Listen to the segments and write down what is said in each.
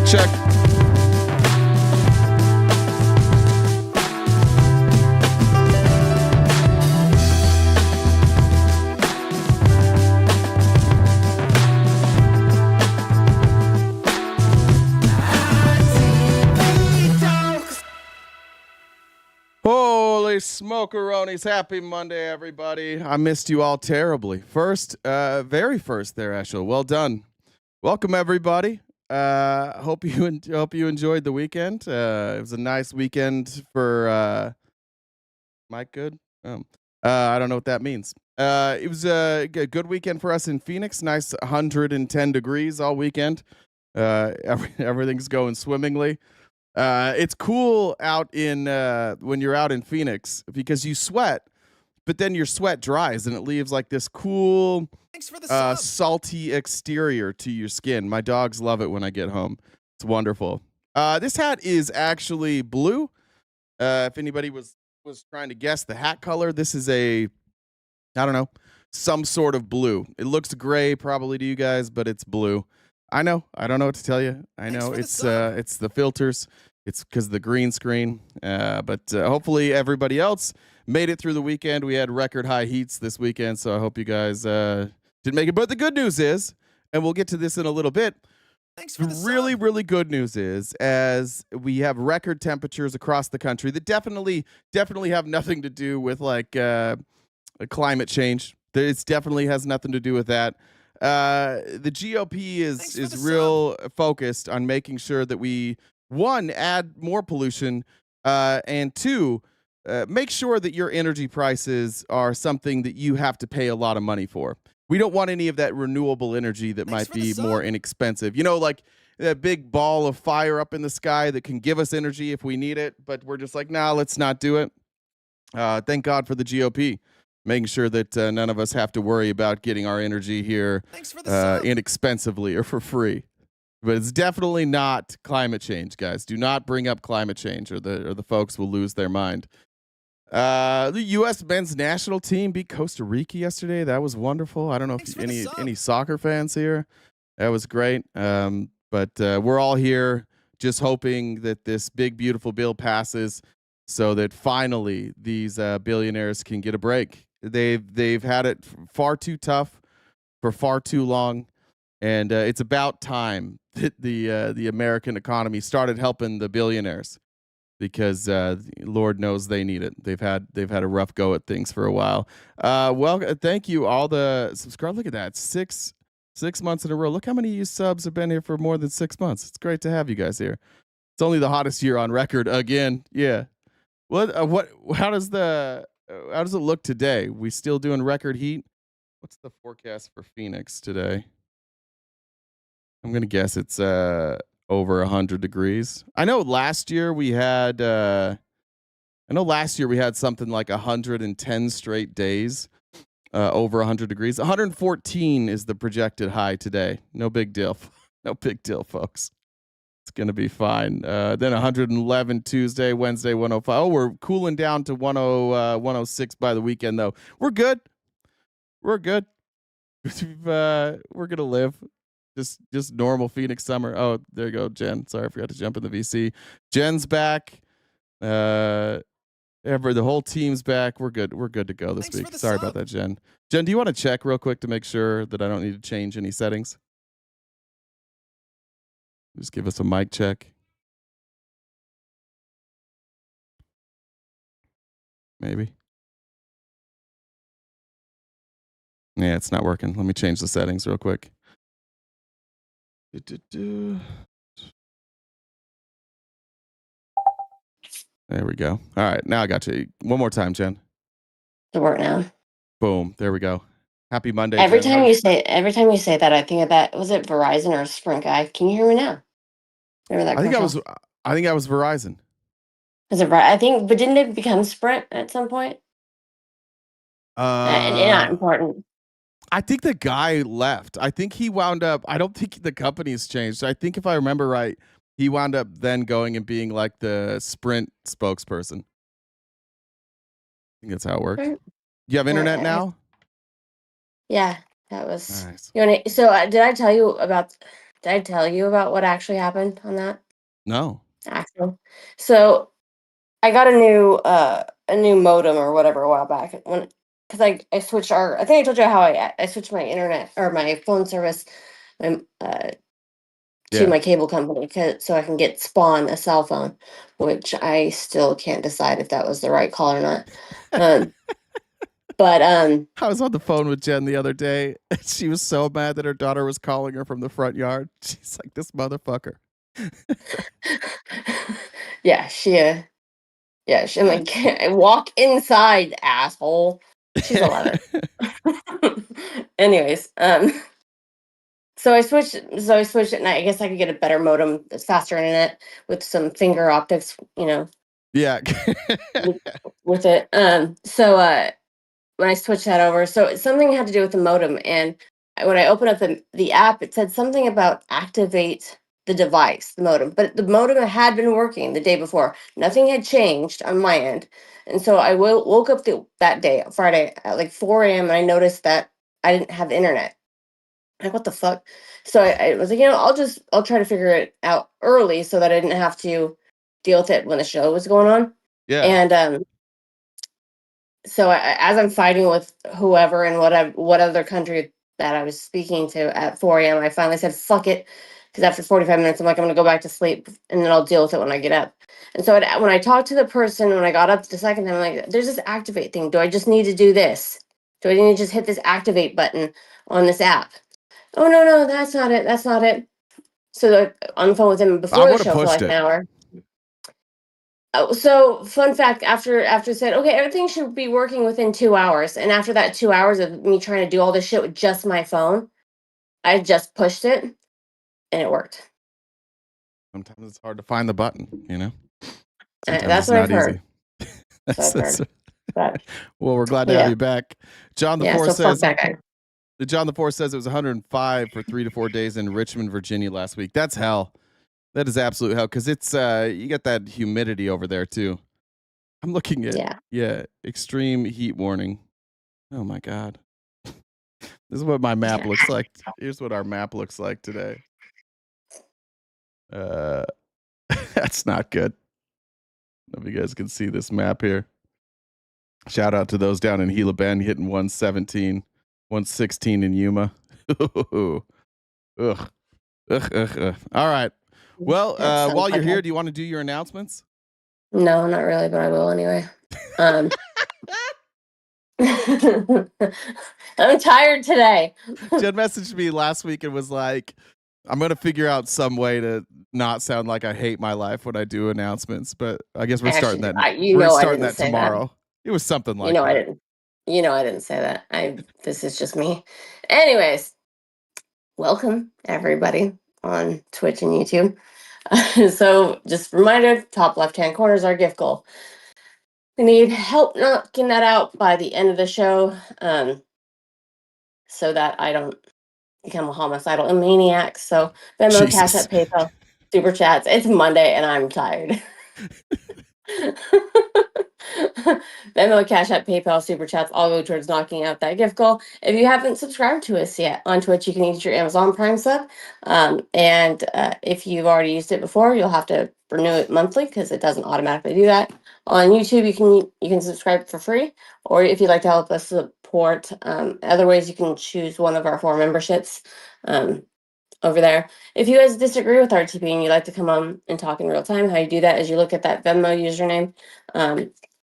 check. Holy smokeronis. Happy Monday, everybody. I missed you all terribly. Very first there, Ashel. Well done. Welcome, everybody. Hope you enjoyed the weekend. It was a nice weekend for Mike good? I don't know what that means. It was a good weekend for us in Phoenix. Nice 110 degrees all weekend. Everything's going swimmingly. It's cool out in when you're out in Phoenix because you sweat, but then your sweat dries and it leaves like this cool, salty exterior to your skin. My dogs love it when I get home. It's wonderful. This hat is actually blue. If anybody was trying to guess the hat color, this is I don't know, some sort of blue. It looks gray probably to you guys, but it's blue. I know. I don't know what to tell you. I know it's the filters. It's because of the green screen. But hopefully everybody else made it through the weekend. We had record high heats this weekend, so I hope you guys did make it. But the good news is, and we'll get to this in a little bit, really good news is, as we have record temperatures across the country that definitely have nothing to do with like climate change. It definitely has nothing to do with that. The GOP is real focused on making sure that we, one, add more pollution, and two, make sure that your energy prices are something that you have to pay a lot of money for. We don't want any of that renewable energy that might be more inexpensive. You know, like that big ball of fire up in the sky that can give us energy if we need it, but we're just like, nah, let's not do it. Thank God for the GOP. Making sure that none of us have to worry about getting our energy here inexpensively or for free. But it's definitely not climate change, guys. Do not bring up climate change or the folks will lose their mind. The U.S. men's national team beat Costa Rica yesterday. That was wonderful. I don't know if any soccer fans here. That was great. But we're all here just hoping that this big, beautiful bill passes so that finally these billionaires can get a break. They've had it far too tough for far too long, and it's about time that the American economy started helping the billionaires because Lord knows they need it. They've had a rough go at things for a while. Well, thank you all the subscribe. Look at that, six months in a row. Look how many of you subs have been here for more than 6 months. It's great to have you guys here. It's only the hottest year on record again. Yeah. How does it look today? We still doing record heat? What's the forecast for Phoenix today? I'm gonna guess it's over 100 degrees. I know last year we had something like 110 straight days over 100 degrees. 114 is the projected high today. No big deal. No big deal, folks. It's going to be fine. Then 111 Tuesday, Wednesday 105. Oh, we're cooling down to 106 by the weekend, though. We're good. We're good. We're going to live. Just normal Phoenix summer. Oh, there you go, Jen. Sorry, I forgot to jump in the VC. Jen's back. The whole team's back. We're good. We're good to go this week. Sorry about that, Jen. Jen, do you want to check real quick to make sure that I don't need to change any settings? Just give us a mic check. Maybe. Yeah, it's not working. Let me change the settings real quick. There we go. All right, now I got you. One more time, Jen. To work now. Boom. There we go. Happy Monday. Every Jen. time you say that, I think of that. Was it Verizon or a Sprint guy? Can you hear me now? Remember that? I think I was Verizon. Was it right? I think, but didn't it become Sprint at some point? And not important. I think the guy left. I think he wound up. I don't think the company's changed. I think if I remember right, he wound up then going and being like the Sprint spokesperson. I think that's how it works. You have internet now? Yeah, that was nice. So did I tell you about Did I tell you about what actually happened on that? No. Actually, so I got a new modem or whatever a while back when because I switched our I think I told you how I switched my internet or my phone service my, to Yeah. my cable company so I can get Spawn a cell phone, which I still can't decide if that was the right call or not. Um, but I was on the phone with Jen the other day, and she was so mad that her daughter was calling her from the front yard. She's like, "This motherfucker." yeah, I'm like, walk inside, asshole. She's 11. Anyways, so I switched it, and I guess I could get a better modem, that's faster internet with some finger optics, Yeah. with, with it. So when I switched that over, so something had to do with the modem, and when I opened up the app, it said something about activate the device, the modem, but the modem had been working the day before. Nothing had changed on my end, and so I woke up that day, Friday, at like 4 a.m., and I noticed that I didn't have internet. Like, what the fuck? So I was like, I'll try to figure it out early so that I didn't have to deal with it when the show was going on. Yeah. And so as I'm fighting with whoever in what other country that I was speaking to at 4 a.m., I finally said, fuck it. Because after 45 minutes, I'm like, I'm going to go back to sleep and then I'll deal with it when I get up. And so when I talked to the person, when I got up the second time, I'm like, there's this activate thing. Do I just need to do this? Do I need to just hit this activate button on this app? Oh, no, that's not it. That's not it. So on the phone with him I before the would have show for pushed like an it. hour. Oh, so fun fact, after said, okay, everything should be working within 2 hours. And after that 2 hours of me trying to do all this shit with just my phone, I just pushed it and it worked. Sometimes it's hard to find the button, Sometimes That's it's what not I've heard. easy. That's what I've heard. But Well, we're glad to have yeah. you back. John the Yeah, Fourth so fuck says that guy. John the Fourth says it was 105 for 3 to 4 days in Richmond, Virginia last week. That's hell. That is absolute hell because it's you get that humidity over there too. I'm looking at extreme heat warning. Oh my god. This is what my map looks like. Here's what our map looks like today. That's not good. If you guys can see this map here. Shout out to those down in Gila Bend hitting 117, 116 in Yuma. Ugh. Ugh. All right. Well, That sounds while you're like here, do you want to do your announcements? No, not really, but I will anyway. I'm tired today. Jen messaged me last week and was like, I'm going to figure out some way to not sound like I hate my life when I do announcements, but I guess we're starting that. We're I starting didn't that say that. tomorrow. It was something like I that. didn't. I didn't say that. This is just me. Anyways, welcome everybody on Twitch and YouTube. So just reminder, top left-hand corner is our gift goal. We need help knocking that out by the end of the show, so that I don't become a homicidal maniac. So Venmo, Cash Jesus. App, PayPal, Super Chats. It's Monday and I'm tired. Venmo, Cash App, PayPal, Super Chats all go towards knocking out that gift goal. If you haven't subscribed to us yet on Twitch, you can use your Amazon Prime sub. And if you've already used it before, you'll have to renew it monthly because it doesn't automatically do that. On YouTube, you can subscribe for free, or if you'd like to help us support other ways, you can choose one of our 4 memberships over there. If you guys disagree with RTP and you'd like to come on and talk in real time, how you do that is you look at that Venmo username.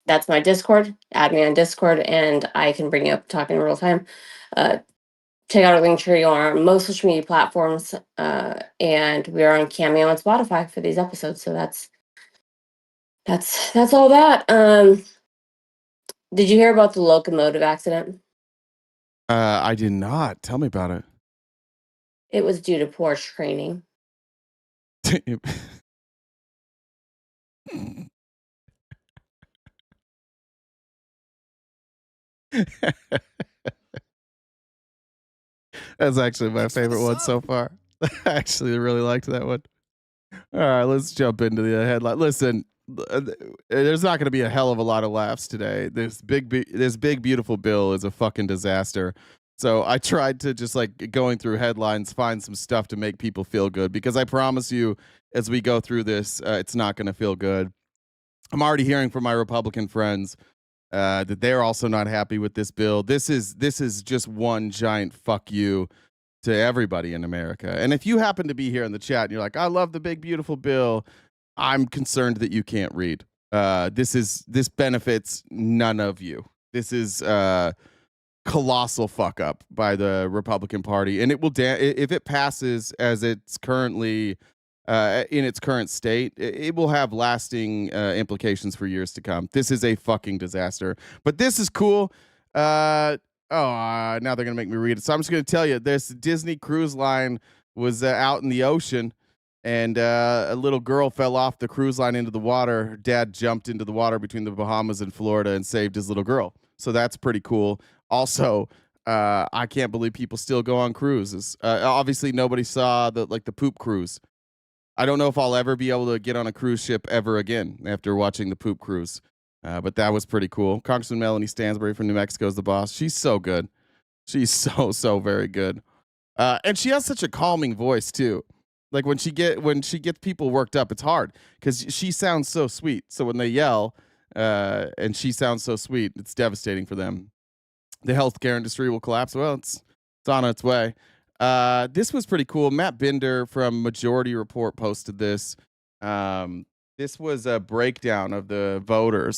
That's my Discord. Add me on Discord and I can bring you up talking in real time. Check out our link tree on most social media platforms. And we are on Cameo and Spotify for these episodes. So that's all that. Did you hear about the locomotive accident? I did not. Tell me about it. It was due to poor training. That's actually my favorite one so far. I actually really liked that one. All right, let's jump into the headline. Listen, there's not going to be a hell of a lot of laughs today. This big beautiful bill is a fucking disaster. So I tried to just like going through headlines, find some stuff to make people feel good because I promise you, as we go through this, it's not going to feel good. I'm already hearing from my Republican friends that they're also not happy with this bill. This is just one giant fuck you to everybody in America. And if you happen to be here in the chat and you're like, I love the big beautiful bill, I'm concerned that you can't read. This benefits none of you. This is colossal fuck up by the Republican Party, and it will if it passes as it's currently in its current state, it will have lasting implications for years to come. This is a fucking disaster. But this is cool. Now they're gonna make me read it. So I'm just gonna tell you, this Disney cruise line was out in the ocean, and a little girl fell off the cruise line into the water. Her dad jumped into the water between the Bahamas and Florida and saved his little girl. So that's pretty cool. Also, I can't believe people still go on cruises. Obviously, nobody saw the poop cruise. I don't know if I'll ever be able to get on a cruise ship ever again after watching the poop cruise. But that was pretty cool. Congressman Melanie Stansbury from New Mexico is the boss. She's so good. She's so very good. And she has such a calming voice too. Like when she gets people worked up, it's hard because she sounds so sweet. So when they yell, and she sounds so sweet, it's devastating for them. The healthcare industry will collapse. Well, it's on its way. This was pretty cool. Matt Binder from Majority Report posted this. This was a breakdown of the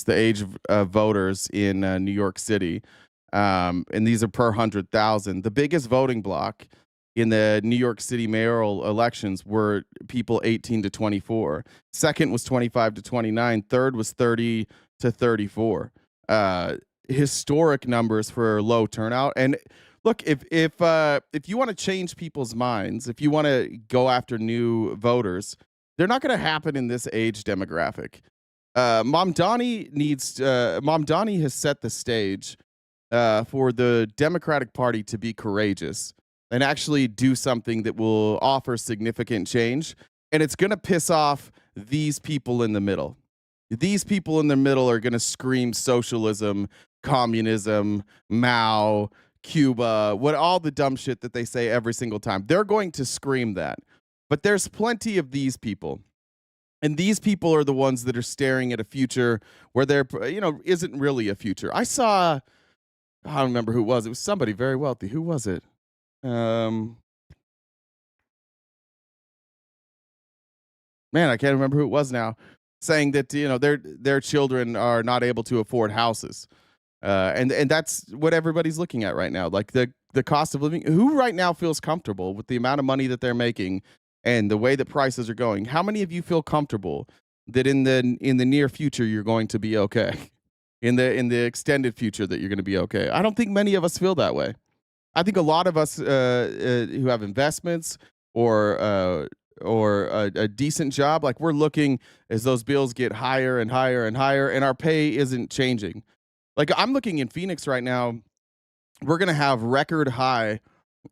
age of voters in New York City. And these are per 100,000. The biggest voting block in the New York City mayoral elections were people 18 to 24. Second was 25 to 29. Third was 30 to 34. Historic numbers for low turnout. And look, if you want to change people's minds, if you want to go after new voters, they're not going to happen in this age demographic. Mamdani has set the stage for the Democratic Party to be courageous and actually do something that will offer significant change. And it's going to piss off these people in the middle. These people in the middle are going to scream socialism, communism, Mao, Cuba, all the dumb shit that they say every single time. They're going to scream that. But there's plenty of these people. And these people are the ones that are staring at a future where there, isn't really a future. I don't remember who it was. It was somebody very wealthy. Who was it? Man, I can't remember who it was now. Saying that their children are not able to afford houses, and that's what everybody's looking at right now. Like the cost of living. Who right now feels comfortable with the amount of money that they're making and the way that prices are going? How many of you feel comfortable that in the near future you're going to be okay? In the extended future that you're going to be okay? I don't think many of us feel that way. I think a lot of us who have investments or a decent job, like we're looking as those bills get higher and higher and higher, and our pay isn't changing. Like I'm looking in Phoenix right now, we're going to have record high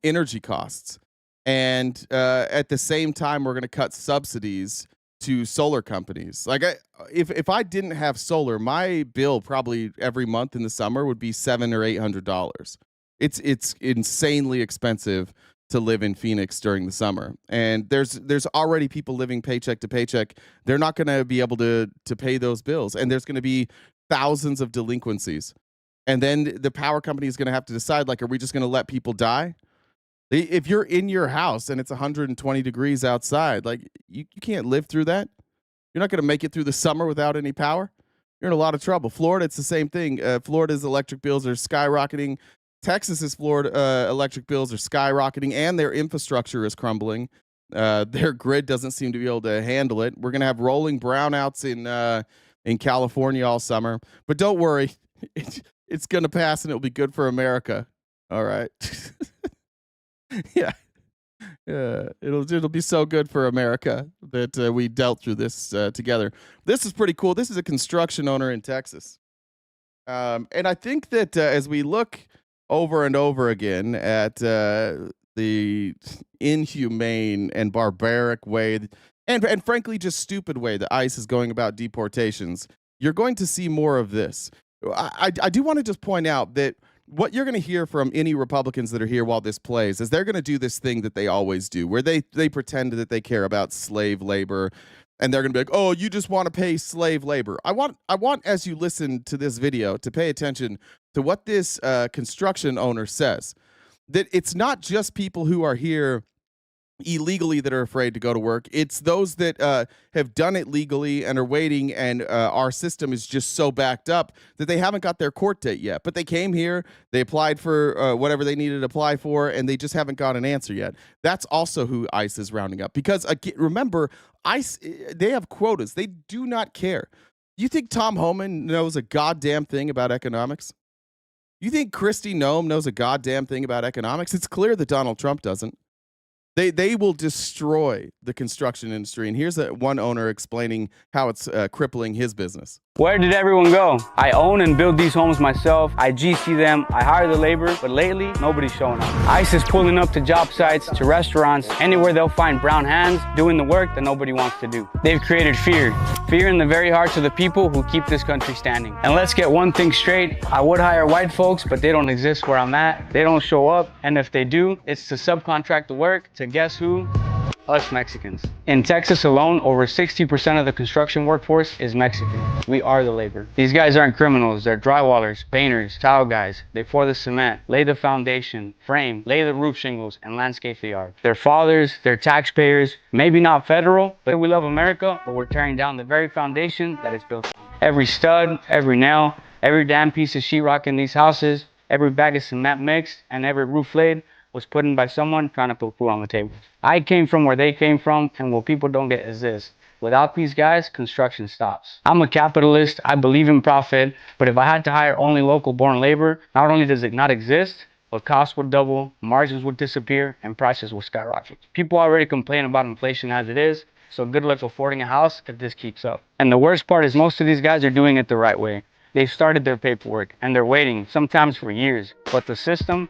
energy costs. And at the same time, we're going to cut subsidies to solar companies. Like if I didn't have solar, my bill probably every month in the summer would be $700 or $800. It's insanely expensive to live in Phoenix during the summer. And there's already people living paycheck to paycheck. They're not going to be able to pay those bills. And there's going to be thousands of delinquencies. And then the power company is going to have to decide, like, are we just going to let people die? If you're in your house and it's 120 degrees outside, like you can't live through that. You're not going to make it through the summer without any power. You're in a lot of trouble. Florida, it's the same thing. Florida's electric bills are skyrocketing. Texas's Florida electric bills are skyrocketing, and their infrastructure is crumbling. Their grid doesn't seem to be able to handle it. We're going to have rolling brownouts in California all summer. But don't worry, it's going to pass, and it'll be good for America. All right. Yeah. It'll be so good for America that we dealt through this together. This is pretty cool. This is a construction owner in Texas. And I think that as we look over and over again at the inhumane and barbaric way and frankly just stupid way that ICE is going about deportations, you're going to see more of this. I do want to just point out that what you're going to hear from any Republicans that are here while this plays is they're going to do this thing that they always do, where they pretend that they care about slave labor, and they're going to be like, "Oh, you just want to pay slave labor." I want as you listen to this video to pay attention to what this construction owner says. That it's not just people who are here illegally that are afraid to go to work. It's those that have done it legally and are waiting, and our system is just so backed up that they haven't got their court date yet. But they came here, they applied for whatever they needed to apply for, and they just haven't got an answer yet. That's also who ICE is rounding up. Because remember, ICE, they have quotas. They do not care. You think Tom Homan knows a goddamn thing about economics? You think Kristi Noem knows a goddamn thing about economics? It's clear that Donald Trump doesn't. They will destroy the construction industry. And here's one owner explaining how it's crippling his business. Where did everyone go? I own and build these homes myself. I GC them. I hire the labor, but lately, nobody's showing up. ICE is pulling up to job sites, to restaurants, anywhere they'll find brown hands doing the work that nobody wants to do. They've created fear. Fear in the very hearts of the people who keep this country standing. And let's get one thing straight. I would hire white folks, but they don't exist where I'm at. They don't show up. And if they do, it's to subcontract the work to guess who? Us Mexicans. In Texas alone, over 60% of the construction workforce is Mexican. We are the labor. These guys aren't criminals. They're drywallers, painters, tile guys. They pour the cement, lay the foundation, frame, lay the roof shingles, and landscape the yard. They're fathers, they're taxpayers, maybe not federal, but we love America, but we're tearing down the very foundation that it's built on. Every stud, every nail, every damn piece of sheetrock in these houses, every bag of cement mixed, and every roof laid was put in by someone trying to put food on the table. I came from where they came from, and what people don't get is this. Without these guys, construction stops. I'm a capitalist, I believe in profit, but if I had to hire only local born labor, not only does it not exist, but costs would double, margins would disappear, and prices will skyrocket. People already complain about inflation as it is, so good luck affording a house if this keeps up. And the worst part is most of these guys are doing it the right way. They've started their paperwork, and they're waiting, sometimes for years, but the system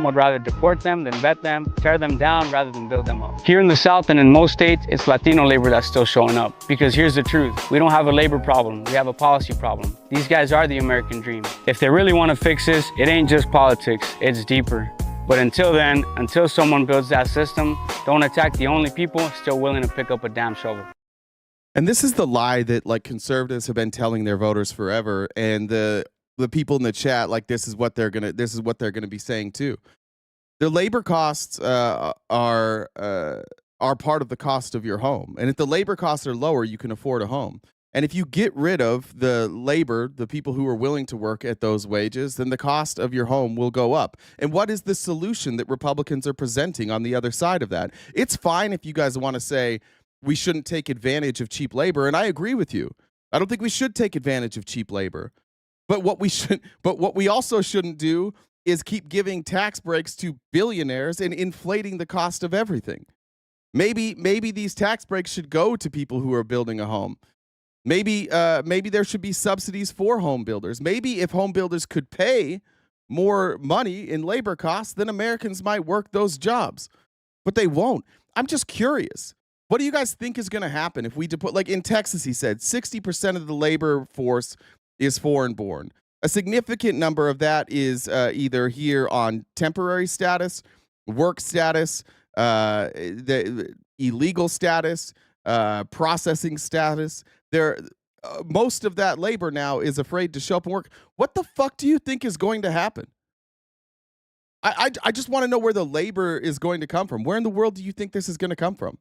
would rather deport them than vet them, tear them down rather than build them up. Here in the South and in most states, it's Latino labor that's still showing up. Because here's the truth, we don't have a labor problem, we have a policy problem. These guys are the American dream. If they really want to fix this, it ain't just politics, it's deeper. But until then, until someone builds that system, don't attack the only people still willing to pick up a damn shovel. And this is the lie that like conservatives have been telling their voters forever, and the people in the chat, like this is what they're gonna be saying too. The labor costs are part of the cost of your home, and if the labor costs are lower, you can afford a home. And if you get rid of the labor, the people who are willing to work at those wages, then the cost of your home will go up. And what is the solution that Republicans are presenting on the other side of that? It's fine if you guys want to say we shouldn't take advantage of cheap labor, and I agree with you. I don't think we should take advantage of cheap labor. But what we also shouldn't do is keep giving tax breaks to billionaires and inflating the cost of everything. Maybe these tax breaks should go to people who are building a home. Maybe there should be subsidies for home builders. Maybe if home builders could pay more money in labor costs, then Americans might work those jobs. But they won't. I'm just curious. What do you guys think is going to happen if we deport, like in Texas, he said 60% of the labor force is foreign born. A significant number of that is either here on temporary status, work status, the illegal status, processing status. Most of that labor now is afraid to show up and work. What the fuck do you think is going to happen? I just want to know where the labor is going to come from. Where in the world do you think this is going to come from?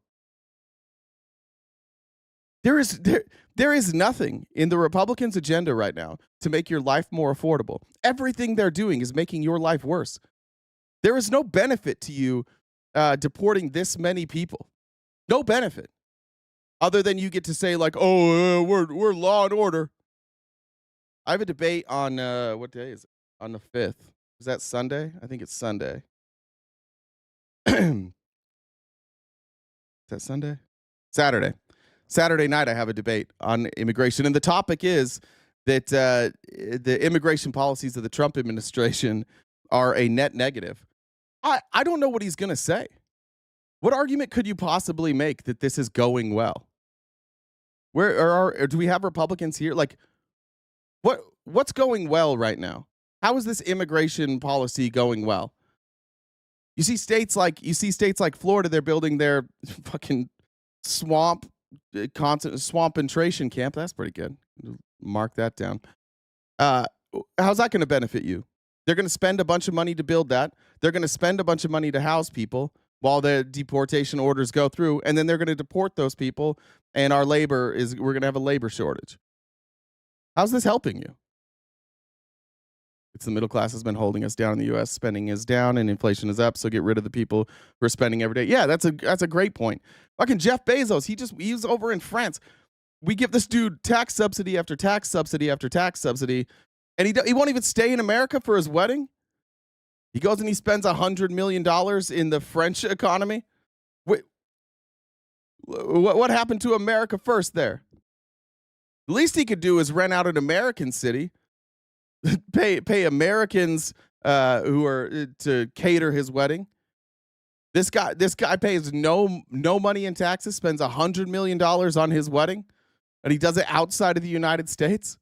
There is nothing in the Republicans' agenda right now to make your life more affordable. Everything they're doing is making your life worse. There is no benefit to you deporting this many people. No benefit. Other than you get to say like, oh, we're law and order. I have a debate on, what day is it? On the 5th. Is that Sunday? I think it's Sunday. Is that Sunday? Saturday night, I have a debate on immigration, and the topic is that the immigration policies of the Trump administration are a net negative. I don't know what he's going to say. What argument could you possibly make that this is going well? Do we have Republicans here? Like, what's going well right now? How is this immigration policy going well? You see states like Florida, they're building their fucking swamp concentration camp. That's pretty good. Mark that down. How's that going to benefit you? They're going to spend a bunch of money to build that. They're going to spend a bunch of money to house people while the deportation orders go through, and then they're going to deport those people, and we're going to have a labor shortage. How's this helping you? It's the middle class has been holding us down in the U.S. Spending is down and inflation is up. So get rid of the people who are spending every day. Yeah, that's a great point. Fucking Jeff Bezos, he's over in France. We give this dude tax subsidy after tax subsidy after tax subsidy, and he won't even stay in America for his wedding. He goes and he spends $100 million in the French economy. Wait, what happened to America first there? The least he could do is rent out an American city. pay Americans who are to cater his wedding. This guy pays no money in taxes, spends $100 million on his wedding, and he does it outside of the United States.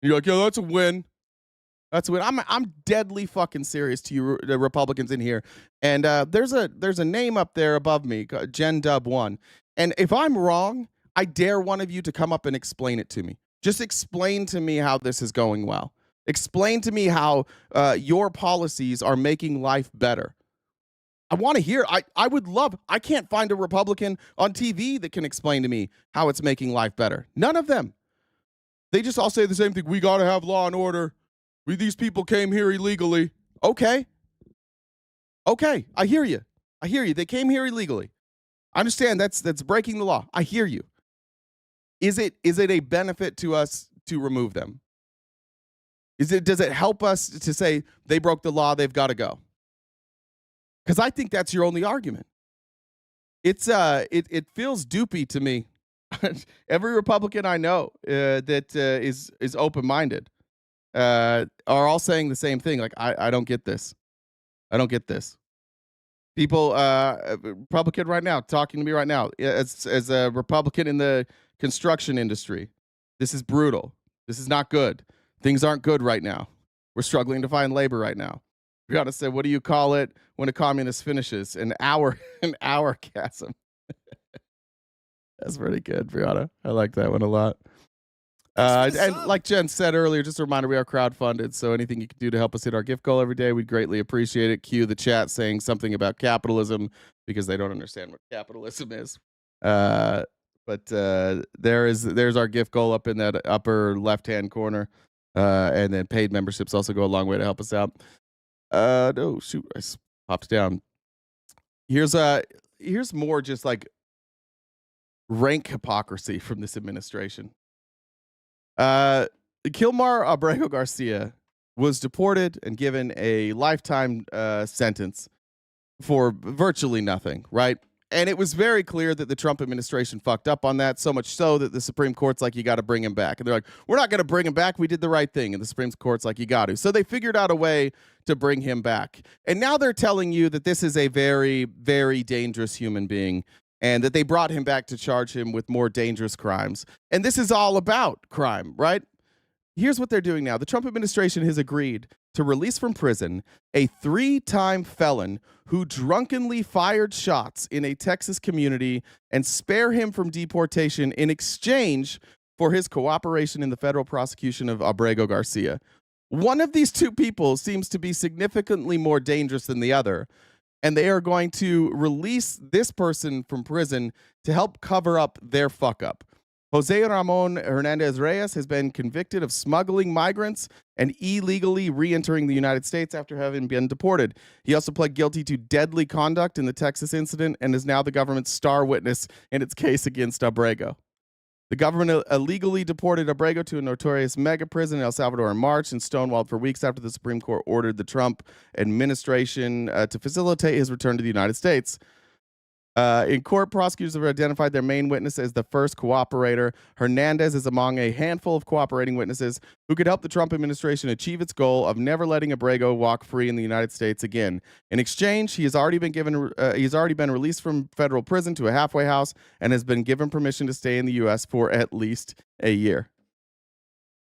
And you're like, yeah, that's a win. That's a win. I'm deadly fucking serious to you, the Republicans in here. And there's a name up there above me, Gen Dub 1. And if I'm wrong, I dare one of you to come up and explain it to me. Just explain to me how this is going well. Explain to me how your policies are making life better. I want to hear. I would love. I can't find a Republican on TV that can explain to me how it's making life better. None of them. They just all say the same thing. We got to have law and order. These people came here illegally. Okay. I hear you. They came here illegally. I understand that's breaking the law. I hear you. Is it a benefit to us to remove them? Does it help us to say they broke the law, they've got to go? Because I think that's your only argument. It feels doopy to me. Every Republican I know that is open-minded are all saying the same thing. Like, I don't get this. I don't get this. People, Republican right now, talking to me right now, as a Republican in the construction industry, this is brutal. This is not good. Things aren't good right now. We're struggling to find labor right now. Brianna said, what do you call it when a communist finishes? An hourgasm. That's pretty good, Brianna. I like that one a lot. And like Jen said earlier, just a reminder, we are crowdfunded, so anything you can do to help us hit our gift goal every day, we'd greatly appreciate it. Cue the chat saying something about capitalism because they don't understand what capitalism is. But there's our gift goal up in that upper left-hand corner. And then paid memberships also go a long way to help us out. No, shoot, I popped down. Here's more just like rank hypocrisy from this administration. Kilmar Abrego Garcia was deported and given a lifetime sentence for virtually nothing, right? And it was very clear that the Trump administration fucked up on that, so much so that the Supreme Court's like, you got to bring him back. And they're like, we're not going to bring him back. We did the right thing. And the Supreme Court's like, you got to. So they figured out a way to bring him back. And now they're telling you that this is a very, very dangerous human being and that they brought him back to charge him with more dangerous crimes. And this is all about crime, right? Here's what they're doing now. The Trump administration has agreed to release from prison a 3-time felon who drunkenly fired shots in a Texas community and spare him from deportation in exchange for his cooperation in the federal prosecution of Abrego Garcia. One of these two people seems to be significantly more dangerous than the other, and they are going to release this person from prison to help cover up their fuck up. Jose Ramon Hernandez Reyes has been convicted of smuggling migrants and illegally re-entering the United States after having been deported. He also pled guilty to deadly conduct in the Texas incident and is now the government's star witness in its case against Abrego. The government illegally deported Abrego to a notorious mega prison in El Salvador in March and stonewalled for weeks after the Supreme Court ordered the Trump administration to facilitate his return to the United States. In court, prosecutors have identified their main witness as the first cooperator. Hernandez is among a handful of cooperating witnesses who could help the Trump administration achieve its goal of never letting Abrego walk free in the United States again. In exchange, he's already been released from federal prison to a halfway house and has been given permission to stay in the U.S. for at least a year.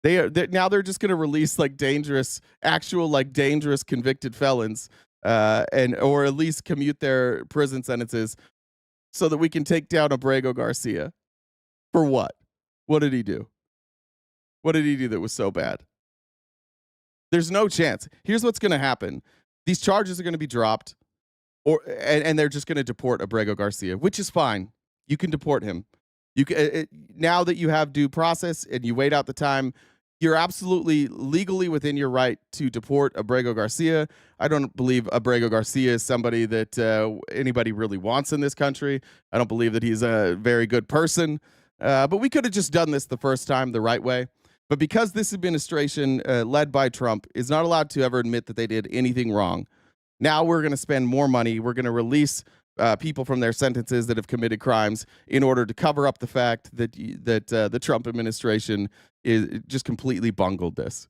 Now they're just going to release like dangerous convicted felons, or at least commute their prison sentences so that we can take down Abrego Garcia. For what? What did he do? What did he do that was so bad? There's no chance. Here's what's going to happen. These charges are going to be dropped, and they're just going to deport Abrego Garcia, which is fine. You can deport him. You can, now that you have due process and you wait out the time, you're absolutely legally within your right to deport Abrego Garcia. I don't believe Abrego Garcia is somebody that anybody really wants in this country. I don't believe that he's a very good person. But we could have just done this the first time the right way. But because this administration, led by Trump, is not allowed to ever admit that they did anything wrong, now we're going to spend more money. We're going to release people from their sentences that have committed crimes in order to cover up the fact that the Trump administration is just completely bungled this.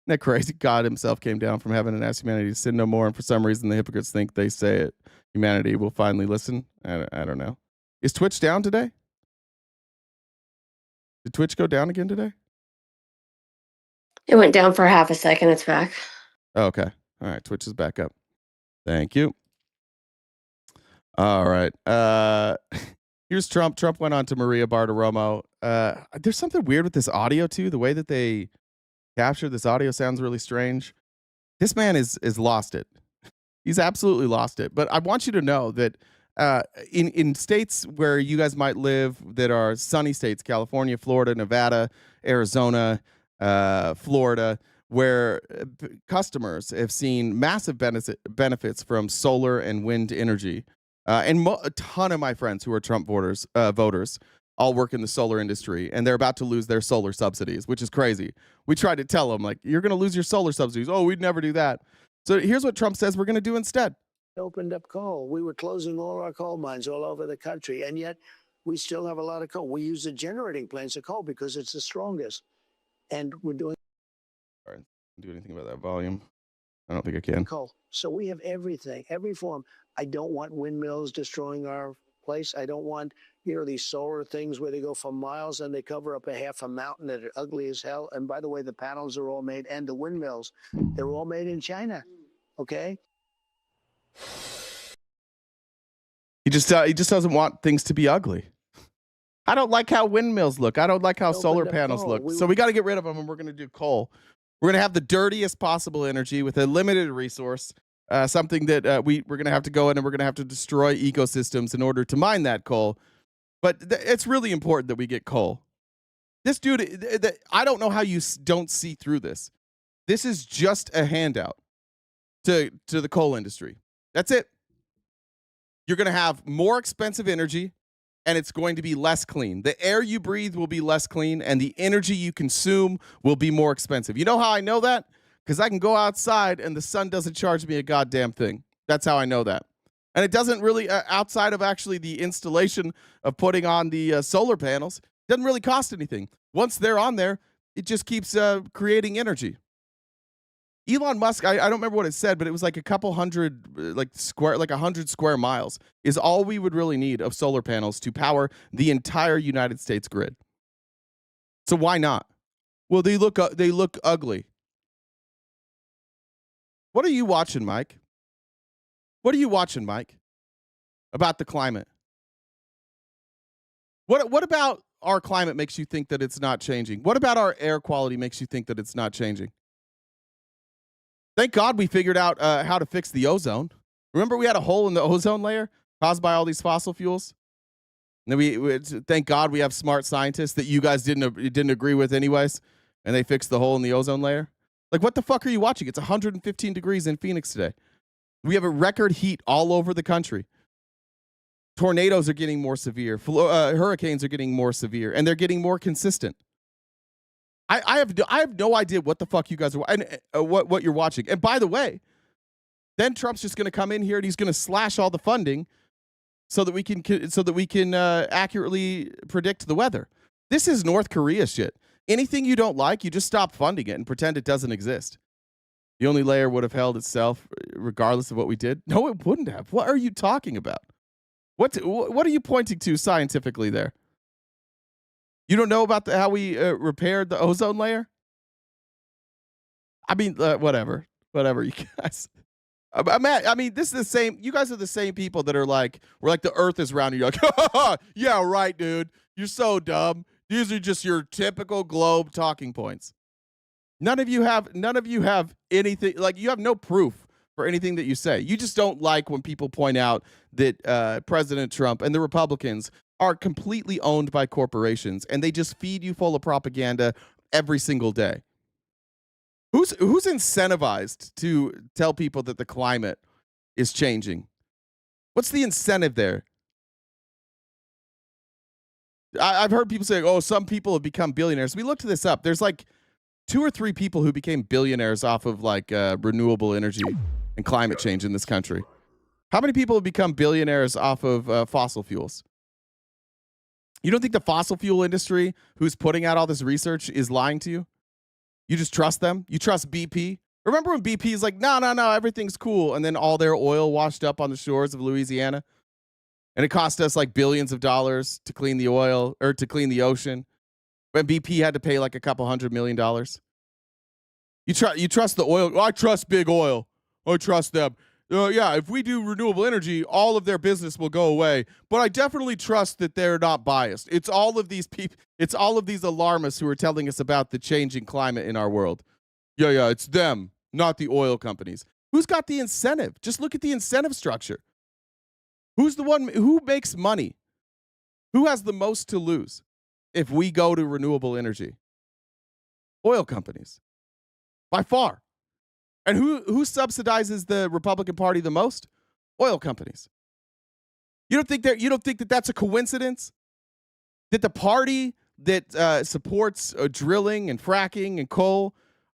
Isn't that crazy? God himself came down from heaven and asked humanity to sin no more, and for some reason the hypocrites think they say it. Humanity will finally listen. I don't know. Is Twitch down today? Did Twitch go down again today? It went down for half a second. It's back. Oh, okay. All right. Twitch is back up. Thank you. All right. Here's Trump. Trump went on to Maria Bartiromo. There's something weird with this audio, too. The way that they capture this audio sounds really strange. This man is lost it. He's absolutely lost it. But I want you to know that in states where you guys might live that are sunny states, California, Florida, Nevada, Arizona, Florida, where customers have seen massive benefits from solar and wind energy. And a ton of my friends who are Trump voters all work in the solar industry, and they're about to lose their solar subsidies, which is crazy. We tried to tell them, like, you're going to lose your solar subsidies. Oh, we'd never do that. So here's what Trump says we're going to do instead. Opened up coal. We were closing all our coal mines all over the country, and yet we still have a lot of coal. We use the generating plants of coal because it's the strongest, and we're doing. All right, do anything about that volume? I don't think I can. Coal. So we have everything, every form. I don't want windmills destroying our place. I don't want, these solar things where they go for miles and they cover up a half a mountain that are ugly as hell. And by the way, the panels are all made, and the windmills, they're all made in China. Okay. He just doesn't want things to be ugly. I don't like how windmills look. I don't like how solar panels look. So we got to get rid of them, and we're going to do coal. We're going to have the dirtiest possible energy with a limited resource, something that we're going to have to go in and we're going to have to destroy ecosystems in order to mine that coal. But it's really important that we get coal. This dude, I don't know how you don't see through this. This is just a handout to the coal industry. That's it. You're going to have more expensive energy, and it's going to be less clean. The air you breathe will be less clean, and the energy you consume will be more expensive. You know how I know that? Because I can go outside, and the sun doesn't charge me a goddamn thing. That's how I know that. And it doesn't really, outside of actually the installation of putting on the solar panels, doesn't really cost anything. Once they're on there, it just keeps creating energy. Elon Musk, I don't remember what it said, but it was like a couple hundred, like 100 square miles is all we would really need of solar panels to power the entire United States grid. So why not? Well, they look ugly. What are you watching, Mike? What are you watching, Mike? About the climate? What about our climate makes you think that it's not changing? What about our air quality makes you think that it's not changing? Thank God we figured out how to fix the ozone. Remember, we had a hole in the ozone layer caused by all these fossil fuels. And then thank God we have smart scientists that you guys didn't agree with anyways, and they fixed the hole in the ozone layer. Like, what the fuck are you watching? It's 115 degrees in Phoenix today. We have a record heat all over the country. Tornadoes are getting more severe. Hurricanes are getting more severe, and they're getting more consistent. I have no idea what the fuck you guys are and what you're watching. And by the way, then Trump's just going to come in here and he's going to slash all the funding so that we can accurately predict the weather. This is North Korea shit. Anything you don't like, you just stop funding it and pretend it doesn't exist. The only layer would have held itself regardless of what we did. No, it wouldn't have. What are you talking about? What are you pointing to scientifically there? You don't know about how we repaired the ozone layer? I mean, whatever, you guys. I mean, this is the same. You guys are the same people that are like, we're like the Earth is round. And you're like, yeah, right, dude. You're so dumb. These are just your typical globe talking points. None of you have anything. Like, you have no proof for anything that you say. You just don't like when people point out that President Trump and the Republicans are completely owned by corporations, and they just feed you full of propaganda every single day. Who's incentivized to tell people that the climate is changing? What's the incentive there? I've heard people say, oh, some people have become billionaires. We looked this up. There's like 2 or 3 people who became billionaires off of like renewable energy and climate change in this country. How many people have become billionaires off of fossil fuels? You don't think the fossil fuel industry, who's putting out all this research, is lying to you? You just trust them? You trust BP? Remember when BP is like, no, everything's cool, and then all their oil washed up on the shores of Louisiana? And it cost us like billions of dollars to clean the oil, or to clean the ocean. When BP had to pay like a couple $100 million. You trust the oil? Oh, I trust big oil. I trust them. Yeah, if we do renewable energy, all of their business will go away. But I definitely trust that they're not biased. It's all of these people. It's all of these alarmists who are telling us about the changing climate in our world. Yeah, it's them, not the oil companies. Who's got the incentive? Just look at the incentive structure. Who's the one who makes money? Who has the most to lose if we go to renewable energy? Oil companies, by far. And who subsidizes the Republican Party the most? Oil companies. You don't think that that's a coincidence? That the party that supports drilling and fracking and coal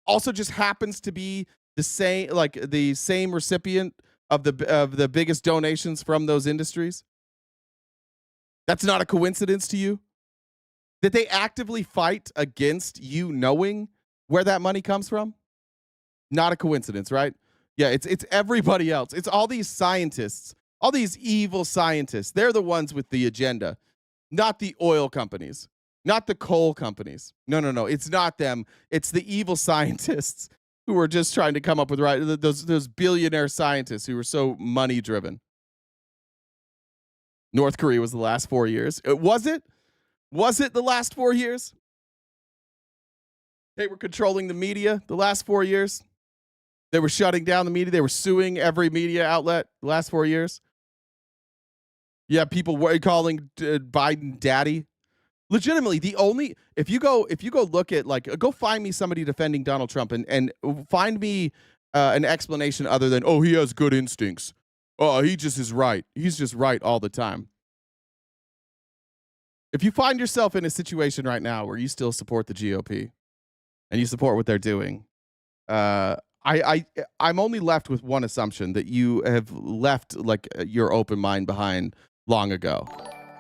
also just happens to be the same recipient of the biggest donations from those industries? That's not a coincidence to you? That they actively fight against you knowing where that money comes from? Not a coincidence, right? Yeah, it's everybody else. It's all these scientists, all these evil scientists. They're the ones with the agenda, not the oil companies, not the coal companies. No. It's not them. It's the evil scientists who are just trying to come up with those billionaire scientists who are so money driven. North Korea was the last 4 years. Was it? Was it the last 4 years? They were controlling the media the last 4 years. They were shutting down the media. They were suing every media outlet the last 4 years. Yeah, people were calling Biden daddy. Legitimately, if you go look at, like, go find me somebody defending Donald Trump and find me an explanation other than, oh, he has good instincts. Oh, he just is right. He's just right all the time. If you find yourself in a situation right now where you still support the GOP and you support what they're doing, I'm only left with one assumption, that you have left like your open mind behind long ago.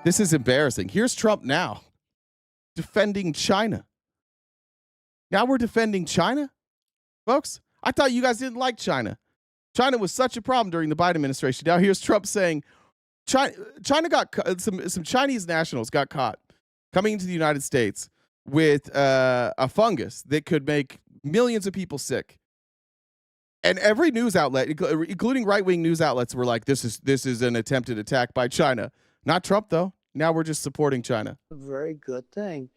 This is embarrassing. Here's Trump now defending China. Now we're defending China, folks. I thought you guys didn't like China. China was such a problem during the Biden administration. Now here's Trump saying China got some Chinese nationals got caught coming into the United States with a fungus that could make millions of people sick. And every news outlet, including right-wing news outlets, were like, this is an attempted attack by China. Not Trump, though. Now we're just supporting China. A very good thing.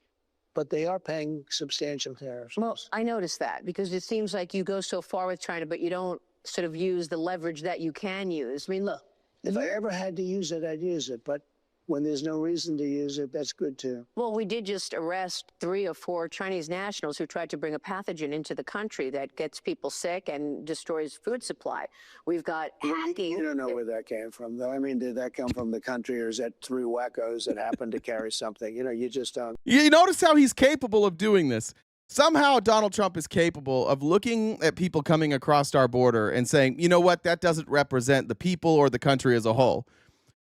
But they are paying substantial tariffs. Well, I noticed that, because it seems like you go so far with China, but you don't sort of use the leverage that you can use. I mean, look. If I ever had to use it, I'd use it. But when there's no reason to use it, that's good too. Well, we did just arrest 3 or 4 Chinese nationals who tried to bring a pathogen into the country that gets people sick and destroys food supply. We've got hacking. You don't know where that came from, though. I mean, did that come from the country, or is that 3 wackos that happened to carry something? You just don't. You notice how he's capable of doing this. Somehow Donald Trump is capable of looking at people coming across our border and saying, you know what, that doesn't represent the people or the country as a whole.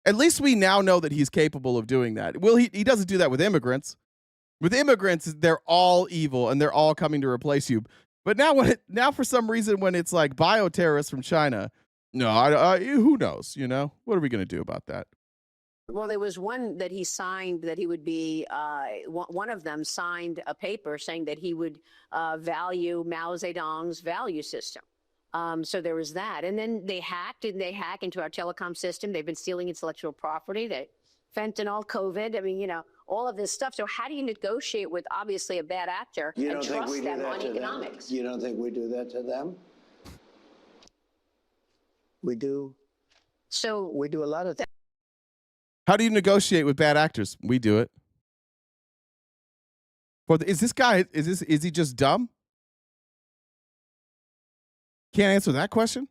At least we now know that he's capable of doing that. Well, he doesn't do that with immigrants. With immigrants, they're all evil and they're all coming to replace you. But now for some reason, when it's like bioterrorists from China, no, who knows? What are we going to do about that? Well, there was one that he signed that he would be, one of them signed a paper saying that he would value Mao Zedong's value system. So there was that. And then they hack into our telecom system. They've been stealing intellectual property. Fentanyl, COVID, I mean, all of this stuff. So how do you negotiate with obviously a bad actor and trust them on economics? You don't think we do that to them? We do. So we do a lot of things. How do you negotiate with bad actors? We do it. Is this guy, is he just dumb? Can't answer that question?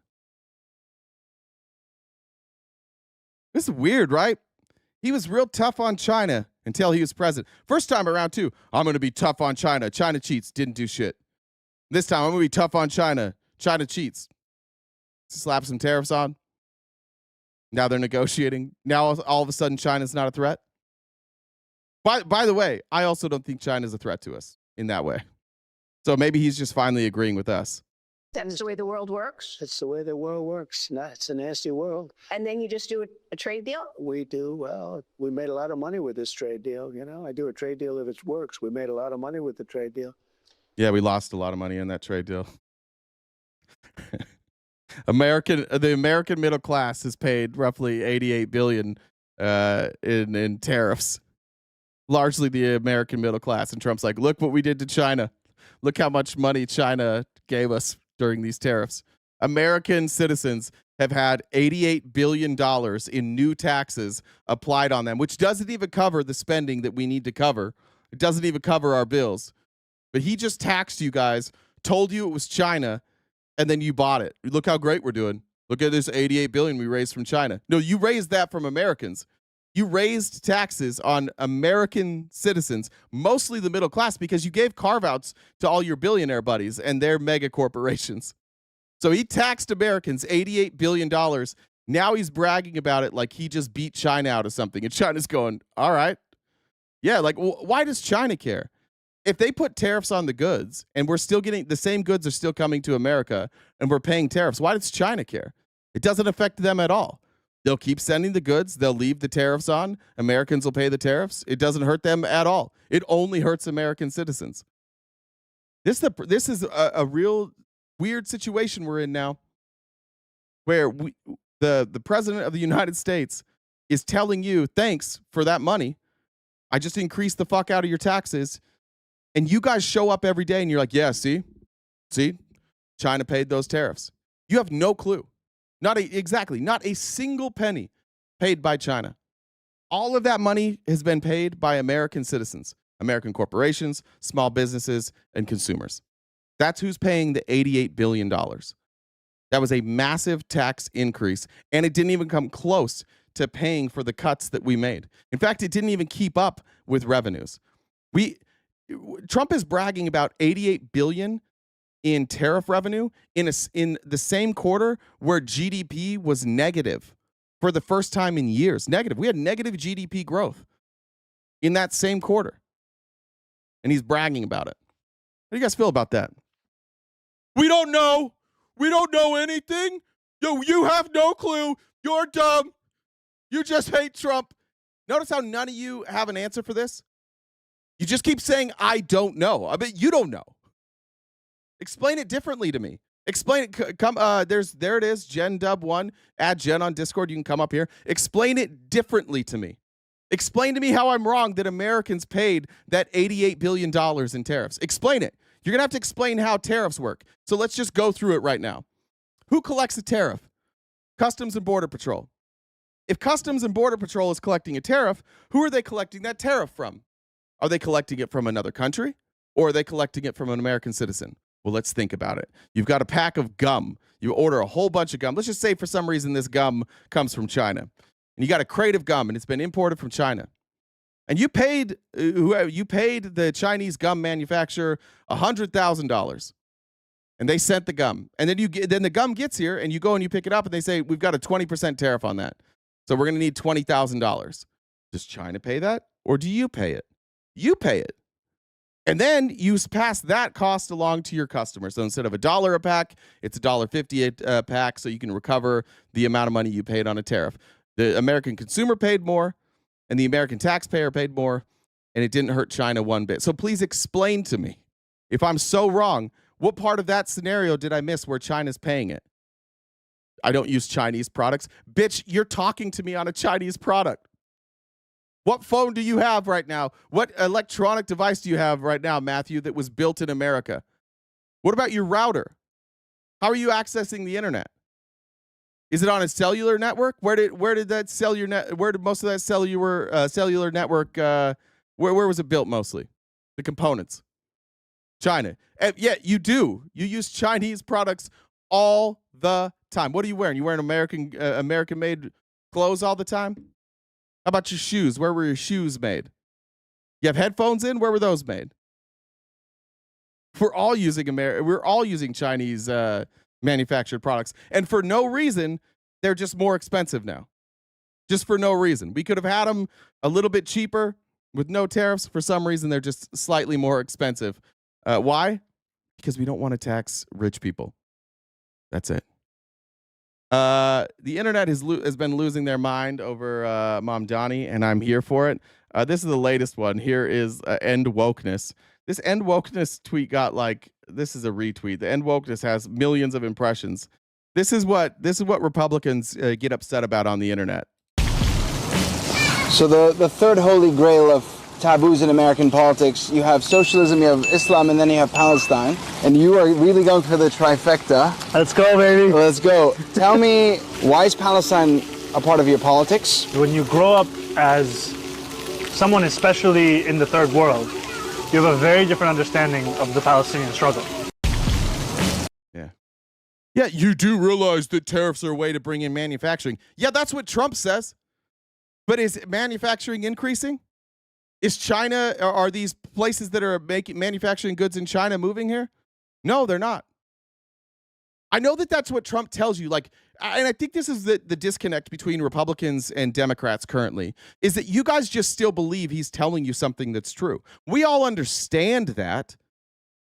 This is weird, right? He was real tough on China until he was president. First time around, too, I'm going to be tough on China. China cheats, didn't do shit. This time, I'm going to be tough on China. China cheats. Slap some tariffs on. Now they're negotiating. Now all of a sudden China's not a threat. By the way, I also don't think China's a threat to us in that way. So maybe he's just finally agreeing with us. That's the way the world works? It's the way the world works. It's a nasty world. And then you just do a trade deal? We do. Well, we made a lot of money with this trade deal. I do a trade deal if it works. We made a lot of money with the trade deal. Yeah, we lost a lot of money in that trade deal. The American middle class has paid roughly $88 billion in tariffs. Largely the American middle class. And Trump's like, look what we did to China. Look how much money China gave us during these tariffs. American citizens have had $88 billion in new taxes applied on them, which doesn't even cover the spending that we need to cover. It doesn't even cover our bills. But he just taxed you guys, told you it was China, and then you bought it. Look how great we're doing. Look at this $88 billion we raised from China. No, you raised that from Americans. You raised taxes on American citizens, mostly the middle class, because you gave carve-outs to all your billionaire buddies and their mega corporations. So he taxed Americans $88 billion. Now he's bragging about it like he just beat China out of something. And China's going, all right. Yeah, like, why does China care? If they put tariffs on the goods and we're still getting the same goods are still coming to America and we're paying tariffs, why does China care? It doesn't affect them at all. They'll keep sending the goods. They'll leave the tariffs on. Americans will pay the tariffs. It doesn't hurt them at all. It only hurts American citizens. This is a real weird situation we're in now, where the president of the United States is telling you, thanks for that money. I just increased the fuck out of your taxes. And you guys show up every day and you're like, yeah, see, China paid those tariffs. You have no clue. Not a single penny paid by China. All of that money has been paid by American citizens, American corporations, small businesses, and consumers. That's who's paying the $88 billion. That was a massive tax increase, and it didn't even come close to paying for the cuts that we made. In fact, it didn't even keep up with revenues. Trump is bragging about $88 billion in tariff revenue in the same quarter where GDP was negative for the first time in years. Negative. We had negative GDP growth in that same quarter. And he's bragging about it. How do you guys feel about that? We don't know. We don't know anything. You have no clue. You're dumb. You just hate Trump. Notice how none of you have an answer for this? You just keep saying, I don't know. I bet you don't know. Explain it differently to me. Explain it. There it is. Jen Dub 1. Add Jen on Discord. You can come up here. Explain it differently to me. Explain to me how I'm wrong that Americans paid that $88 billion in tariffs. Explain it. You're going to have to explain how tariffs work. So let's just go through it right now. Who collects a tariff? Customs and Border Patrol. If Customs and Border Patrol is collecting a tariff, who are they collecting that tariff from? Are they collecting it from another country? Or are they collecting it from an American citizen? Well, let's think about it. You've got a pack of gum. You order a whole bunch of gum. Let's just say for some reason this gum comes from China. And you got a crate of gum and it's been imported from China. And you paid the Chinese gum manufacturer $100,000. And they sent the gum. And then the gum gets here and you go and you pick it up and they say, we've got a 20% tariff on that. So we're going to need $20,000. Does China pay that? Or do you pay it? You pay it. And then you pass that cost along to your customers. So instead of $1 a pack, it's $1.50 a pack, so you can recover the amount of money you paid on a tariff. The American consumer paid more. and the American taxpayer paid more, and it didn't hurt China one bit. So please explain to me, if I'm so wrong, what part of that scenario did I miss where China's paying it? I don't use Chinese products. Bitch, you're talking to me on a Chinese product. What phone do you have right now? What electronic device do you have right now, Matthew, that was built in America? What about your router? How are you accessing the internet? Is it on a cellular network? Where did that cellular where did most of that cellular network where was it built mostly? The components. China. And yeah, you do. You use Chinese products all the time. What are you wearing? You wearing American made clothes all the time? How about your shoes? Where were your shoes made? You have headphones in? Where were those made? We're all using Chinese manufactured products, and for no reason, they're just more expensive now. Just for no reason. We could have had them a little bit cheaper with no tariffs. For some reason, they're just slightly more expensive. Why? Because we don't want to tax rich people. That's it. The internet has been losing their mind over Mamdani, and I'm here for it. This is the latest one. Here is End Wokeness. This End Wokeness tweet got this is a retweet. The End Wokeness has millions of impressions. This is what Republicans get upset about on the internet. So the third holy grail of taboos in American politics, you have socialism, you have Islam, and then you have Palestine. And you are really going for the trifecta. Let's go, baby. Let's go. Tell me, why is Palestine a part of your politics? When you grow up as someone, especially in the third world, you have a very different understanding of the Palestinian struggle. Yeah, you do realize that tariffs are a way to bring in manufacturing. Yeah, that's what Trump says. But is manufacturing increasing? Is China, are these places that are manufacturing goods in China moving here? No, they're not. I know that that's what Trump tells you. And I think this is the disconnect between Republicans and Democrats currently, is that you guys just still believe he's telling you something that's true. We all understand that.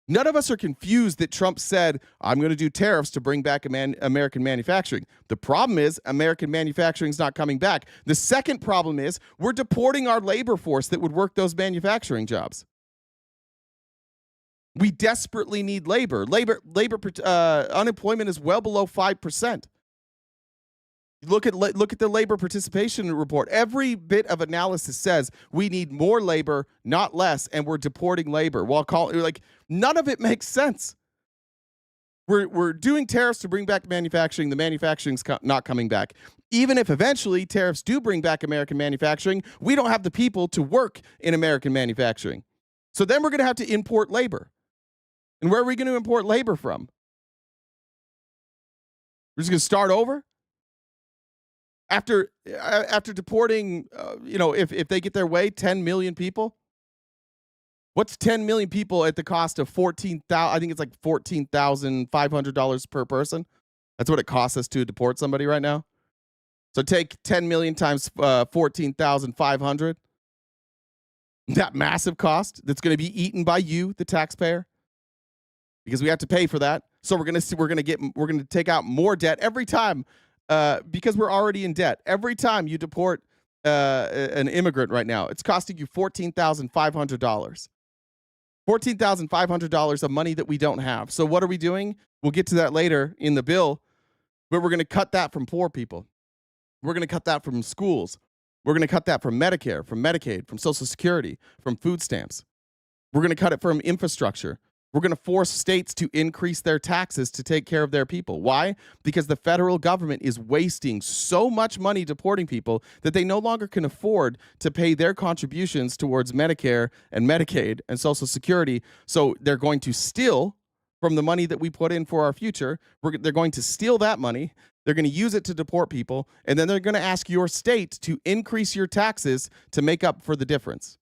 None of us are confused that Trump said, I'm going to do tariffs to bring back American manufacturing. The problem is American manufacturing is not coming back. The second problem is we're deporting our labor force that would work those manufacturing jobs. We desperately need labor. Unemployment is well below 5%. Look at the labor participation report. Every bit of analysis says we need more labor, not less, and we're deporting labor. None of it makes sense. We're doing tariffs to bring back manufacturing. The manufacturing's not coming back. Even if eventually tariffs do bring back American manufacturing, we don't have the people to work in American manufacturing. So then we're going to have to import labor. And where are we going to import labor from? We're just going to start over? After deporting, if they get their way, 10 million people? What's 10 million people at the cost of I think it's like $14,500 per person? That's what it costs us to deport somebody right now. So take 10 million times 14,500. That massive cost that's going to be eaten by you, the taxpayer, because we have to pay for that. So we're going to take out more debt every time. Because we're already in debt. Every time you deport an immigrant right now, it's costing you $14,500. $14,500 of money that we don't have. So what are we doing? We'll get to that later in the bill, but we're going to cut that from poor people. We're going to cut that from schools. We're going to cut that from Medicare, from Medicaid, from Social Security, from food stamps. We're going to cut it from infrastructure. We're going to force states to increase their taxes to take care of their people. Why? Because the federal government is wasting so much money deporting people that they no longer can afford to pay their contributions towards Medicare and Medicaid and Social Security. So they're going to steal from the money that we put in for our future. They're going to steal that money. They're going to use it to deport people. And then they're going to ask your state to increase your taxes to make up for the difference.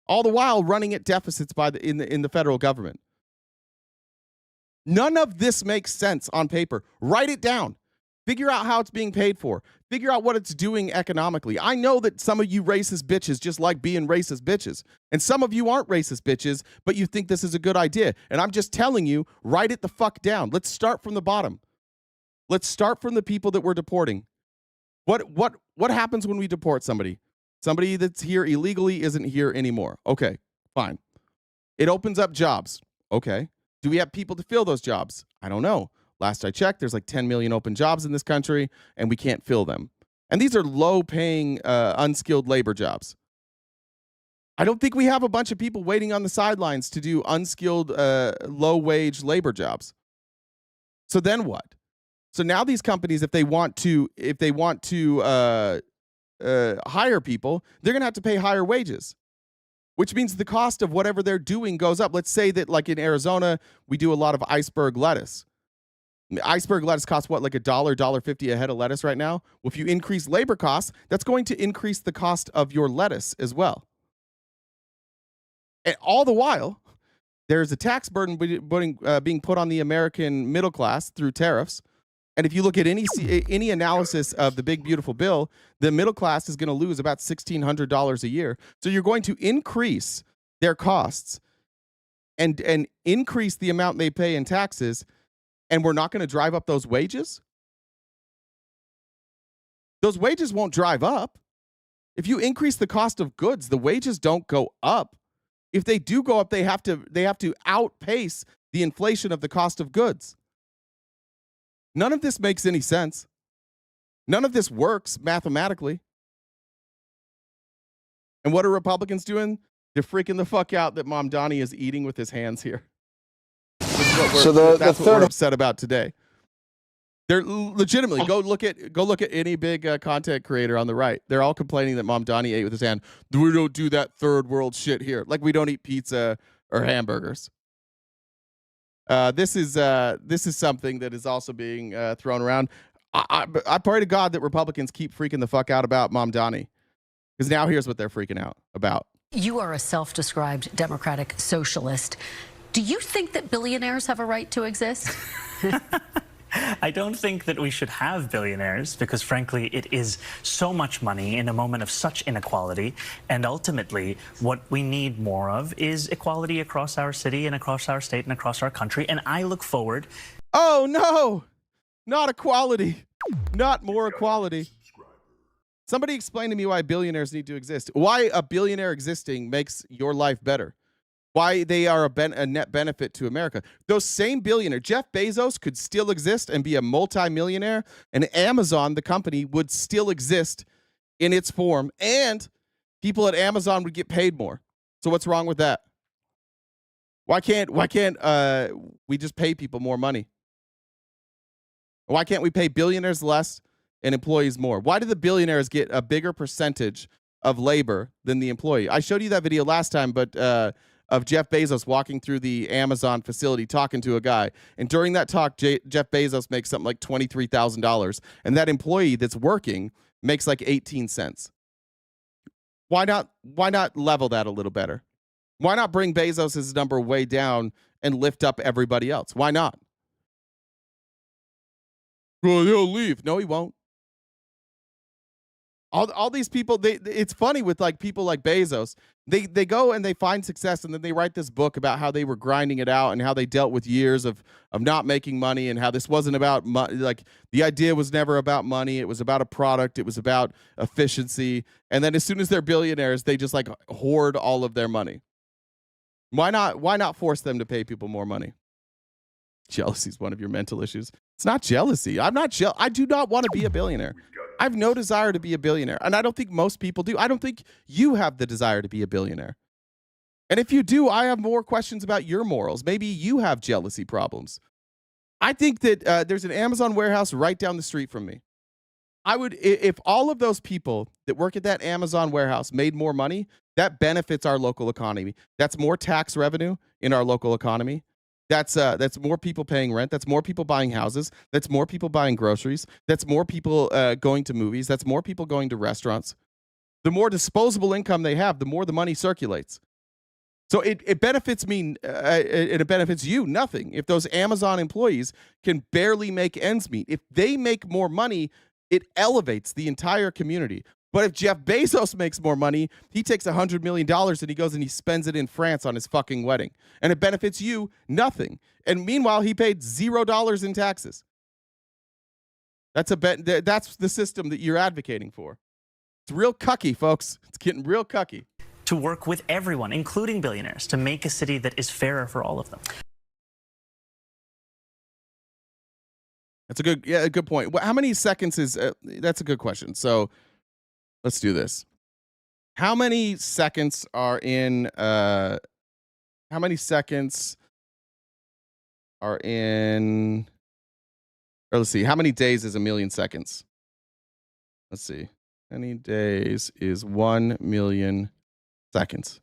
All the while running at deficits in the federal government. None of this makes sense on paper. Write it down. Figure out how it's being paid for. Figure out what it's doing economically. I know that some of you racist bitches just like being racist bitches. And some of you aren't racist bitches, but you think this is a good idea. And I'm just telling you, write it the fuck down. Let's start from the bottom. Let's start from the people that we're deporting. What happens when we deport somebody? Somebody that's here illegally isn't here anymore. Okay, fine. It opens up jobs. Okay. Do we have people to fill those jobs? I don't know. Last I checked, there's like 10 million open jobs in this country, and we can't fill them. And these are low-paying, unskilled labor jobs. I don't think we have a bunch of people waiting on the sidelines to do unskilled, low-wage labor jobs. So then what? So now these companies, if they want to hire people, they're going to have to pay higher wages, which means the cost of whatever they're doing goes up. Let's say that, like in Arizona, we do a lot of iceberg lettuce. Iceberg lettuce costs what, like $1.50 a head of lettuce right now? Well, if you increase labor costs, that's going to increase the cost of your lettuce as well. And all the while, there's a tax burden being put on the American middle class through tariffs. And if you look at any analysis of the big beautiful bill, the middle class is going to lose about $1,600 a year. So you're going to increase their costs and increase the amount they pay in taxes, and we're not going to drive up those wages? Those wages won't drive up. If you increase the cost of goods, the wages don't go up. If they do go up, they have to outpace the inflation of the cost of goods. None of this makes any sense. None of this works mathematically. And what are Republicans doing? They're freaking the fuck out that Mamdani is eating with his hands here. That's what we're upset about today. They're legitimately go look at any big content creator on the right. They're all complaining that Mamdani ate with his hand. We don't do that third world shit here. Like we don't eat pizza or hamburgers. This is something that is also being thrown around. I pray to God that Republicans keep freaking the fuck out about Mamdani, because now here's what they're freaking out about. You are a self-described democratic socialist. Do you think that billionaires have a right to exist? I don't think that we should have billionaires because, frankly, it is so much money in a moment of such inequality. And ultimately, what we need more of is equality across our city and across our state and across our country. And I look forward. Oh, no, not equality, not more equality. Somebody explain to me why billionaires need to exist. Why a billionaire existing makes your life better. Why they are a net benefit to America. Those same billionaires, Jeff Bezos could still exist and be a multimillionaire, and Amazon, the company, would still exist in its form, and people at Amazon would get paid more. So what's wrong with that? Why can't we just pay people more money? Why can't we pay billionaires less and employees more? Why do the billionaires get a bigger percentage of labor than the employee? I showed you that video last time, but of Jeff Bezos walking through the Amazon facility talking to a guy. And during that talk, Jeff Bezos makes something like $23,000. And that employee that's working makes like 18 cents. Why not level that a little better? Why not bring Bezos' number way down and lift up everybody else? Why not? Well, he'll leave. No, he won't. All these people, it's funny with like people like Bezos. They go and they find success, and then they write this book about how they were grinding it out and how they dealt with years of not making money, and how this wasn't about money. Like the idea was never about money. It was about a product. It was about efficiency. And then as soon as they're billionaires, they just like hoard all of their money. Why not force them to pay people more money? Jealousy is one of your mental issues. It's not jealousy. I'm not I do not want to be a billionaire. I have no desire to be a billionaire. And I don't think most people do. I don't think you have the desire to be a billionaire. And if you do, I have more questions about your morals. Maybe you have jealousy problems. I think that there's an Amazon warehouse right down the street from me. If all of those people that work at that Amazon warehouse made more money, that benefits our local economy. That's more tax revenue in our local economy. That's more people paying rent. That's more people buying houses. That's more people buying groceries. That's more people going to movies. That's more people going to restaurants. The more disposable income they have, the more the money circulates. So it benefits me, it benefits you nothing. If those Amazon employees can barely make ends meet, if they make more money, it elevates the entire community. But if Jeff Bezos makes more money, he takes $100 million and he goes and he spends it in France on his fucking wedding. And it benefits you nothing. And meanwhile, he paid $0 in taxes. That's the system that you're advocating for. It's real cucky, folks. It's getting real cucky. To work with everyone, including billionaires, to make a city that is fairer for all of them. That's a good point. How many seconds is, that's a good question. So let's do this. How many seconds are in, or let's see, how many days is a million seconds? Let's see. How many days is 1 million seconds?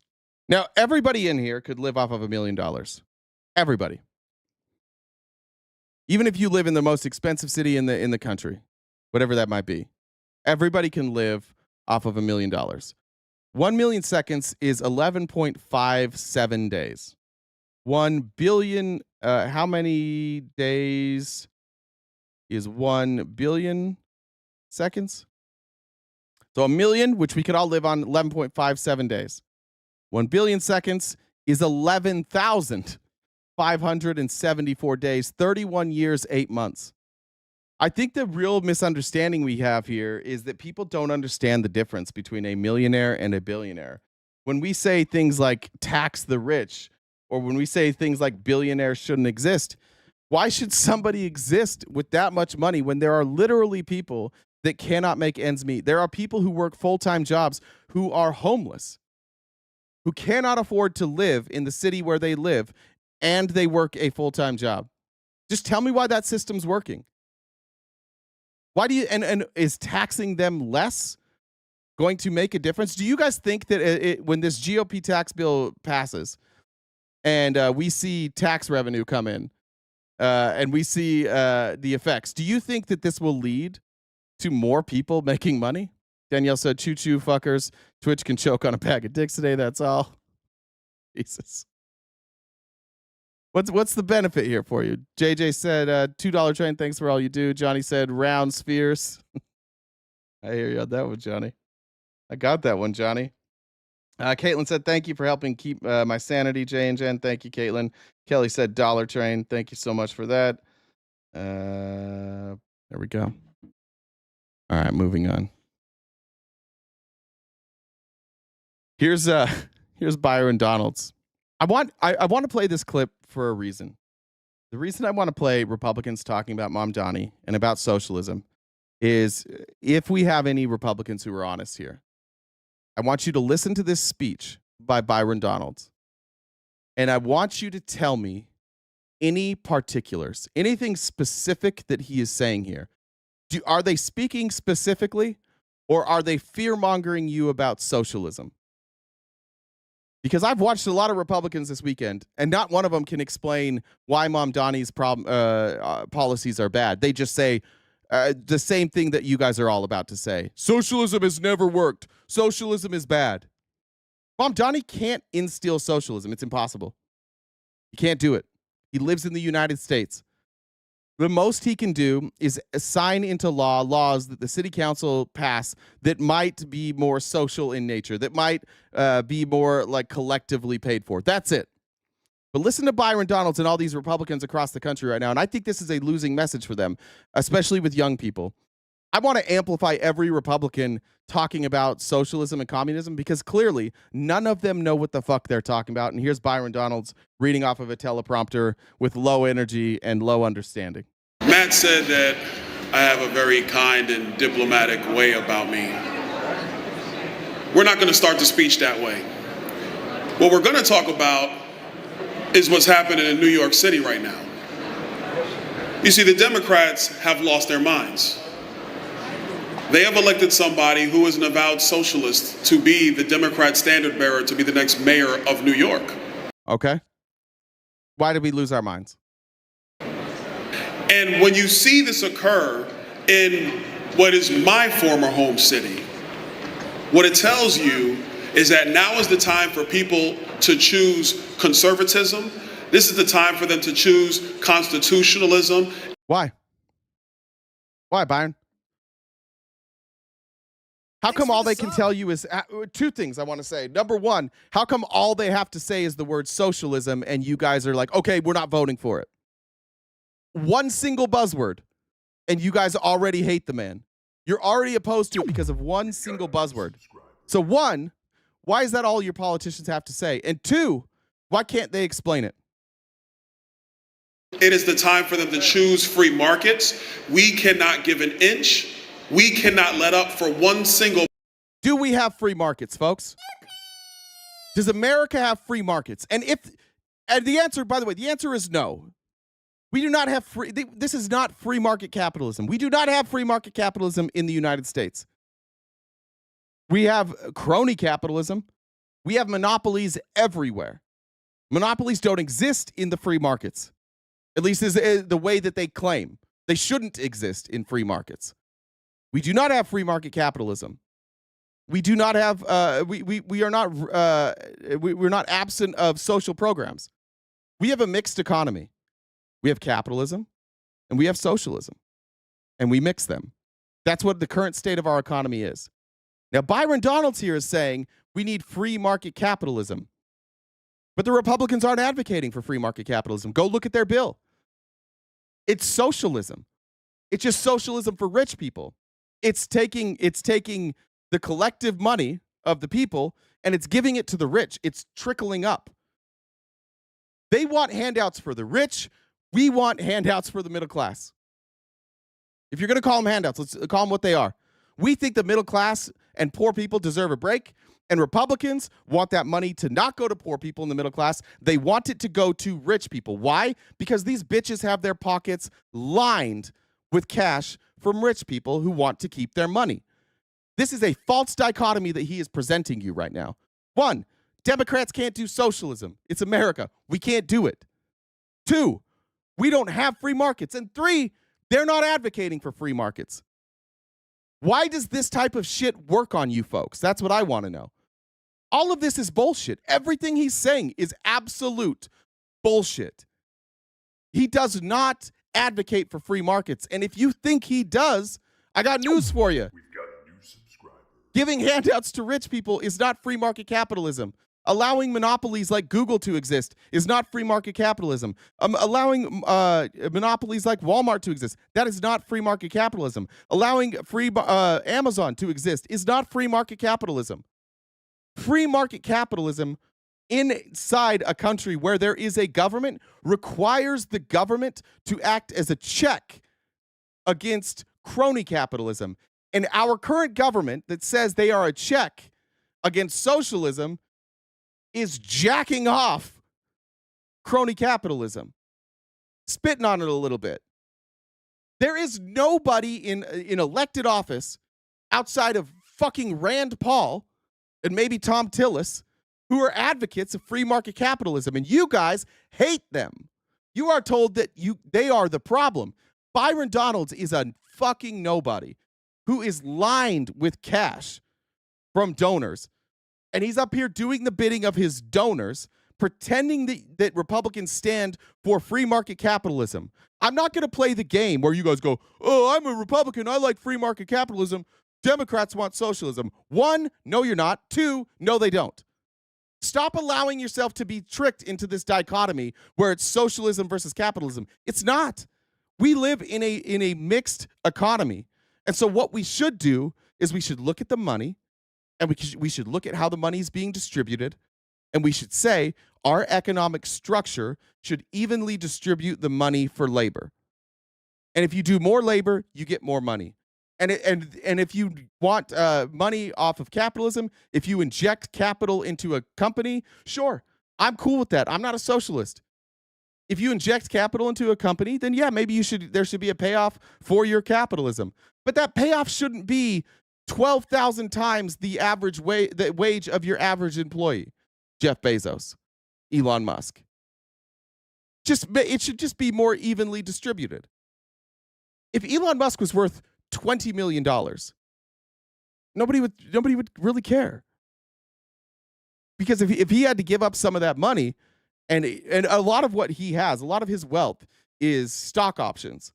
Now, everybody in here could live off of $1 million. Everybody. Even if you live in the most expensive city in the country, whatever that might be, everybody can live off of $1 million. 1 million seconds is 11.57 days. 1 billion, how many days is 1 billion seconds? So a million, which we could all live on, 11.57 days. 1 billion seconds is 11,574 days, 31 years, 8 months. I think the real misunderstanding we have here is that people don't understand the difference between a millionaire and a billionaire. When we say things like tax the rich, or when we say things like billionaires shouldn't exist, why should somebody exist with that much money when there are literally people that cannot make ends meet? There are people who work full-time jobs who are homeless, who cannot afford to live in the city where they live, and they work a full-time job. Just tell me why that system's working. Why do you, and is taxing them less going to make a difference? Do you guys think that when this GOP tax bill passes and we see tax revenue come in and we see the effects, do you think that this will lead to more people making money? Danielle said, choo-choo fuckers. Twitch can choke on a bag of dicks today, that's all. Jesus. What's the benefit here for you? JJ said, $2 train, thanks for all you do. Johnny said, round spheres. I hear you on that one, Johnny. I got that one, Johnny. Caitlin said, thank you for helping keep my sanity, Jay and Jen. Thank you, Caitlin. Kelly said, dollar train. Thank you so much for that. There we go. All right, moving on. Here's Byron Donalds. I want to play this clip for a reason. The reason I want to play Republicans talking about Mamdani and about socialism is if we have any Republicans who are honest here. I want you to listen to this speech by Byron Donalds. And I want you to tell me any particulars, anything specific that he is saying here. Are they speaking specifically, or are they fear-mongering you about socialism? Because I've watched a lot of Republicans this weekend, and not one of them can explain why Mamdani's policies are bad. They just say the same thing that you guys are all about to say. Socialism has never worked. Socialism is bad. Mamdani can't instill socialism. It's impossible. He can't do it. He lives in the United States. The most he can do is sign into law laws that the city council pass that might be more social in nature, that might be more like collectively paid for. That's it. But listen to Byron Donalds and all these Republicans across the country right now, and I think this is a losing message for them, especially with young people. I want to amplify every Republican talking about socialism and communism because clearly none of them know what the fuck they're talking about. And here's Byron Donalds reading off of a teleprompter with low energy and low understanding. Matt said that I have a very kind and diplomatic way about me. We're not going to start the speech that way. What we're going to talk about is what's happening in New York City right now. You see, the Democrats have lost their minds. They have elected somebody who is an avowed socialist to be the Democrat standard bearer, to be the next mayor of New York. Okay. Why did we lose our minds? And when you see this occur in what is my former home city, what it tells you is that now is the time for people to choose conservatism. This is the time for them to choose constitutionalism. Why? Why, Byron? How come all they can tell you is two things I want to say. Number one, how come all they have to say is the word socialism and you guys are like, okay, we're not voting for it? One single buzzword and you guys already hate the man. You're already opposed to it because of one single buzzword. So one, why is that all your politicians have to say? And two, why can't they explain it? It is the time for them to choose free markets. We cannot give an inch. We cannot let up for one single. Do we have free markets, folks? Does America have free markets? And the answer, by the way, the answer is no. We do not have free. This is not free market capitalism. We do not have free market capitalism in the United States. We have crony capitalism. We have monopolies everywhere. Monopolies don't exist in the free markets. At least is the way that they claim. They shouldn't exist in free markets. We do not have free market capitalism. We do not have. We are not. We're not absent of social programs. We have a mixed economy. We have capitalism, and we have socialism, and we mix them. That's what the current state of our economy is. Now, Byron Donalds here is saying we need free market capitalism. But the Republicans aren't advocating for free market capitalism. Go look at their bill. It's socialism. It's just socialism for rich people. It's taking the collective money of the people and it's giving it to the rich. It's trickling up. They want handouts for the rich. We want handouts for the middle class. If you're going to call them handouts, let's call them what they are. We think the middle class and poor people deserve a break. And Republicans want that money to not go to poor people in the middle class. They want it to go to rich people. Why? Because these bitches have their pockets lined with cash from rich people who want to keep their money. This is a false dichotomy that he is presenting you right now. One, Democrats can't do socialism. It's America. We can't do it. Two, we don't have free markets. And three, they're not advocating for free markets. Why does this type of shit work on you folks? That's what I want to know. All of this is bullshit. Everything he's saying is absolute bullshit. He does not advocate for free markets. And if you think he does, I got news for you. We've got new subscribers. Giving handouts to rich people is not free market capitalism. Allowing monopolies like Google to exist is not free market capitalism. Allowing monopolies like Walmart to exist, that is not free market capitalism. Allowing free Amazon to exist is not free market capitalism. Free market capitalism inside a country where there is a government requires the government to act as a check against crony capitalism. And our current government that says they are a check against socialism is jacking off crony capitalism, spitting on it a little bit. There is nobody in elected office outside of fucking Rand Paul and maybe Tom Tillis who are advocates of free market capitalism, and you guys hate them. You are told that they are the problem. Byron Donalds is a fucking nobody who is lined with cash from donors. And he's up here doing the bidding of his donors, pretending that Republicans stand for free market capitalism. I'm not going to play the game where you guys go, oh, I'm a Republican. I like free market capitalism. Democrats want socialism. One, no, you're not. Two, no, they don't. Stop allowing yourself to be tricked into this dichotomy where it's socialism versus capitalism. It's not. We live in a mixed economy. And so what we should do is we should look at the money, and we should look at how the money is being distributed, and we should say our economic structure should evenly distribute the money for labor. And if you do more labor, you get more money. And if you want money off of capitalism, if you inject capital into a company, sure, I'm cool with that. I'm not a socialist. If you inject capital into a company, then yeah, maybe there should be a payoff for your capitalism. But that payoff shouldn't be 12,000 times the wage of your average employee. Jeff Bezos, Elon Musk. It should just be more evenly distributed. If Elon Musk was worth $20 million, nobody would really care. Because if he had to give up some of that money, and a lot of what he has, a lot of his wealth is stock options,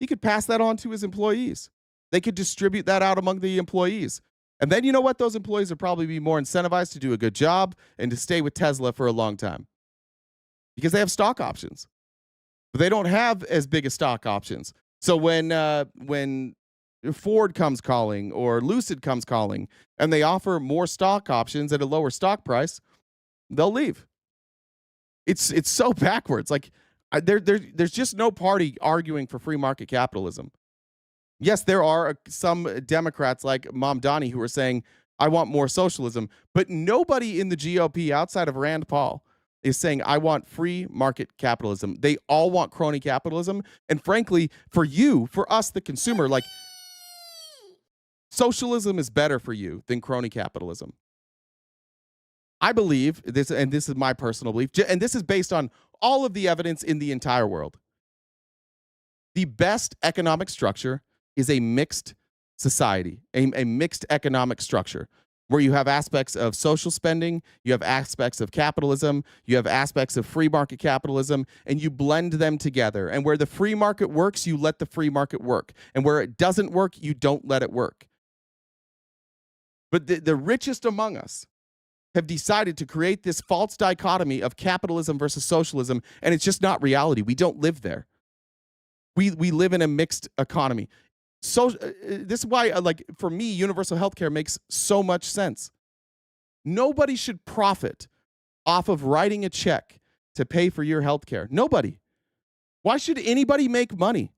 he could pass that on to his employees. They could distribute that out among the employees. And then you know what? Those employees would probably be more incentivized to do a good job and to stay with Tesla for a long time. Because they have stock options. But they don't have as big as stock options. So when Ford comes calling or Lucid comes calling and they offer more stock options at a lower stock price, they'll leave. It's so backwards. Like there's just no party arguing for free market capitalism. Yes, there are some Democrats like Mamdani who are saying, I want more socialism, but nobody in the GOP outside of Rand Paul is saying, I want free market capitalism. They all want crony capitalism. And frankly, for us, the consumer, like, socialism is better for you than crony capitalism. I believe this, and this is my personal belief, and this is based on all of the evidence in the entire world. The best economic structure is a mixed society, a mixed economic structure where you have aspects of social spending, you have aspects of capitalism, you have aspects of free market capitalism, and you blend them together. And where the free market works, you let the free market work. And where it doesn't work, you don't let it work. But the richest among us have decided to create this false dichotomy of capitalism versus socialism, and it's just not reality. We don't live there. We live in a mixed economy. So this is why, like, for me, universal healthcare makes so much sense. Nobody should profit off of writing a check to pay for your healthcare. Nobody. Why should anybody make money?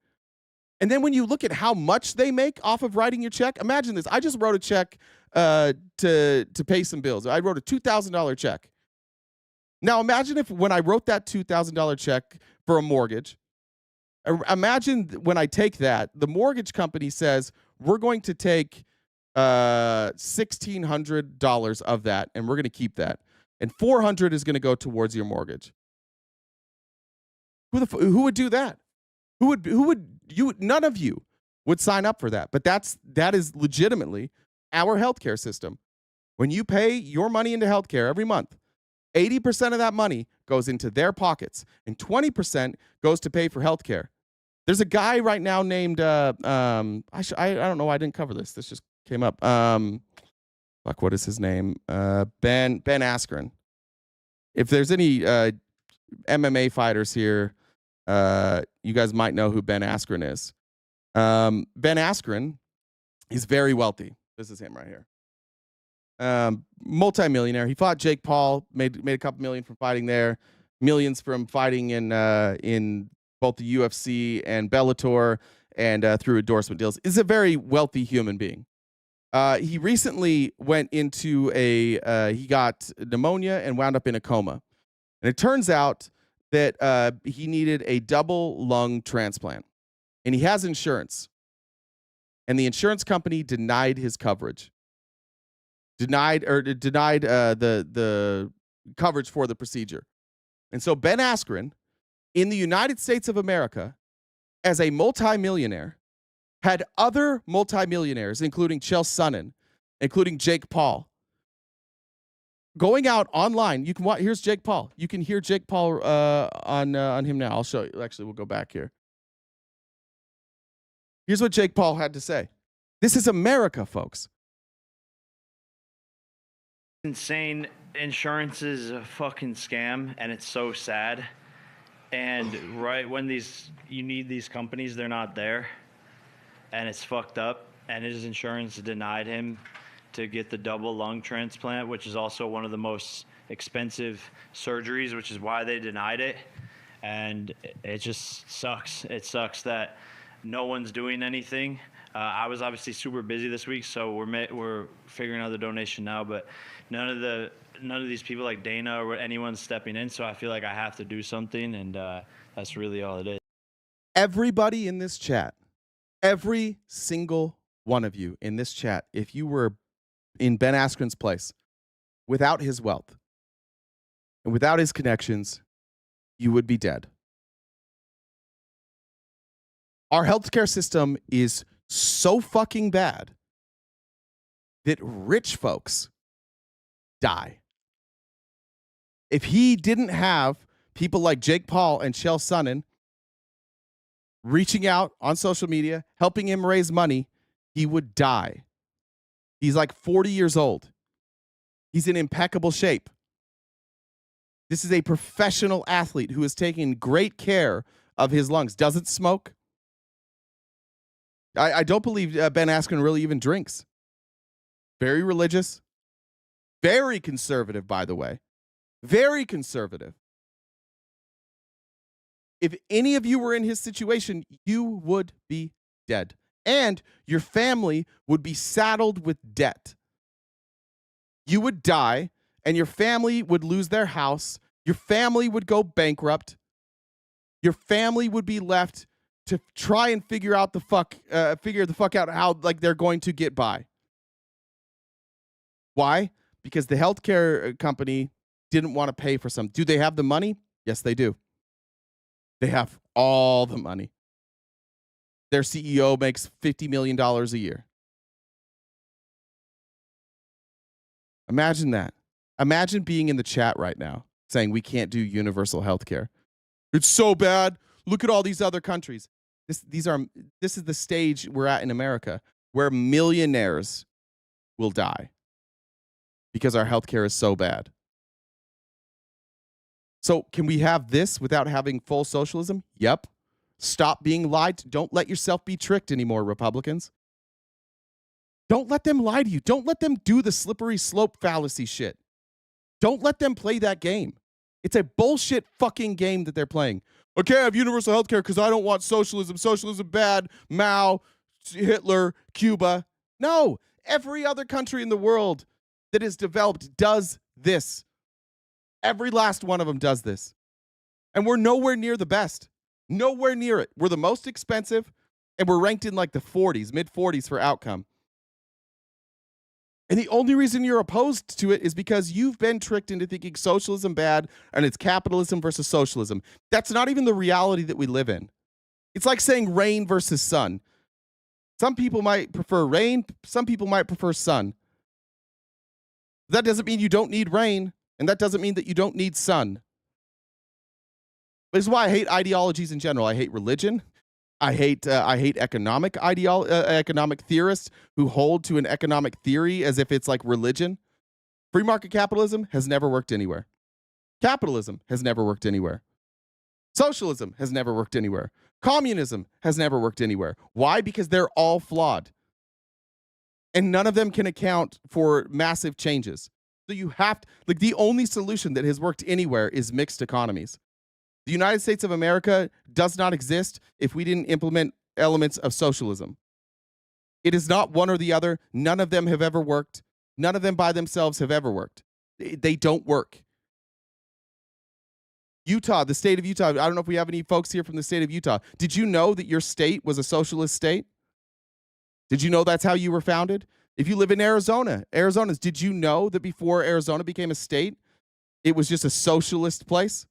And then when you look at how much they make off of writing your check, imagine this. I just wrote a check to pay some bills. I wrote a $2,000 check. Now imagine if when I wrote that $2,000 check for a mortgage, imagine when I take that, the mortgage company says, we're going to take $1,600 of that, and we're going to keep that. And $400 is going to go towards your mortgage. Who would do that? None of you would sign up for that. But that is legitimately our healthcare system. When you pay your money into healthcare every month, 80% of that money goes into their pockets, and 20% goes to pay for healthcare. There's a guy right now named I don't know why I didn't cover this. This just came up. What is his name? Ben Askren. If there's any MMA fighters here, you guys might know who Ben Askren is. Ben Askren is very wealthy. This is him right here. Multi-millionaire. He fought Jake Paul, made a couple million from fighting there, millions from fighting in both the UFC and Bellator, and through endorsement deals. Is a very wealthy human being. He recently went into he got pneumonia and wound up in a coma. And it turns out that he needed a double lung transplant. And he has insurance. And the insurance company denied his coverage. Denied the coverage for the procedure. And so Ben Askren, in the United States of America, as a multimillionaire, had other multimillionaires, including Chael Sonnen, including Jake Paul, going out online. You can watch. Here's Jake Paul. You can hear Jake Paul on him now. I'll show you. Actually, we'll go back here. Here's what Jake Paul had to say. This is America, folks. Insane. Insurance is a fucking scam, and it's so sad. And right when you need these companies, they're not there, and it's fucked up. And his insurance denied him to get the double lung transplant, which is also one of the most expensive surgeries, which is why they denied it. And it just sucks. It sucks that no one's doing anything. I was obviously super busy this week, so we're figuring out the donation now, but none of these people like Dana or anyone stepping in, so I feel like I have to do something, and that's really all it is. Everybody in this chat, every single one of you in this chat, if you were in Ben Askren's place, without his wealth and without his connections, you would be dead. Our healthcare system is so fucking bad that rich folks die. If he didn't have people like Jake Paul and Chael Sonnen reaching out on social media, helping him raise money, he would die. He's like 40 years old. He's in impeccable shape. This is a professional athlete who is taking great care of his lungs. Doesn't smoke. I don't believe Ben Askren really even drinks. Very religious. Very conservative, by the way. Very conservative. If any of you were in his situation, you would be dead. And your family would be saddled with debt. You would die, and your family would lose their house. Your family would go bankrupt. Your family would be left to try and figure the fuck out how like they're going to get by. Why? Because the healthcare company didn't want to pay for some. Do they have the money? Yes, they do. They have all the money. Their CEO makes $50 million a year. Imagine that. Imagine being in the chat right now saying we can't do universal health care. It's so bad. Look at all these other countries. This is the stage we're at in America where millionaires will die because our healthcare is so bad. So can we have this without having full socialism? Yep. Stop being lied to. Don't let yourself be tricked anymore, Republicans. Don't let them lie to you. Don't let them do the slippery slope fallacy shit. Don't let them play that game. It's a bullshit fucking game that they're playing. Okay, I have universal healthcare because I don't want socialism. Socialism bad. Mao, Hitler, Cuba. No, every other country in the world that is developed does this. Every last one of them does this. And we're nowhere near the best. Nowhere near it. We're the most expensive, and we're ranked in like the 40s, mid-40s for outcome. And the only reason you're opposed to it is because you've been tricked into thinking socialism bad and it's capitalism versus socialism. That's not even the reality that we live in. It's like saying rain versus sun. Some people might prefer rain. Some people might prefer sun. That doesn't mean you don't need rain, and that doesn't mean that you don't need sun. This is why I hate ideologies in general. I hate religion. I hate economic theorists who hold to an economic theory as if it's like religion. Free market capitalism has never worked anywhere. Capitalism has never worked anywhere. Socialism has never worked anywhere. Communism has never worked anywhere. Why? Because they're all flawed. And none of them can account for massive changes. So you have to, like, the only solution that has worked anywhere is mixed economies. The United States of America does not exist if we didn't implement elements of socialism. It is not one or the other. None of them have ever worked. None of them by themselves have ever worked. They don't work. Utah, the state of Utah. I don't know if we have any folks here from the state of Utah. Did you know that your state was a socialist state? Did you know that's how you were founded? If you live in Arizona, Arizonans, did you know that before Arizona became a state, it was just a socialist place?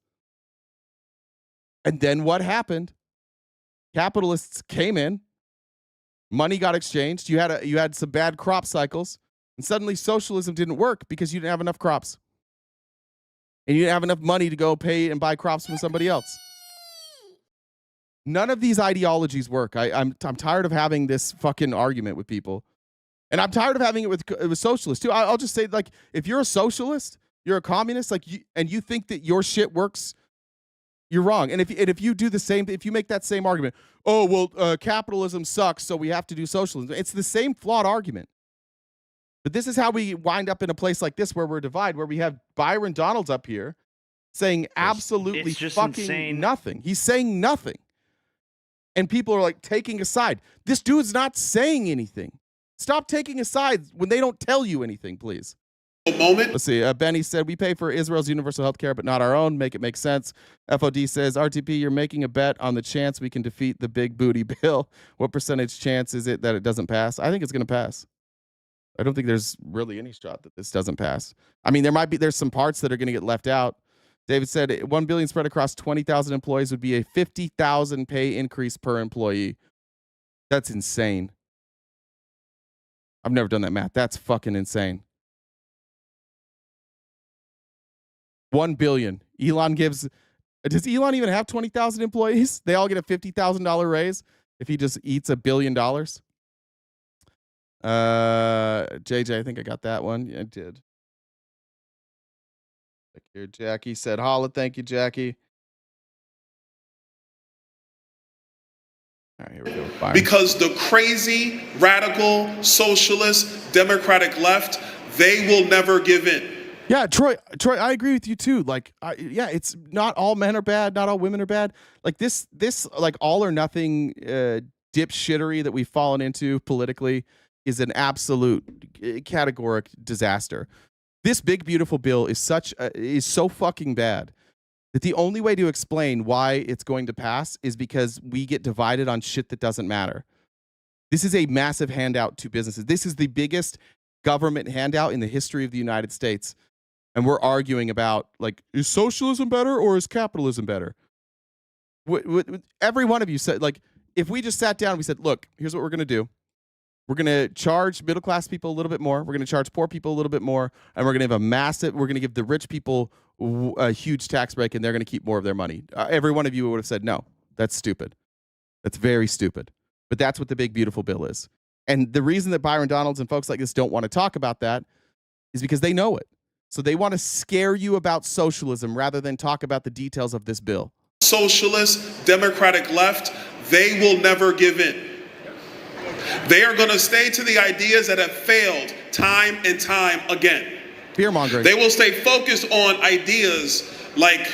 And then what happened? Capitalists came in, money got exchanged, you had some bad crop cycles, and suddenly socialism didn't work because you didn't have enough crops. And you didn't have enough money to go pay and buy crops from somebody else. None of these ideologies work. I'm tired of having this fucking argument with people. And I'm tired of having it with socialists too. I'll just say, like, if you're a socialist, you're a communist, like, and you think that your shit works, you're wrong. And if you do the same, if you make that same argument, oh, well, capitalism sucks, so we have to do socialism. It's the same flawed argument. But this is how we wind up in a place like this where we're divided, where we have Byron Donalds up here saying absolutely fucking insane. Nothing. He's saying nothing. And people are like taking a side. This dude's not saying anything. Stop taking a side when they don't tell you anything, please. Moment. Let's see. Benny said, we pay for Israel's universal health care, but not our own. Make it make sense. FOD says, RTP, you're making a bet on the chance we can defeat the big booty bill. What percentage chance is it that it doesn't pass? I think it's going to pass. I don't think there's really any shot that this doesn't pass. I mean, there's some parts that are going to get left out. David said $1 billion spread across 20,000 employees would be a 50,000 pay increase per employee. That's insane. I've never done that math. That's fucking insane. 1 billion. Elon gives. Does Elon even have 20,000 employees? They all get a $50,000 raise if he just eats $1 billion. JJ, I think I got that one. Yeah, I did. Thank you, Jackie said holla. Thank you, Jackie. All right, here we go. Byron. Because the crazy, radical, socialist, democratic left, they will never give in. Yeah, Troy, I agree with you too. Like, yeah, it's not all men are bad, not all women are bad. Like this like all or nothing dipshittery that we've fallen into politically is an absolute categoric disaster. This big beautiful bill is so fucking bad that the only way to explain why it's going to pass is because we get divided on shit that doesn't matter. This is a massive handout to businesses. This is the biggest government handout in the history of the United States. And we're arguing about, like, is socialism better or is capitalism better? Every one of you said, like, if we just sat down and we said, look, here's what we're going to do. We're going to charge middle-class people a little bit more. We're going to charge poor people a little bit more. And we're going to we're going to give the rich people a huge tax break, and they're going to keep more of their money. Every one of you would have said, no, that's stupid. That's very stupid. But that's what the big, beautiful bill is. And the reason that Byron Donalds and folks like this don't want to talk about that is because they know it. So they want to scare you about socialism rather than talk about the details of this bill. Socialist, democratic left, they will never give in. They are going to stay to the ideas that have failed time and time again. Fear-mongering. They will stay focused on ideas like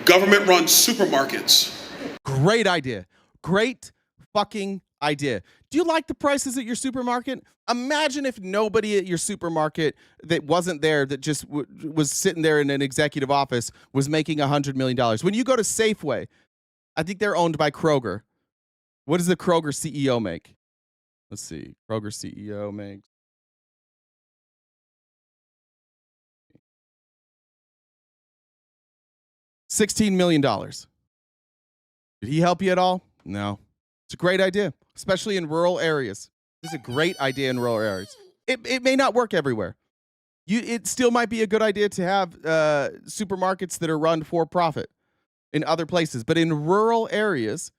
government-run supermarkets. Great idea. Great fucking idea. Do you like the prices at your supermarket? Imagine if nobody at your supermarket that wasn't there, that just was sitting there in an executive office, was making $100 million. When you go to Safeway, I think they're owned by Kroger. What does the Kroger CEO make? Let's see. Kroger CEO makes $16 million. Did he help you at all? No. It's a great idea, especially in rural areas. It's a great idea in rural areas. It may not work everywhere. It still might be a good idea to have supermarkets that are run for profit in other places. But in rural areas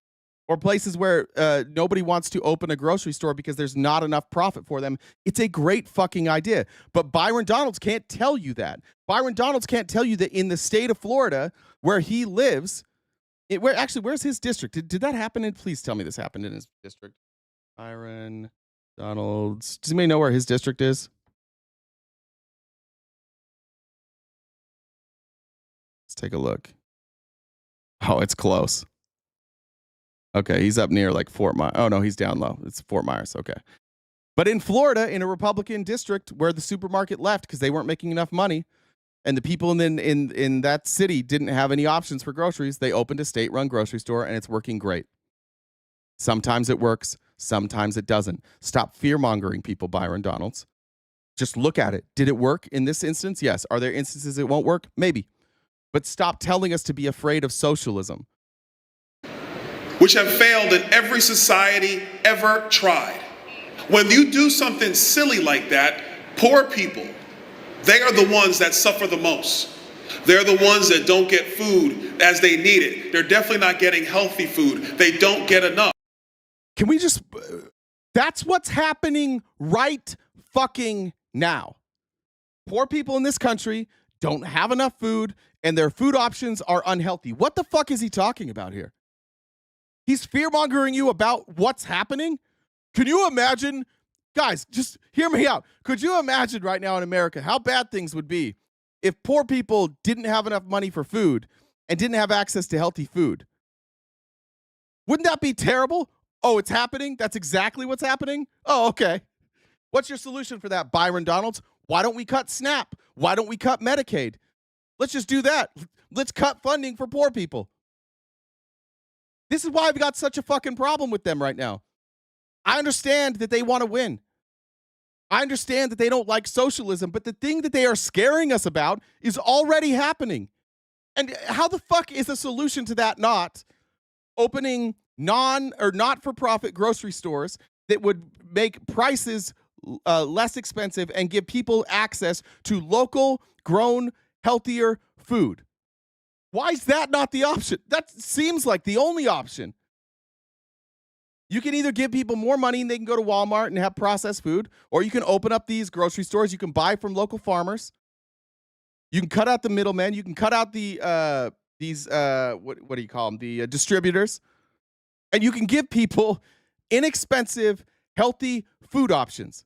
or places where nobody wants to open a grocery store because there's not enough profit for them, it's a great fucking idea. But Byron Donalds can't tell you that. Byron Donalds can't tell you that in the state of Florida, where he lives, where's his district? Did that happen? Please tell me this happened in his district. Byron Donalds. Does anybody know where his district is? Let's take a look. Oh, it's close. Okay, he's up near like Fort Myers. Oh, no, he's down low. It's Fort Myers. Okay. But in Florida, in a Republican district where the supermarket left because they weren't making enough money, and the people in that city didn't have any options for groceries, they opened a state-run grocery store, and it's working great. Sometimes it works. Sometimes it doesn't. Stop fear-mongering people, Byron Donalds. Just look at it. Did it work in this instance? Yes. Are there instances it won't work? Maybe. But stop telling us to be afraid of socialism. Which have failed in every society ever tried. When you do something silly like that, poor people, they are the ones that suffer the most. They're the ones that don't get food as they need it. They're definitely not getting healthy food. They don't get enough. Can we just... That's what's happening right fucking now. Poor people in this country don't have enough food, and their food options are unhealthy. What the fuck is he talking about here? He's fear-mongering you about what's happening? Can you imagine... Guys, just hear me out. Could you imagine right now in America how bad things would be if poor people didn't have enough money for food and didn't have access to healthy food? Wouldn't that be terrible? Oh, it's happening? That's exactly what's happening? Oh, okay. What's your solution for that, Byron Donalds? Why don't we cut SNAP? Why don't we cut Medicaid? Let's just do that. Let's cut funding for poor people. This is why I've got such a fucking problem with them right now. I understand that they want to win. I understand that they don't like socialism, but the thing that they are scaring us about is already happening. And how the fuck is the solution to that not opening not-for-profit grocery stores that would make prices less expensive and give people access to local, grown, healthier food? Why is that not the option? That seems like the only option. You can either give people more money and they can go to Walmart and have processed food, or you can open up these grocery stores. You can buy from local farmers. You can cut out the middlemen. You can cut out the what do you call them? The distributors. And you can give people inexpensive, healthy food options.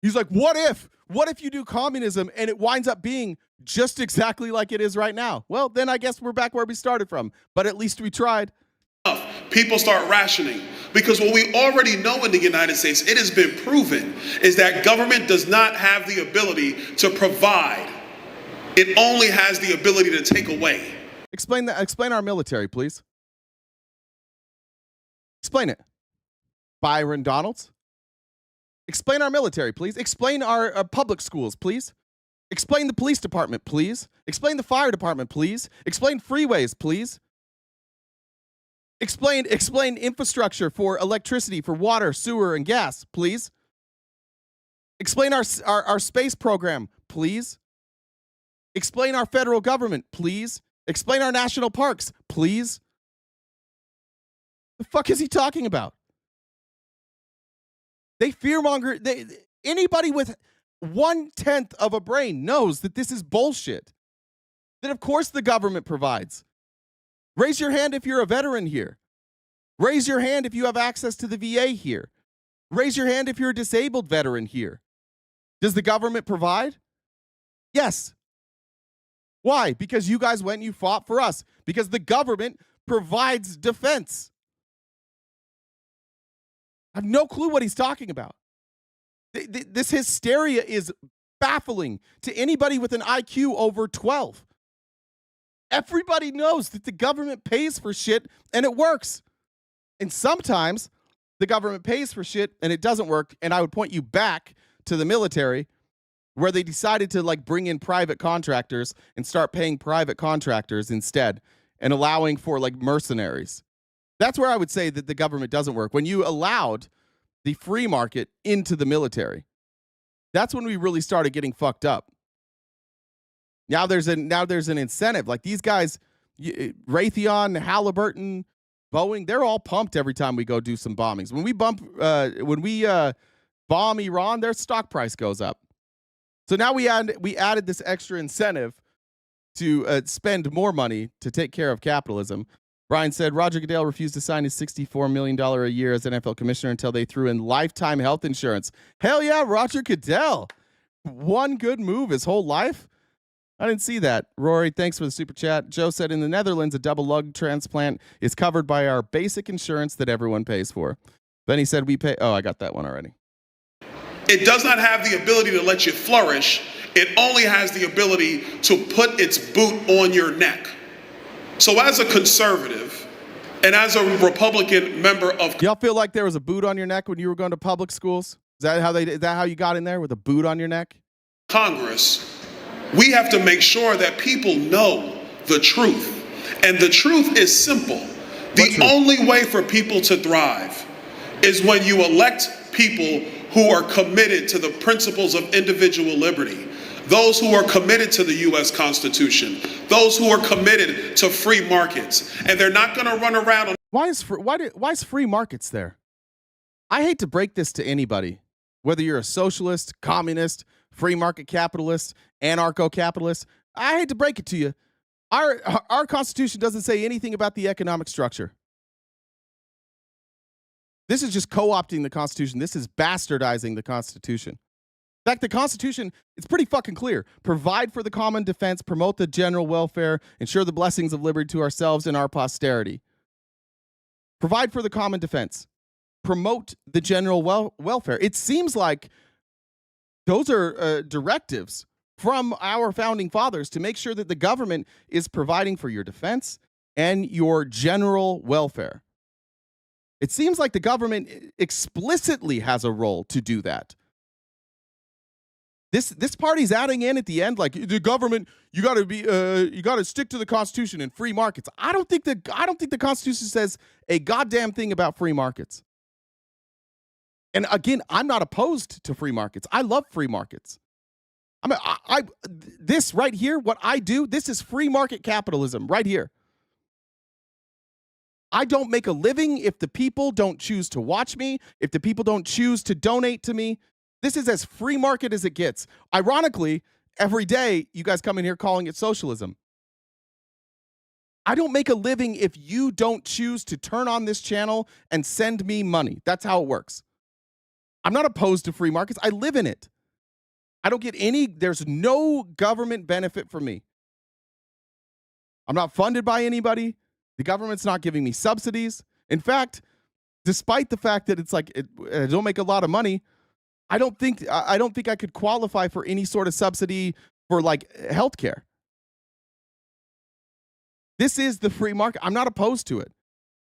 He's like, what if you do communism and it winds up being just exactly like it is right now? Well, then I guess we're back where we started from, but at least we tried. People start rationing, because what we already know in the United States, it has been proven, is that government does not have the ability to provide. It only has the ability to take away. Explain that. Explain our military, please. Explain it. Byron Donalds. Explain our military, please. Explain our public schools, please. Explain the police department, please. Explain the fire department, please. Explain freeways, please. Explain infrastructure for electricity, for water, sewer, and gas, please. Explain our space program, please. Explain our federal government, please. Explain our national parks, please. The fuck is he talking about? They fearmonger. Anybody with 1/10 of a brain knows that this is bullshit. That of course the government provides. Raise your hand if you're a veteran here. Raise your hand if you have access to the VA here. Raise your hand if you're a disabled veteran here. Does the government provide? Yes. Why? Because you guys went and you fought for us. Because the government provides defense. I have no clue what he's talking about. This hysteria is baffling to anybody with an IQ over 12. Everybody knows that the government pays for shit and it works. And sometimes the government pays for shit and it doesn't work. And I would point you back to the military, where they decided to like bring in private contractors and start paying private contractors instead and allowing for like mercenaries. That's where I would say that the government doesn't work. When you allowed the free market into the military, that's when we really started getting fucked up. Now there's an incentive. Like these guys, Raytheon, Halliburton, Boeing, they're all pumped every time we go do some bombings. When we bomb Iran, their stock price goes up. So now we added this extra incentive to spend more money to take care of capitalism. Brian said Roger Goodell refused to sign his $64 million a year as NFL commissioner until they threw in lifetime health insurance. Hell yeah, Roger Goodell. One good move his whole life. I didn't see that. Rory, thanks for the super chat. Joe said in the Netherlands, a double lung transplant is covered by our basic insurance that everyone pays for. Then he said we pay. Oh, I got that one already. It does not have the ability to let you flourish. It only has the ability to put its boot on your neck. So as a conservative and as a Republican member of... Y'all feel like there was a boot on your neck when you were going to public schools? Is that how you got in there, with a boot on your neck? Congress, we have to make sure that people know the truth. And the truth is simple. The only way for people to thrive is when you elect people who are committed to the principles of individual liberty, those who are committed to the U.S. Constitution, those who are committed to free markets, and they're not going to run around on... Why is free markets there? I hate to break this to anybody, whether you're a socialist, communist, free market capitalist, anarcho-capitalist. I hate to break it to you. Our Constitution doesn't say anything about the economic structure. This is just co-opting the Constitution. This is bastardizing the Constitution. In fact, the Constitution, it's pretty fucking clear. Provide for the common defense, promote the general welfare, ensure the blessings of liberty to ourselves and our posterity. Provide for the common defense. Promote the general welfare. It seems like those are directives from our founding fathers to make sure that the government is providing for your defense and your general welfare. It seems like the government explicitly has a role to do that. This party's adding in at the end, like the government, you got to stick to the Constitution and free markets. I don't think the Constitution says a goddamn thing about free markets. And again, I'm not opposed to free markets. I love free markets. This right here, what I do, this is free market capitalism right here. I don't make a living if the people don't choose to watch me, if the people don't choose to donate to me. This is as free market as it gets. Ironically, every day you guys come in here calling it socialism. I don't make a living if you don't choose to turn on this channel and send me money. That's how it works. I'm not opposed to free markets. I live in it. I don't get there's no government benefit for me. I'm not funded by anybody. The government's not giving me subsidies. In fact, despite the fact that it's like I don't make a lot of money, I don't think I could qualify for any sort of subsidy for like healthcare. This is the free market. I'm not opposed to it.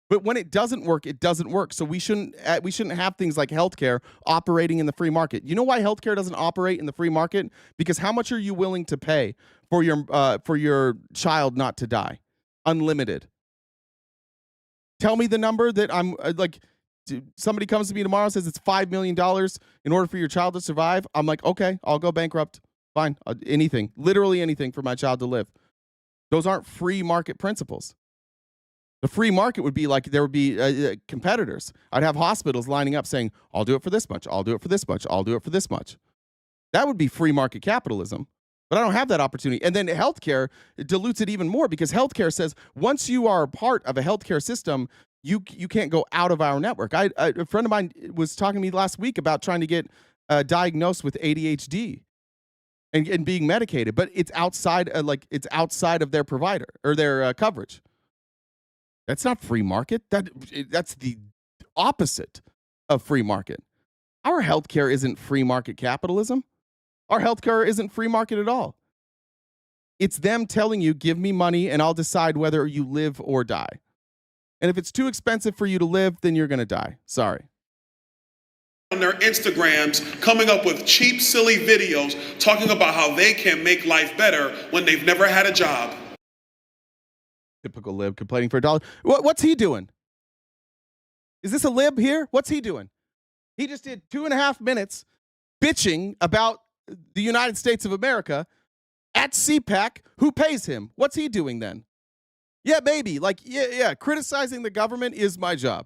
But when it doesn't work, it doesn't work. So we shouldn't have things like healthcare operating in the free market. You know why healthcare doesn't operate in the free market? Because how much are you willing to pay for your child not to die? Unlimited. Tell me the number that I'm like. Somebody comes to me tomorrow and says it's $5 million in order for your child to survive. I'm like, okay, I'll go bankrupt. Fine, anything, literally anything for my child to live. Those aren't free market principles. The free market would be like there would be competitors. I'd have hospitals lining up saying, I'll do it for this much. I'll do it for this much. I'll do it for this much. That would be free market capitalism. But I don't have that opportunity. And then healthcare dilutes it even more because healthcare says once you are a part of a healthcare system, you can't go out of our network. A friend of mine was talking to me last week about trying to get diagnosed with ADHD and being medicated, but it's outside of their provider or their coverage. That's not free market. That's the opposite of free market. Our healthcare isn't free market capitalism. Our healthcare isn't free market at all. It's them telling you, give me money and I'll decide whether you live or die. And if it's too expensive for you to live, then you're going to die. Sorry. On their Instagrams, coming up with cheap, silly videos talking about how they can make life better when they've never had a job. Typical lib complaining for $1. What's he doing? Is this a lib here? What's he doing? He just did 2.5 minutes bitching about the United States of America at CPAC. Who pays him? What's he doing then? Yeah, baby. Like, yeah. Criticizing the government is my job.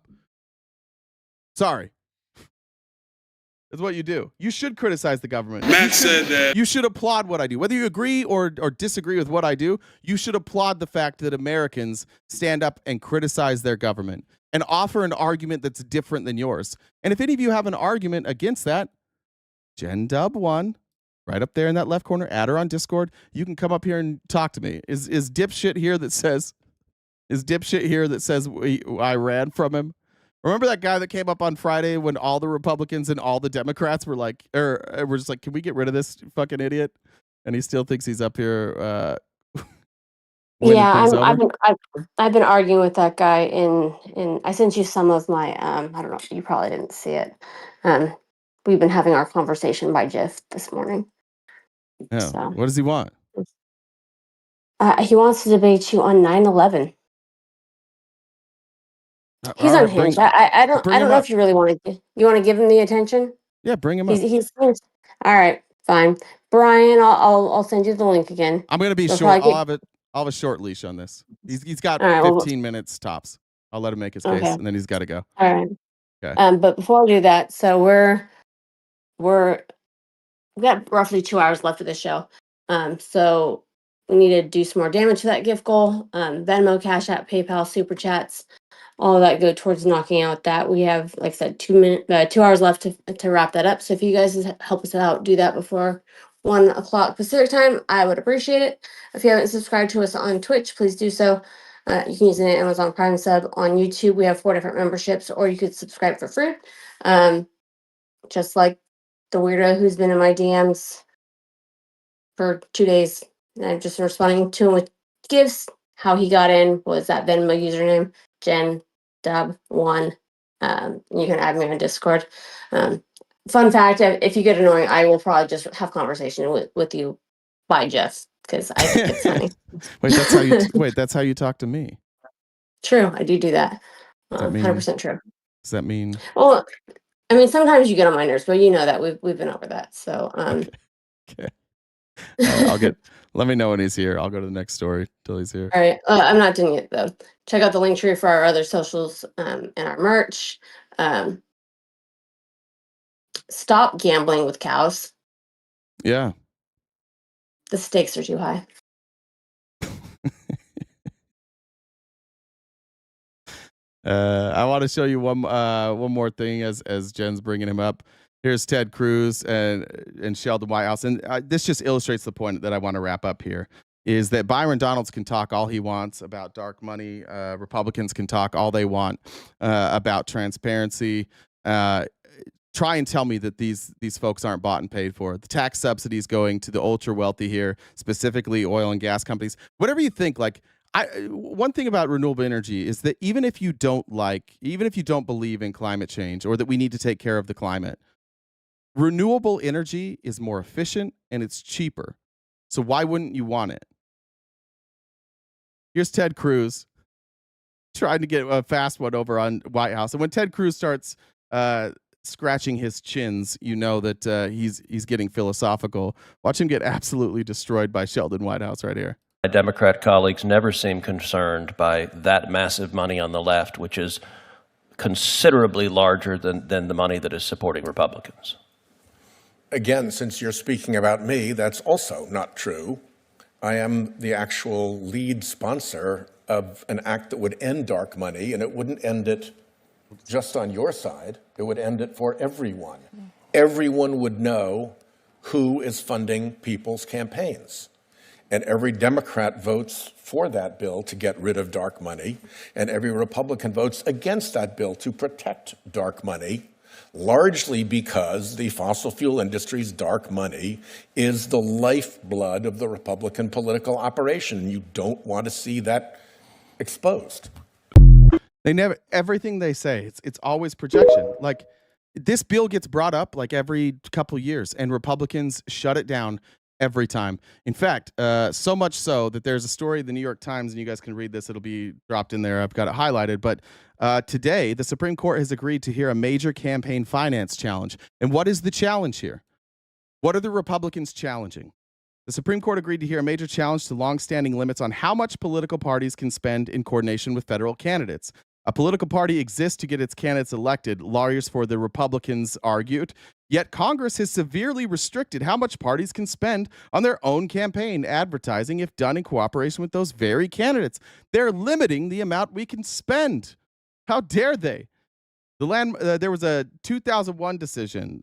Sorry. That's what you do. You should criticize the government. Matt said that. You should applaud what I do. Whether you agree or disagree with what I do, you should applaud the fact that Americans stand up and criticize their government and offer an argument that's different than yours. And if any of you have an argument against that, JenDub1, right up there in that left corner, add her on Discord. You can come up here and talk to me. Is dipshit here that says I ran from him? Remember that guy that came up on Friday when all the Republicans and all the Democrats were like, we're just like, can we get rid of this fucking idiot? And he still thinks he's up here. Yeah, I've been arguing with that guy in I sent you some of my I don't know, you probably didn't see it. We've been having our conversation by GIF this morning. Yeah. So, What does he want? he wants to debate you on 9/11. He's unhinged. I don't know if you really want to give him the attention. Yeah, bring him up. He's all right. Fine, Brian. I'll send you the link again. I'm gonna be short. I'll have a short leach on this. He's got 15 minutes tops. I'll let him make his case, and then he's got to go. All right. Okay. But before I do that, so we've got roughly 2 hours left of the show. So we need to do some more damage to that gift goal. Venmo, Cash App, PayPal, Super Chats. All of that go towards knocking out that. We have, like I said, 2 hours left to wrap that up. So if you guys help us out, do that before 1 o'clock Pacific time, I would appreciate it. If you haven't subscribed to us on Twitch, please do so. You can use an Amazon Prime sub. On YouTube, we have 4 different memberships, or you could subscribe for free. Just like the weirdo who's been in my DMs for 2 days. And I'm just responding to him with gifts. How he got in was that Venmo username, JenDub1. You can add me on Discord. Fun fact, if you get annoying, I will probably just have conversation with you by Jeff, because I think it's funny. That's how you talk to me. True, I do that. 100% true. Does that mean? Well, I mean, sometimes you get on my nerves, but you know that we've been over that. So, Okay. Let me know when he's here. I'll go to the next story till he's here. All right. I'm not doing it though. Check out the link tree for our other socials and our merch. Stop gambling with cows. Yeah. The stakes are too high. I want to show you one more thing as Jen's bringing him up. Here's Ted Cruz and Sheldon Whitehouse, and this just illustrates the point that I want to wrap up here. Is that Byron Donalds can talk all he wants about dark money. Republicans can talk all they want about transparency. Try and tell me that these folks aren't bought and paid for. The tax subsidies going to the ultra wealthy here, specifically oil and gas companies. Whatever you think, like one thing about renewable energy is that even if you don't believe in climate change or that we need to take care of the climate, renewable energy is more efficient and it's cheaper. So why wouldn't you want it? Here's Ted Cruz trying to get a fast one over on White House. And when Ted Cruz starts scratching his chins, you know that he's getting philosophical. Watch him get absolutely destroyed by Sheldon Whitehouse right here. My Democrat colleagues never seem concerned by that massive money on the left, which is considerably larger than the money that is supporting Republicans. Again, since you're speaking about me, that's also not true. I am the actual lead sponsor of an act that would end dark money, and it wouldn't end it just on your side. It would end it for everyone. Everyone would know who is funding people's campaigns. And every Democrat votes for that bill to get rid of dark money, and every Republican votes against that bill to protect dark money, largely because the fossil fuel industry's dark money is the lifeblood of the Republican political operation. You don't want to see that exposed. They never, everything they say, it's always projection. Like, this bill gets brought up like every couple years, and Republicans shut it down every time. In fact, so much so that there's a story in the New York Times, and you guys can read this. It'll be dropped in there. I've got it highlighted. But today, the Supreme Court has agreed to hear a major campaign finance challenge. And what is the challenge here? What are the Republicans challenging? The Supreme Court agreed to hear a major challenge to longstanding limits on how much political parties can spend in coordination with federal candidates. A political party exists to get its candidates elected, lawyers for the Republicans argued. Yet Congress has severely restricted how much parties can spend on their own campaign advertising if done in cooperation with those very candidates. They're limiting the amount we can spend. How dare they? There was a 2001 decision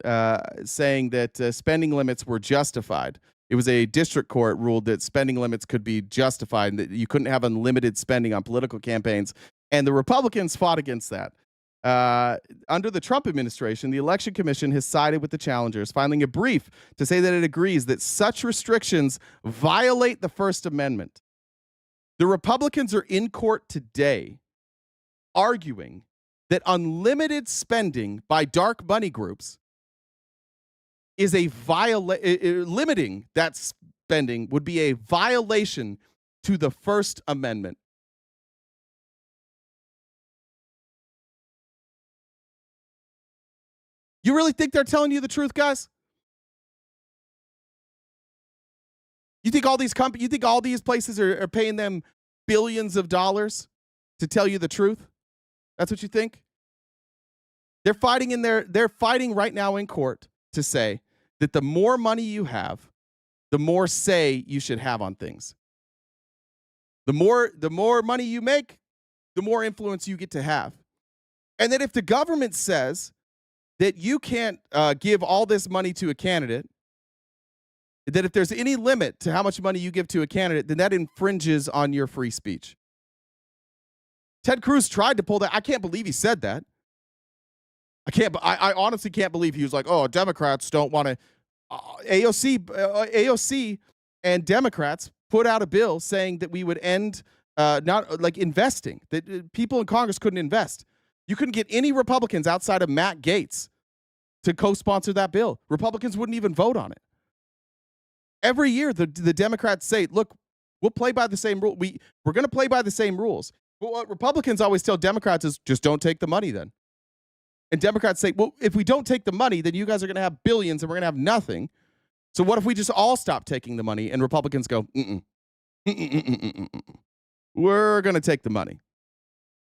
saying that spending limits were justified. It was a district court ruled that spending limits could be justified and that you couldn't have unlimited spending on political campaigns. And the Republicans fought against that. Under the Trump administration, the Election Commission has sided with the challengers, filing a brief to say that it agrees that such restrictions violate the First Amendment. The Republicans are in court today arguing that unlimited spending by dark money groups is limiting that spending would be a violation to the First Amendment. You really think they're telling you the truth, guys? You think all these places are paying them billions of dollars to tell you the truth? That's what you think? They're fighting right now in court to say that the more money you have, the more say you should have on things. The more money you make, the more influence you get to have. And that if the government says that you can't give all this money to a candidate, that if there's any limit to how much money you give to a candidate, then that infringes on your free speech. Ted Cruz tried to pull that. I can't believe he said that. I honestly can't believe he was like, oh, Democrats don't want to. AOC and Democrats put out a bill saying that we would end not like investing, that people in Congress couldn't invest. You couldn't get any Republicans outside of Matt Gaetz to co-sponsor that bill. Republicans wouldn't even vote on it. Every year, the Democrats say, look, we'll play by the same rule. We're going to play by the same rules. But what Republicans always tell Democrats is just don't take the money then. And Democrats say, well, if we don't take the money, then you guys are going to have billions and we're going to have nothing. So what if we just all stop taking the money? And Republicans go, we're going to take the money.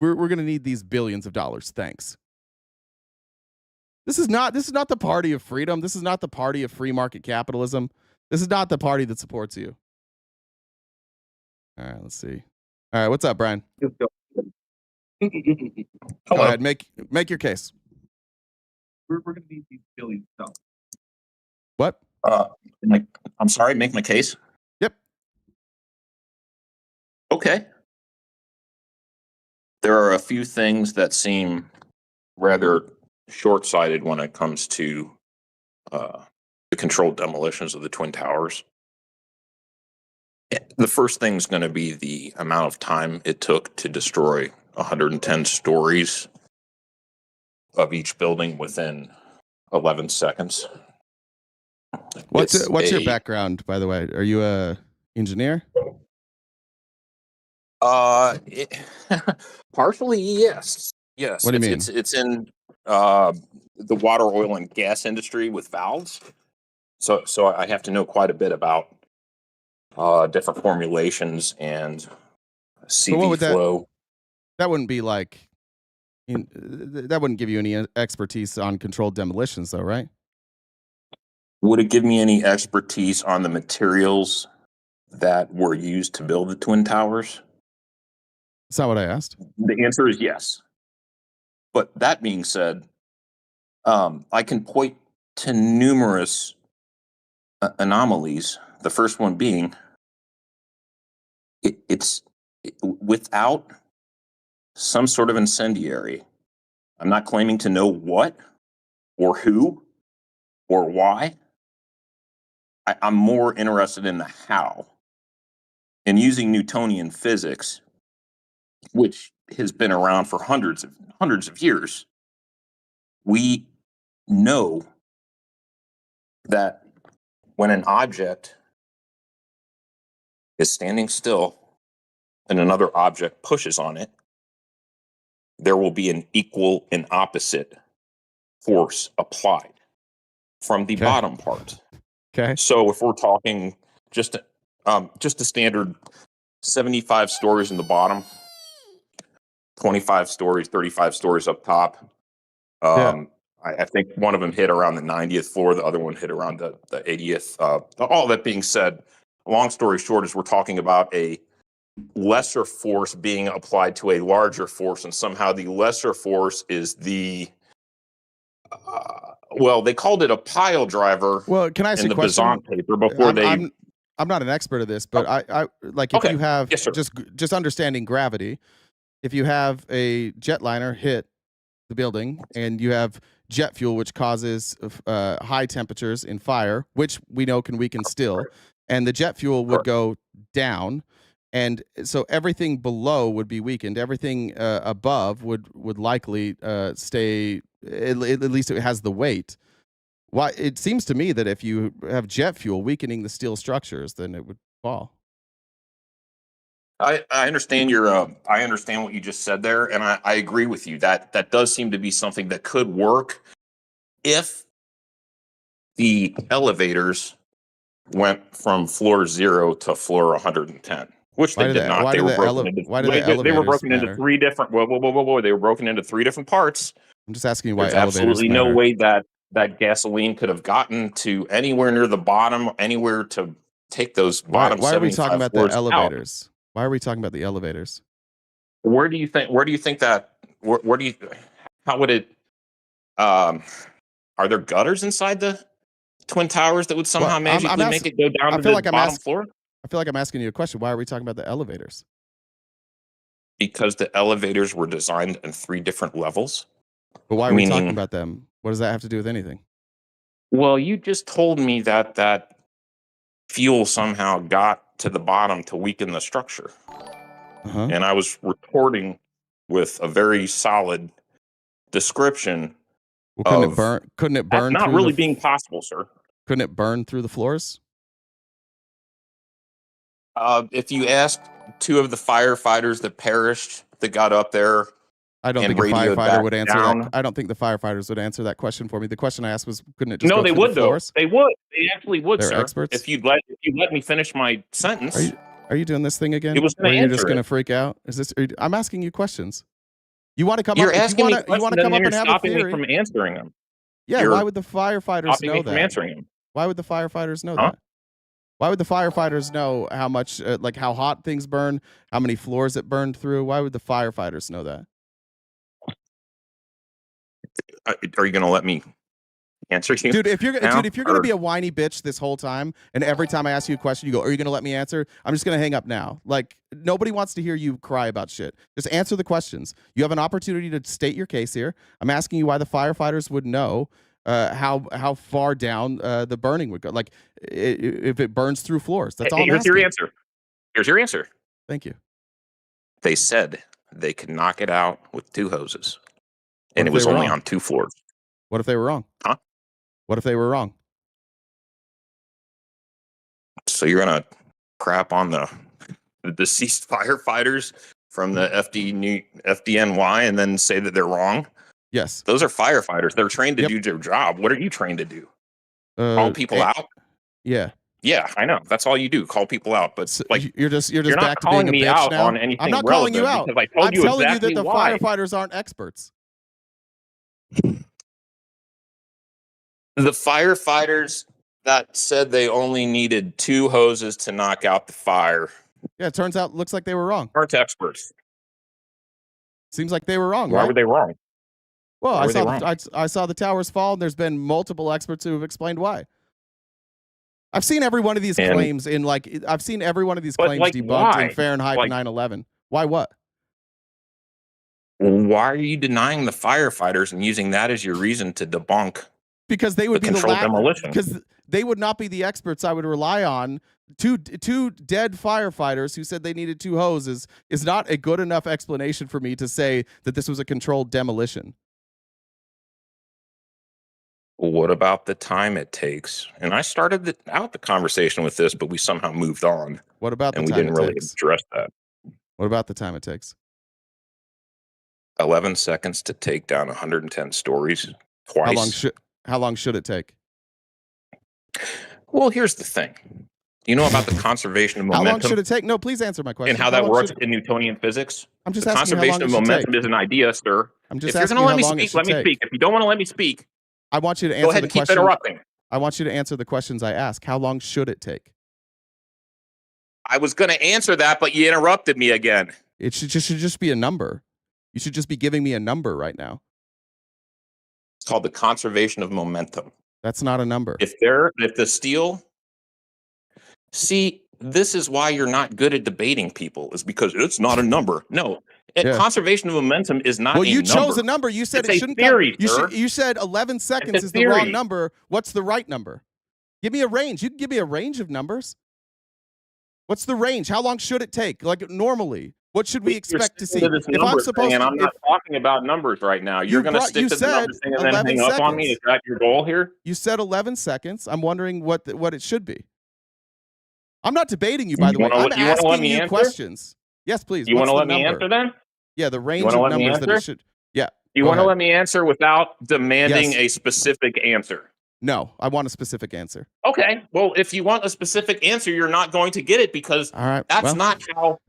We're going to need these billions of dollars. Thanks. This is not the party of freedom. This is not the party of free market capitalism. This is not the party that supports you. All right, let's see. All right, what's up, Brian? Go ahead, make your case. We're going to need these billions of dollars. What? I'm sorry, make my case? Yep. Okay. There are a few things that seem rather short-sighted when it comes to the controlled demolitions of the Twin Towers. The first thing is going to be the amount of time it took to destroy 110 stories of each building within 11 seconds. What's your background, by the way? Are you a engineer? Partially, yes. Yes. What do you mean? It's in the water, oil, and gas industry with valves. So I have to know quite a bit about different formulations and CV flow. That wouldn't be like, that wouldn't give you any expertise on controlled demolitions, though, right? Would it give me any expertise on the materials that were used to build the Twin Towers? That's not what I asked. The answer is yes. But that being said, I can point to numerous anomalies. The first one being, it's without some sort of incendiary. I'm not claiming to know what or who or why. I'm more interested in the how. And using Newtonian physics, which has been around for hundreds of years, we know that when an object is standing still and another object pushes on it, there will be an equal and opposite force applied from the bottom part. Okay. So if we're talking just a standard 75 stories in the bottom, 25 stories, 35 stories up top. I think one of them hit around the 90th floor. The other one hit around the 80th. All that being said, long story short is we're talking about a lesser force being applied to a larger force, and somehow the lesser force is the well, they called it a pile driver. Well, can I ask in you the a question? Bazan paper before I'm not an expert at this, but I like if you have just understanding gravity. If you have a jetliner hit the building and you have jet fuel, which causes high temperatures in fire, which we know can weaken steel, and the jet fuel would go down, and so everything below would be weakened. Everything above would likely stay. At least it has the weight. Why? It seems to me that if you have jet fuel weakening the steel structures, then it would fall. I understand I understand what you just said there, and I agree with you. That does seem to be something that could work if the elevators went from floor 0 to floor 110, which they did not. They were broken into three different. Whoa! They were broken into three different parts. I'm just asking you why There's elevators absolutely matter. no way that gasoline could have gotten to anywhere near the bottom, anywhere to take those bottom. Why are we talking about the elevators? Out. Why are we talking about the elevators? Where do you think that? Where do you? How would it? Are there gutters inside the Twin Towers that would somehow magically make it go down to the bottom floor? I feel like I'm asking you a question. Why are we talking about the elevators? Because the elevators were designed in 3 different levels. But why are we talking about them? What does that have to do with anything? Well, you just told me that fuel somehow got to the bottom to weaken the structure. And I was reporting with a very solid description. Well, couldn't it burn? Not really being possible, sir. Couldn't it burn through the floors? If you asked 2 of the firefighters that perished that got up there, I don't think a firefighter would answer that. I don't think the firefighters would answer that question for me. The question I asked was, couldn't it just go they through would the floors? Though. They would. They actually would, They're sir. Experts? If you'd let me finish my sentence. Are you doing this thing again? It was or are you just going to freak out? I'm asking you questions. You want to come You're up? asking you want to come up and have a theory? Stopping me from answering them. Yeah. Why would the firefighters know that? From answering them. Why would the firefighters know that? Why would the firefighters know how much, like how hot things burn, how many floors it burned through? Why would the firefighters know that? Are you going to let me answer you? Dude, if you're now, gonna be a whiny bitch this whole time, and every time I ask you a question, you go, "Are you gonna let me answer?" I'm just gonna hang up now. Like, nobody wants to hear you cry about shit. Just answer the questions. You have an opportunity to state your case here. I'm asking you why the firefighters would know how far down the burning would go. Like, if it burns through floors. That's all I'm here's asking. your answer. Here's your answer. Thank you. They said they could knock it out with 2 hoses, and if it was they were only wrong? on 2 floors. What if they were wrong? Huh? What if they were wrong? So you're gonna crap on the deceased firefighters from the FDNY and then say that they're wrong? Yes. Those are firefighters. They're trained to do their job. What are you trained to do? Call people out? Yeah. Yeah, I know. That's all you do. Call people out. But So like you're just not back to calling being a me bitch out now. on anything I'm not calling you out. relevant because I told I'm you telling exactly you that the why. firefighters aren't experts. The firefighters that said they only needed 2 hoses to knock out the fire Yeah, it turns out looks like they were wrong. aren't experts. Seems like they were wrong, Why right? were they wrong? Well, Why I were they saw wrong? I saw the towers fall, and there's been multiple experts who have explained why. I've seen every one of these claims in I've seen every one of these claims debunked why? in Fahrenheit 9/11. Why what? Why are you denying the firefighters and using that as your reason to debunk Because they would be controlled demolition? because they would not be the experts I would rely on. Two dead firefighters who said they needed 2 hoses is not a good enough explanation for me to say that this was a controlled demolition. What about the time it takes? And I started out the conversation with this, but we somehow moved on. What about the and we time didn't it really takes? address that. What about the time it takes? 11 seconds to take down 110 stories twice. How long should it take? Well, here's the thing. Do you know about the conservation of momentum? How long should it take? No, please answer my question. And how that works in Newtonian physics? I'm just the asking you how long conservation of it should momentum take. is an idea, sir. I'm just if you're asking going to you let me how long it speak, should let me take. speak. If you don't want to let me speak, I want you to go answer ahead the and keep question. interrupting. I want you to answer the questions I ask. How long should it take? I was going to answer that, but you interrupted me again. It should just be a number. You should just be giving me a number right now. It's called the conservation of momentum. That's not a number. If the steel, see, this is why you're not good at debating people, is because it's not a number. No, conservation of momentum is not. Well, a you number. chose a number. You said it's it shouldn't. Theory, You said 11 seconds is the wrong number. What's the right number? Give me a range. You can give me a range of numbers. What's the range? How long should it take? Like normally, what should we expect to see? If I'm supposed to, and I'm not talking about numbers right now. You're going to stick to the numbers thing and then hang up on me. Is that your goal here? You said 11 seconds. I'm wondering what it should be. I'm not debating you, by the way. I'm asking you questions. Yes, please. You want to let me answer then? Yeah, the range of numbers that it should. Yeah. You want to let me answer without demanding a specific answer? No, I want a specific answer. Okay. Well, if you want a specific answer, you're not going to get it because that's not how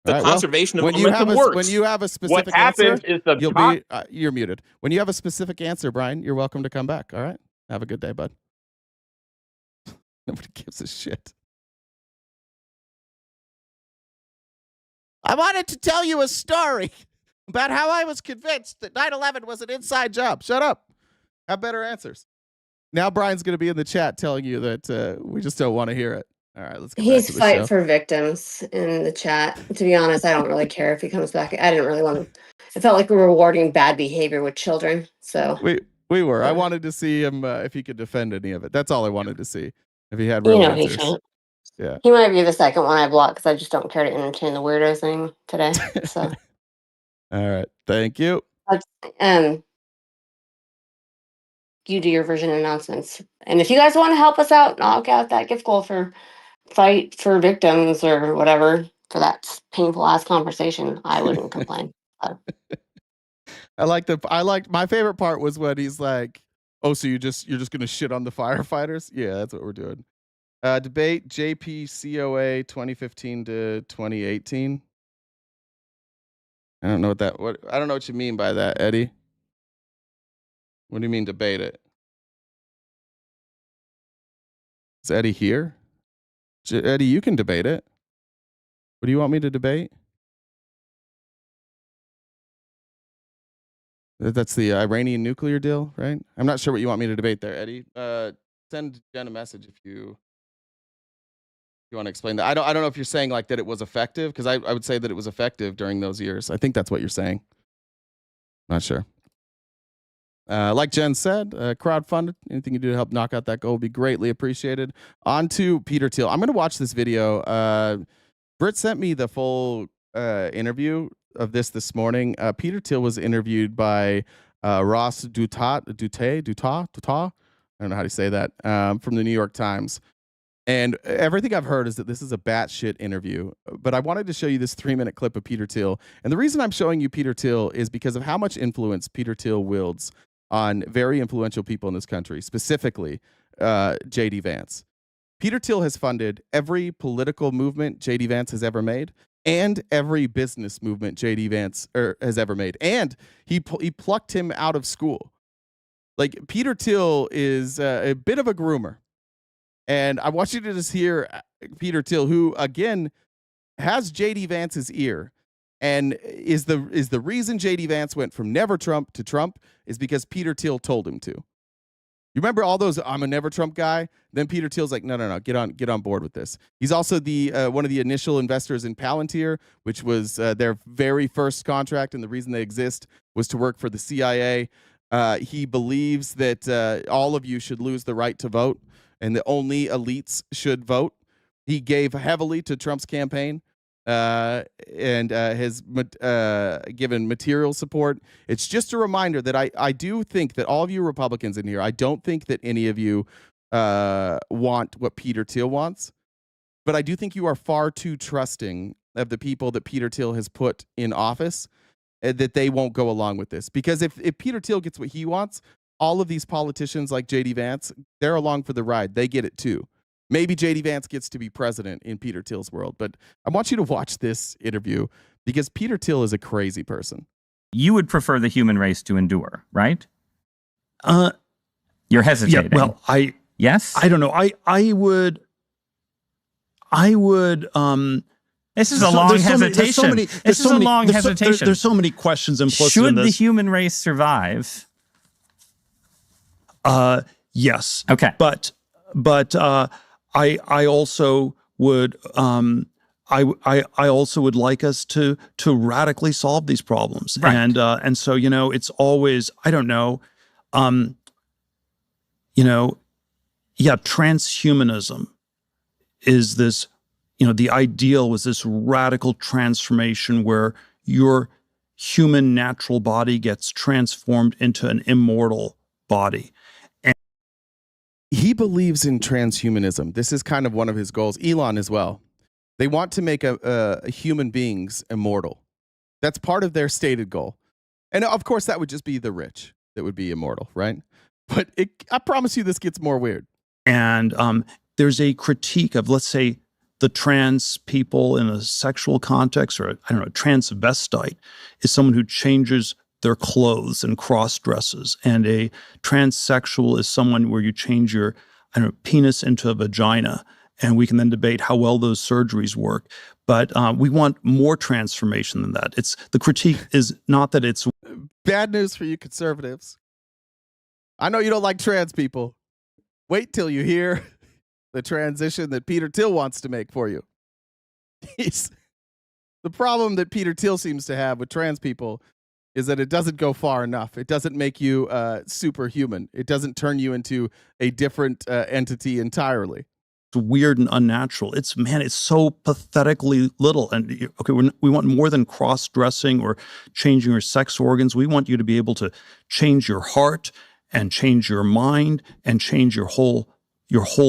the conservation of momentum works. When you have a specific what happens answer, is the you're muted. When you have a specific answer, Brian, you're welcome to come back. All right. Have a good day, bud. Nobody gives a shit. I wanted to tell you a story about how I was convinced that 9/11 was an inside job. Shut up. Have better answers. Now Brian's going to be in the chat telling you that we just don't want to hear it. All right, let's get back to the Fight show. for victims in the chat. To be honest, I don't really care if he comes back. I didn't really want to. It felt like we were rewarding bad behavior with children. So we were. I wanted to see him if he could defend any of it. That's all I wanted to see. If he had real answers. He can't. Yeah. He might be the second one I blocked because I just don't care to entertain the weirdo thing today. So. All right. Thank you. You do your version announcements. And if you guys want to help us out, knock out that gift goal for Fight for Victims or whatever for that painful ass conversation, I wouldn't complain. I liked my favorite part was when he's like, "Oh, so you're just gonna shit on the firefighters?" Yeah, that's what we're doing. Debate JPCOA 2015 to 2018. I don't know I don't know what you mean by that, Eddie. What do you mean debate it? Is Eddie here? Eddie, you can debate it. What do you want me to debate? That's the Iranian nuclear deal, right? I'm not sure what you want me to debate there, Eddie. Send Jen a message if you want to explain that. I don't know if you're saying like that it was effective, because I would say that it was effective during those years. I think that's what you're saying. Not sure. Like Jen said, crowdfunded. Anything you do to help knock out that goal would be greatly appreciated. On to Peter Thiel. I'm going to watch this video. Britt sent me the full interview of this morning. Peter Thiel was interviewed by Ross Douthat. I don't know how to say that, from the New York Times. And everything I've heard is that this is a batshit interview. But I wanted to show you this 3-minute clip of Peter Thiel. And the reason I'm showing you Peter Thiel is because of how much influence Peter Thiel wields on very influential people in this country, specifically J.D. Vance. Peter Thiel has funded every political movement J.D. Vance has ever made, and every business movement J.D. Vance has ever made. And he plucked him out of school. Like, Peter Thiel is a bit of a groomer. And I want you to just hear Peter Thiel, who, again, has J.D. Vance's ear. And is the reason J.D. Vance went from never Trump to Trump is because Peter Thiel told him to. You remember all those, I'm a never Trump guy? Then Peter Thiel's like, no, get on board with this. He's also the one of the initial investors in Palantir, which was their very first contract, and the reason they exist was to work for the CIA. He believes that all of you should lose the right to vote, and the only elites should vote. He gave heavily to Trump's campaign and has given material support. It's just a reminder that I do think that all of you Republicans in here, I don't think that any of you want what Peter Thiel wants, but I do think you are far too trusting of the people that Peter Thiel has put in office, that they won't go along with this. Because if Peter Thiel gets what he wants, all of these politicians like J.D. Vance, they're along for the ride. They get it too. Maybe J.D. Vance gets to be president in Peter Thiel's world, but I want you to watch this interview because Peter Thiel is a crazy person. You would prefer the human race to endure, right? You're hesitating. Yeah, well, yes? I don't know. I would. This is a long hesitation. This is a long hesitation. There's so many questions implicit in this. Should the human race survive? Yes. Okay. But I also would I also would like us to radically solve these problems. Right. And so, it's always, I don't know, transhumanism is this, the ideal was this radical transformation where your human natural body gets transformed into an immortal body. He believes in transhumanism. This is kind of one of his goals. Elon as well. They want to make human beings immortal. That's part of their stated goal. And of course, that would just be the rich that would be immortal, right? But I promise you this gets more weird. And there's a critique of, let's say, the trans people in a sexual context, or a transvestite is someone who changes their clothes and cross-dresses. And a transsexual is someone where you change your, penis into a vagina. And we can then debate how well those surgeries work. But we want more transformation than that. The critique is not that it's... Bad news for you conservatives. I know you don't like trans people. Wait till you hear the transition that Peter Thiel wants to make for you. The problem that Peter Thiel seems to have with trans people is that it doesn't go far enough. It doesn't make you superhuman. It doesn't turn you into a different entity entirely. It's weird and unnatural. It's so pathetically little. And okay, we want more than cross-dressing or changing your sex organs. We want you to be able to change your heart and change your mind and change your whole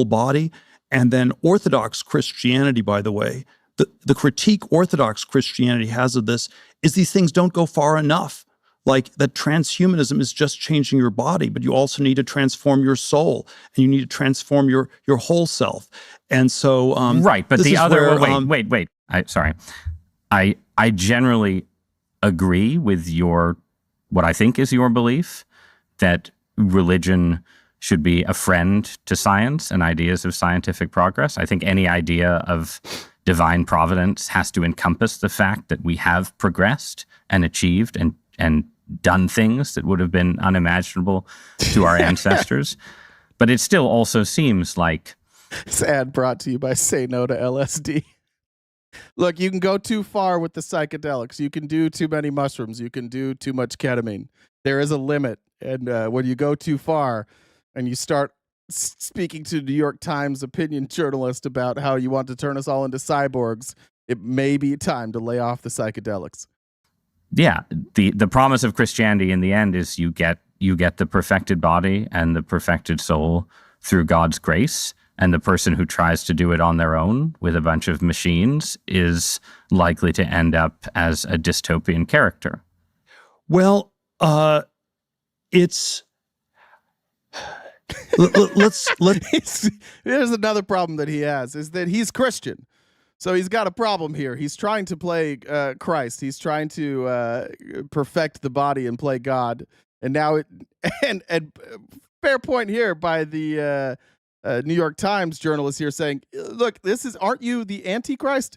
body. And then Orthodox Christianity, by the way, the critique Orthodox Christianity has of this is these things don't go far enough. Like that transhumanism is just changing your body, but you also need to transform your soul, and you need to transform your whole self. And so, right. But the other, wait. I generally agree with what I think is your belief that religion should be a friend to science and ideas of scientific progress. I think any idea of divine providence has to encompass the fact that we have progressed and achieved and done things that would have been unimaginable to our ancestors. But it still also seems like... This ad brought to you by Say No to LSD. Look, you can go too far with the psychedelics. You can do too many mushrooms. You can do too much ketamine. There is a limit. And when you go too far and you start speaking to New York Times opinion journalist about how you want to turn us all into cyborgs, it may be time to lay off the psychedelics. Yeah, the promise of Christianity in the end is you get the perfected body and the perfected soul through God's grace, and the person who tries to do it on their own with a bunch of machines is likely to end up as a dystopian character. Well, it's... Here's another problem that he has, is that he's Christian. So he's got a problem here. He's trying to play Christ. He's trying to perfect the body and play God. And now and fair point here by the New York Times journalist here saying, look, aren't you the Antichrist?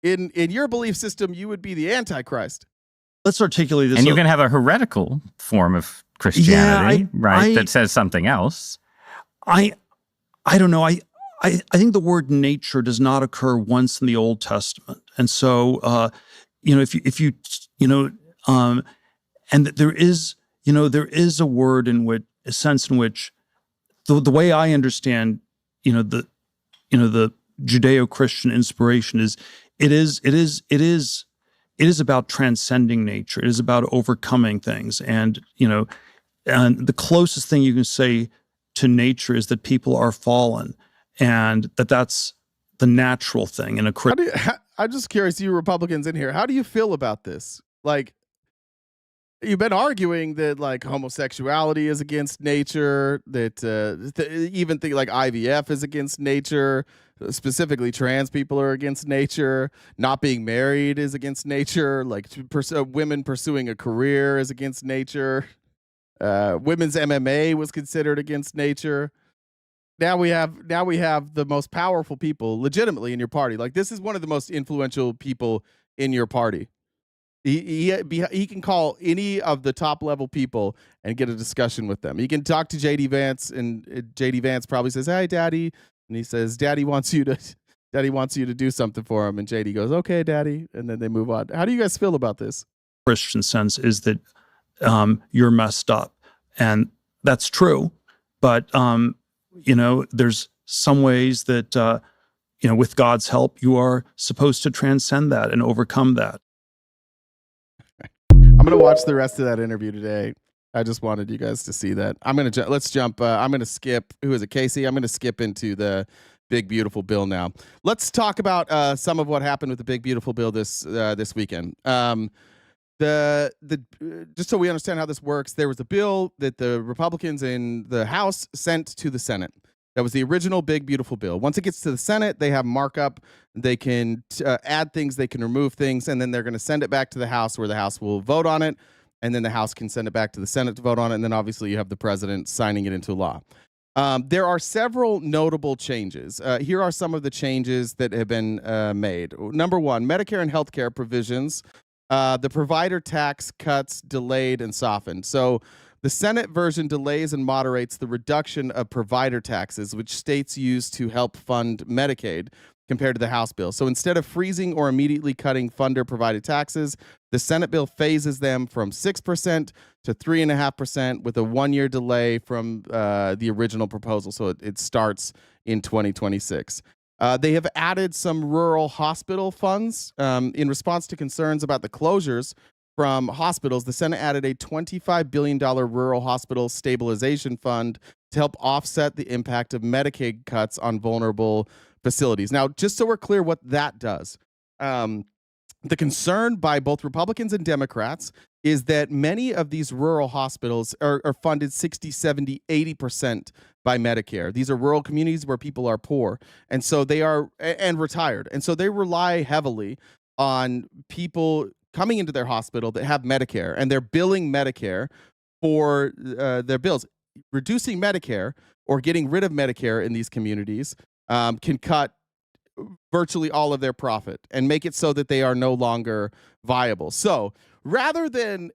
In your belief system, you would be the Antichrist. Let's articulate this. And you can have a heretical form of Christianity, that says something else. I don't know. I think the word nature does not occur once in the Old Testament. And so, if you and there is a word in which, a sense in which, the way I understand, the Judeo-Christian inspiration is, it is about transcending nature. It is about overcoming things. And, and the closest thing you can say to nature is that people are fallen, and that's the natural thing in a Christian. I'm just curious, you Republicans in here, how do you feel about this? Like, you've been arguing that like homosexuality is against nature, that even think like IVF is against nature, specifically trans people are against nature, not being married is against nature, like women pursuing a career is against nature, women's MMA was considered against nature. Now we have the most powerful people legitimately in your party. Like, this is one of the most influential people in your party. He can call any of the top level people and get a discussion with them. He can talk to JD Vance, and JD Vance probably says, "Hey, Daddy," and he says, "Daddy wants you to do something for him." And JD goes, "Okay, Daddy," and then they move on. How do you guys feel about this? Christian sense is that you're messed up, and that's true. But there's some ways that with God's help, you are supposed to transcend that and overcome that. I'm going to watch the rest of that interview today. I just wanted you guys to see that. Let's jump. I'm going to skip. Who is it, Casey? I'm going to skip into the big, beautiful bill now. Let's talk about some of what happened with the big, beautiful bill this weekend. Just so we understand how this works, there was a bill that the Republicans in the House sent to the Senate. That was the original big, beautiful bill. Once it gets to the Senate, they have markup. They can add things, they can remove things, and then they're going to send it back to the House, where the House will vote on it, and then the House can send it back to the Senate to vote on it, and then obviously you have the president signing it into law. There are several notable changes. Here are some of the changes that have been made. Number one, Medicare and healthcare provisions. The provider tax cuts delayed and softened. So the Senate version delays and moderates the reduction of provider taxes, which states use to help fund Medicaid, compared to the House bill. So instead of freezing or immediately cutting funder-provided taxes, the Senate bill phases them from 6% to 3.5% with a one-year delay from the original proposal. So it starts in 2026. They have added some rural hospital funds. In response to concerns about the closures from hospitals, the Senate added a $25 billion rural hospital stabilization fund to help offset the impact of Medicaid cuts on vulnerable facilities. Now, just so we're clear what that does, the concern by both Republicans and Democrats is that many of these rural hospitals are funded 60, 70, 80% by Medicare. These are rural communities where people are poor, and so they are, and retired. And so they rely heavily on people coming into their hospital that have Medicare, and they're billing Medicare for their bills. Reducing Medicare or getting rid of Medicare in these communities can cut virtually all of their profit and make it so that they are no longer viable. So rather than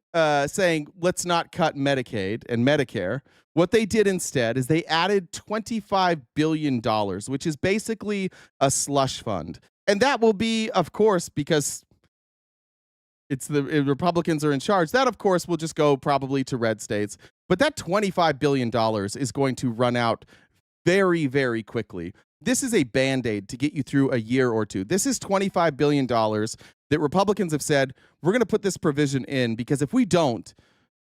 saying let's not cut Medicaid and Medicare, what they did instead is they added $25 billion, which is basically a slush fund. And that will be, of course, because it's the Republicans are in charge, that, of course, will just go probably to red states. But that $25 billion is going to run out very, very quickly. This is a Band-Aid to get you through a year or two. This is $25 billion that Republicans have said, we're going to put this provision in because if we don't,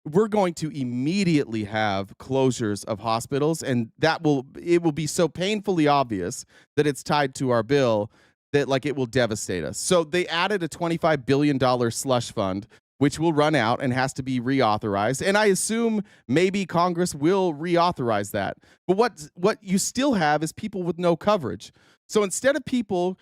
we're going to immediately have closures of hospitals, and it will be so painfully obvious that it's tied to our bill that like it will devastate us. So they added a $25 billion slush fund, which will run out and has to be reauthorized. And I assume maybe Congress will reauthorize that. But what you still have is people with no coverage. So instead of people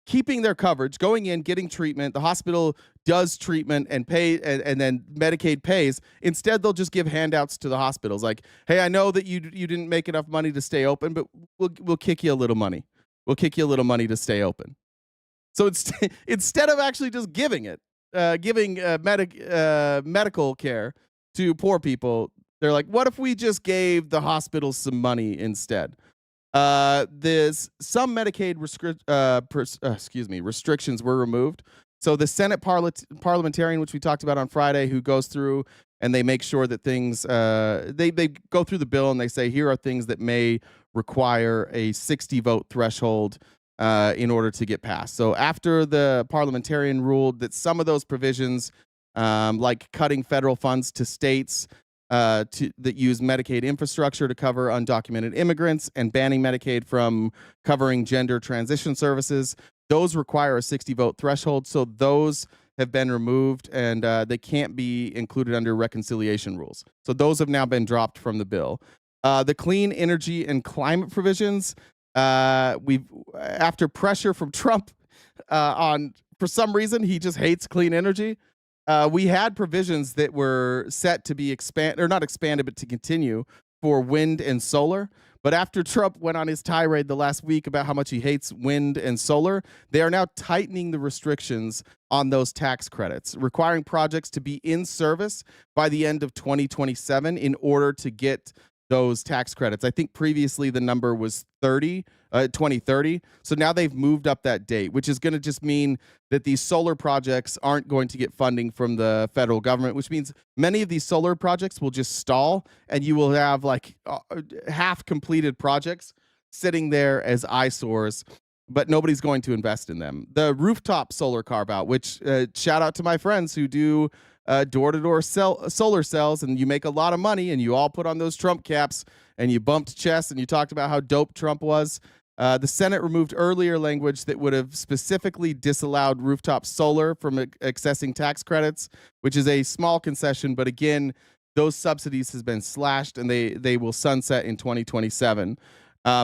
keeping their coverage, going in, getting treatment, the hospital does treatment and pay, and then Medicaid pays. Instead, they'll just give handouts to the hospitals, like, "Hey, I know that you didn't make enough money to stay open, but we'll kick you a little money. We'll kick you a little money to stay open." So instead of actually just giving medical care to poor people, they're like, "What if we just gave the hospitals some money instead?" There's some Medicaid restrictions were removed. So the Senate parliamentarian, which we talked about on Friday, who goes through and they make sure that things they go through the bill and they say here are things that may require a 60 vote threshold in order to get passed. So after the parliamentarian ruled that some of those provisions, like cutting federal funds to states that use Medicaid infrastructure to cover undocumented immigrants and banning Medicaid from covering gender transition services, those require a 60 vote threshold. So those have been removed and they can't be included under reconciliation rules. So those have now been dropped from the bill. The clean energy and climate provisions, after pressure from Trump for some reason, he just hates clean energy. We had provisions that were set to be not expanded, but to continue for wind and solar. But after Trump went on his tirade the last week about how much he hates wind and solar, they are now tightening the restrictions on those tax credits, requiring projects to be in service by the end of 2027 in order to get those tax credits. I think previously the number was 2030. So now they've moved up that date, which is going to just mean that these solar projects aren't going to get funding from the federal government, which means many of these solar projects will just stall and you will have like half completed projects sitting there as eyesores, but nobody's going to invest in them. The rooftop solar carve out, which shout out to my friends who do door-to-door solar cells, and you make a lot of money, and you all put on those Trump caps, and you bumped chests, and you talked about how dope Trump was. The Senate removed earlier language that would have specifically disallowed rooftop solar from accessing tax credits, which is a small concession, but again, those subsidies has been slashed, and they will sunset in 2027.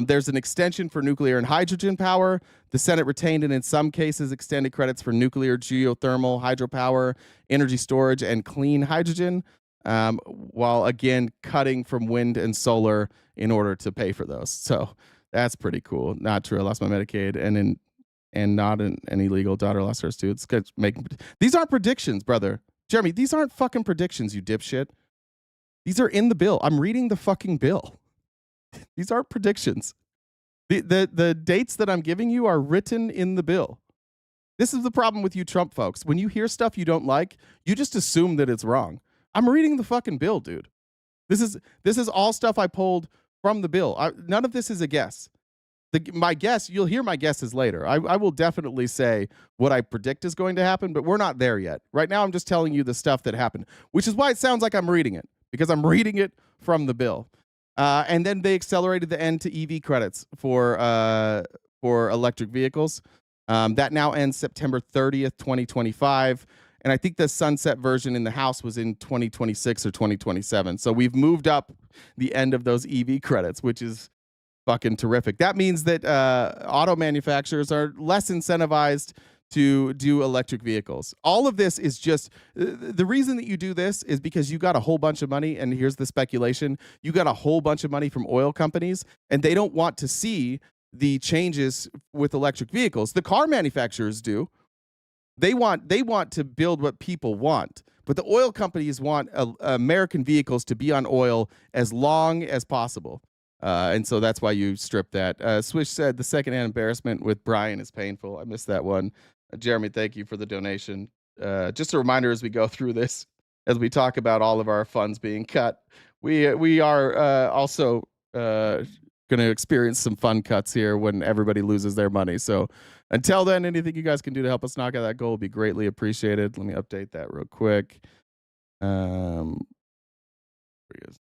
There's an extension for nuclear and hydrogen power. The Senate retained and in some cases extended credits for nuclear, geothermal, hydropower, energy storage, and clean hydrogen, while again cutting from wind and solar in order to pay for those. So that's pretty cool. Not true. I lost my Medicaid and not an illegal daughter lost hers too. These aren't predictions, brother. Jeremy, these aren't fucking predictions, you dipshit. These are in the bill. I'm reading the fucking bill. These aren't predictions. The dates that I'm giving you are written in the bill. This is the problem with you Trump folks. When you hear stuff you don't like, you just assume that it's wrong. I'm reading the fucking bill, dude. This is all stuff I pulled from the bill. None of this is a guess. My guess, you'll hear my guesses later. I will definitely say what I predict is going to happen, but we're not there yet. Right now, I'm just telling you the stuff that happened, which is why it sounds like I'm reading it, because I'm reading it from the bill. And then they accelerated the end to EV credits for electric vehicles. That now ends September 30th, 2025. And I think the sunset version in the House was in 2026 or 2027. So we've moved up the end of those EV credits, which is fucking terrific. That means that auto manufacturers are less incentivized to do electric vehicles. All of this is just, the reason that you do this is because you got a whole bunch of money, and here's the speculation, you got a whole bunch of money from oil companies, and they don't want to see the changes with electric vehicles. The car manufacturers do. They want to build what people want, but the oil companies want American vehicles to be on oil as long as possible. And so that's why you strip that. Swish said the secondhand embarrassment with Brian is painful. I missed that one. Jeremy, thank you for the donation. Just a reminder as we go through this, as we talk about all of our funds being cut, we are also going to experience some fun cuts here when everybody loses their money. So until then, anything you guys can do to help us knock out that goal would be greatly appreciated. Let me update that real quick. Where he is.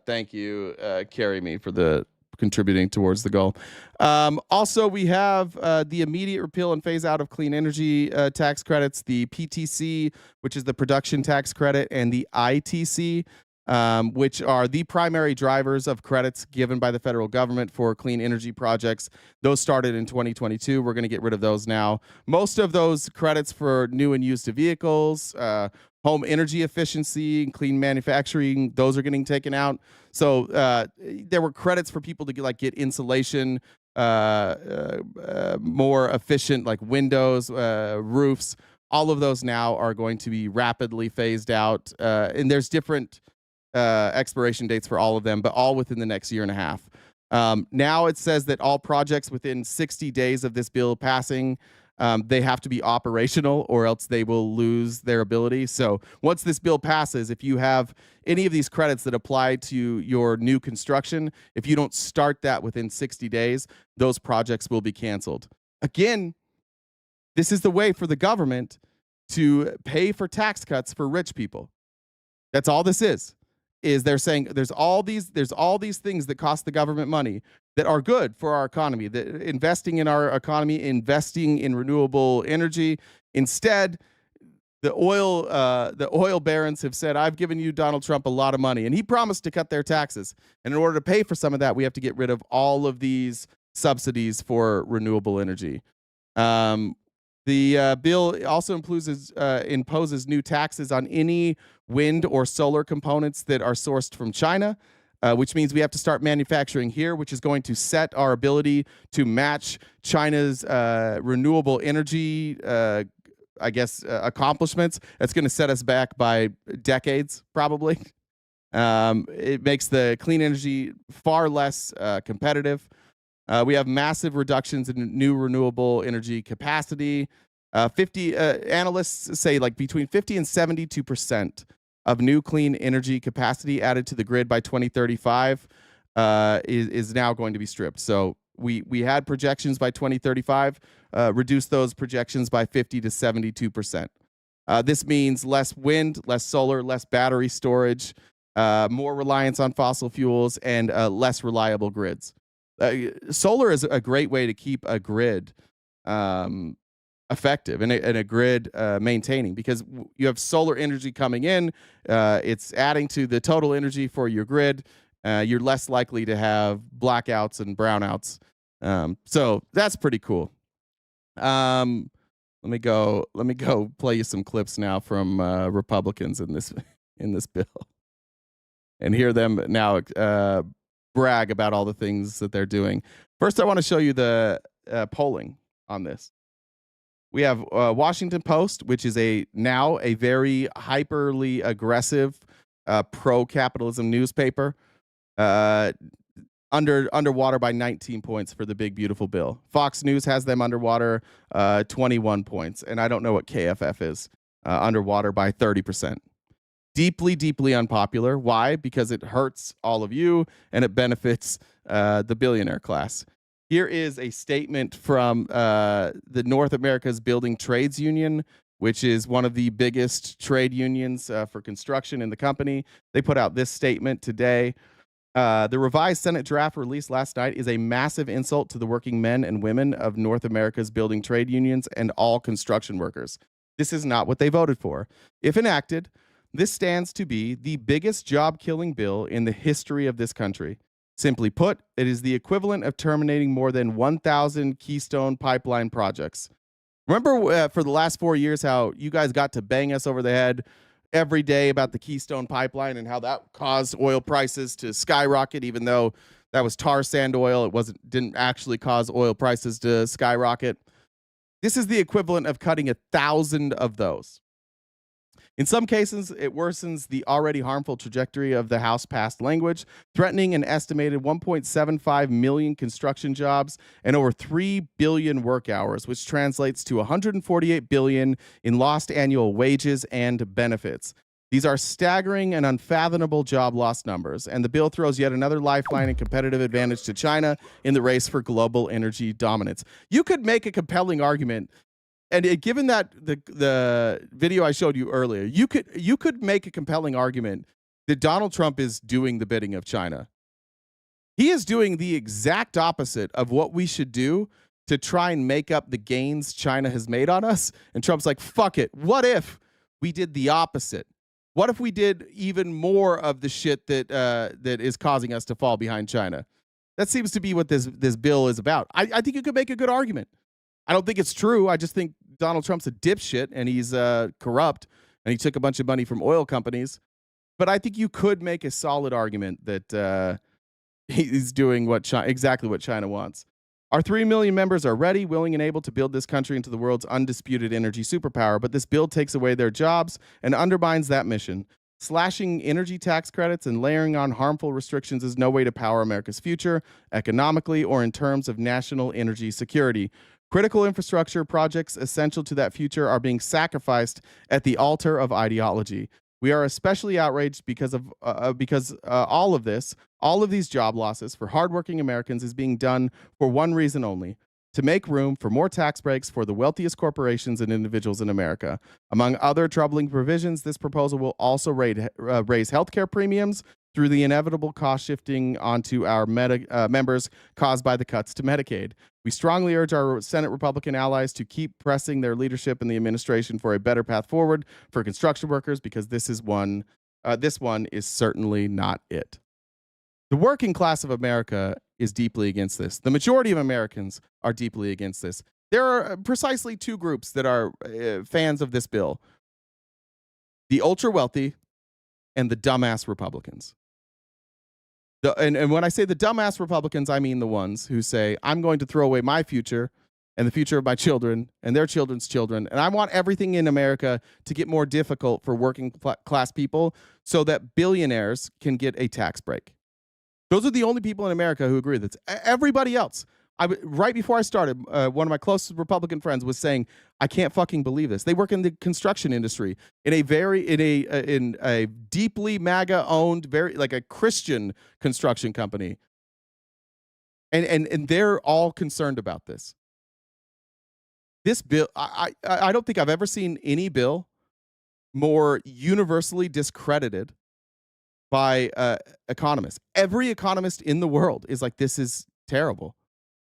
Thank you, Carry Me, for the contributing towards the goal. Also, we have the immediate repeal and phase out of clean energy tax credits, the PTC, which is the production tax credit, and the ITC, which are the primary drivers of credits given by the federal government for clean energy projects. Those started in 2022. We're going to get rid of those now. Most of those credits for new and used vehicles, home energy efficiency, and clean manufacturing, those are getting taken out. So there were credits for people to get insulation, more efficient, like windows, roofs. All of those now are going to be rapidly phased out. And there's different expiration dates for all of them, but all within the next year and a half. Now it says that all projects within 60 days of this bill passing, they have to be operational or else they will lose their ability. So once this bill passes, if you have any of these credits that apply to your new construction, if you don't start that within 60 days, those projects will be canceled. Again, this is the way for the government to pay for tax cuts for rich people. That's all this is they're saying there's all these things that cost the government money that are good for our economy, that investing in our economy, investing in renewable energy. Instead, the oil barons have said, I've given you, Donald Trump, a lot of money, and he promised to cut their taxes. And in order to pay for some of that, we have to get rid of all of these subsidies for renewable energy. The bill also imposes new taxes on any wind or solar components that are sourced from China, which means we have to start manufacturing here, which is going to set our ability to match China's renewable energy, accomplishments. That's going to set us back by decades, probably. It makes the clean energy far less competitive. We have massive reductions in new renewable energy capacity. 50 analysts say between 50 and 72% of new clean energy capacity added to the grid by 2035 is now going to be stripped. So we had projections by 2035, reduce those projections by 50 to 72%. This means less wind, less solar, less battery storage, more reliance on fossil fuels, and less reliable grids. Solar is a great way to keep a grid effective and a grid maintaining, because you have solar energy coming in. It's adding to the total energy for your grid. You're less likely to have blackouts and brownouts. So that's pretty cool. Let me go play you some clips now from Republicans in this bill, and hear them now brag about all the things that they're doing. First, I want to show you the polling on this. We have Washington Post, which is now a very hyperly aggressive pro-capitalism newspaper, underwater by 19 points for the big, beautiful bill. Fox News has them underwater 21 points, and I don't know what KFF is, underwater by 30%. Deeply, deeply unpopular. Why? Because it hurts all of you and it benefits the billionaire class. Here is a statement from the North America's Building Trades Union, which is one of the biggest trade unions for construction in the company. They put out this statement today. The revised Senate draft released last night is a massive insult to the working men and women of North America's building trade unions and all construction workers. This is not what they voted for. If enacted, this stands to be the biggest job-killing bill in the history of this country. Simply put, it is the equivalent of terminating more than 1,000 Keystone Pipeline projects. Remember for the last 4 years how you guys got to bang us over the head every day about the Keystone Pipeline and how that caused oil prices to skyrocket, even though that was tar sand oil. It didn't actually cause oil prices to skyrocket. This is the equivalent of cutting 1,000 of those. In some cases, it worsens the already harmful trajectory of the House-passed language, threatening an estimated 1.75 million construction jobs and over 3 billion work hours, which translates to 148 billion in lost annual wages and benefits. These are staggering and unfathomable job loss numbers, and the bill throws yet another lifeline and competitive advantage to China in the race for global energy dominance. You could make a compelling argument. And given that the video I showed you earlier, you could make a compelling argument that Donald Trump is doing the bidding of China. He is doing the exact opposite of what we should do to try and make up the gains China has made on us. And Trump's like, fuck it. What if we did the opposite? What if we did even more of the shit that that is causing us to fall behind China? That seems to be what this bill is about. I think you could make a good argument. I don't think it's true. I just think Donald Trump's a dipshit and he's corrupt and he took a bunch of money from oil companies. But I think you could make a solid argument that he's doing exactly what China wants. Our 3 million members are ready, willing, and able to build this country into the world's undisputed energy superpower. But this bill takes away their jobs and undermines that mission. Slashing energy tax credits and layering on harmful restrictions is no way to power America's future, economically or in terms of national energy security. Critical infrastructure projects essential to that future are being sacrificed at the altar of ideology. We are especially outraged because all of these job losses for hardworking Americans is being done for one reason only: to make room for more tax breaks for the wealthiest corporations and individuals in America. Among other troubling provisions, this proposal will also raise healthcare premiums through the inevitable cost shifting onto our members caused by the cuts to Medicaid. We strongly urge our Senate Republican allies to keep pressing their leadership in the administration for a better path forward for construction workers, because this one is certainly not it. The working class of America is deeply against this. The majority of Americans are deeply against this. There are precisely two groups that are fans of this bill: the ultra wealthy and the dumbass Republicans. And when I say the dumbass Republicans, I mean the ones who say, I'm going to throw away my future and the future of my children and their children's children, and I want everything in America to get more difficult for working class people so that billionaires can get a tax break. Those are the only people in America who agree with this. Everybody else, right before I started, one of my closest Republican friends was saying, I can't fucking believe this. They work in the construction industry in a deeply MAGA owned, very like a Christian construction company. And they're all concerned about this. This bill, I don't think I've ever seen any bill more universally discredited by economists. Every economist in the world is like, this is terrible.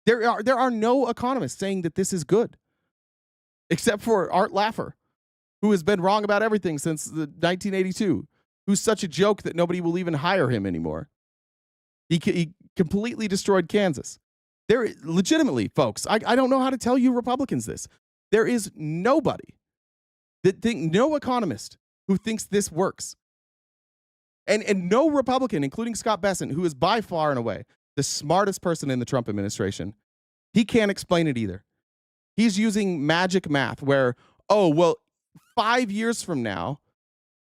There are no economists saying that this is good, except for Art Laffer, who has been wrong about everything since 1982, who's such a joke that nobody will even hire him anymore. He completely destroyed Kansas. There, legitimately, folks, I don't know how to tell you Republicans this. There is nobody no economist who thinks this works. And no Republican, including Scott Bessent, who is by far and away the smartest person in the Trump administration, he can't explain it either. He's using magic math where, 5 years from now,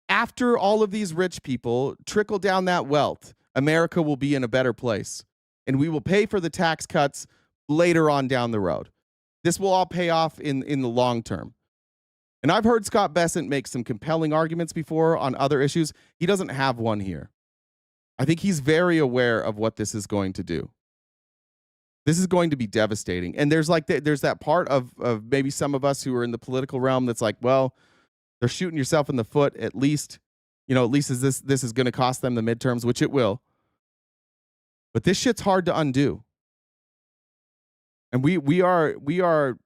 after all of these rich people trickle down that wealth, America will be in a better place. And we will pay for the tax cuts later on down the road. This will all pay off in the long term. And I've heard Scott Bessent make some compelling arguments before on other issues. He doesn't have one here. I think he's very aware of what this is going to do. This is going to be devastating. And there's that part of maybe some of us who are in the political realm that's like, well, they're shooting yourself in the foot. At least this is going to cost them the midterms, which it will. But this shit's hard to undo. And we are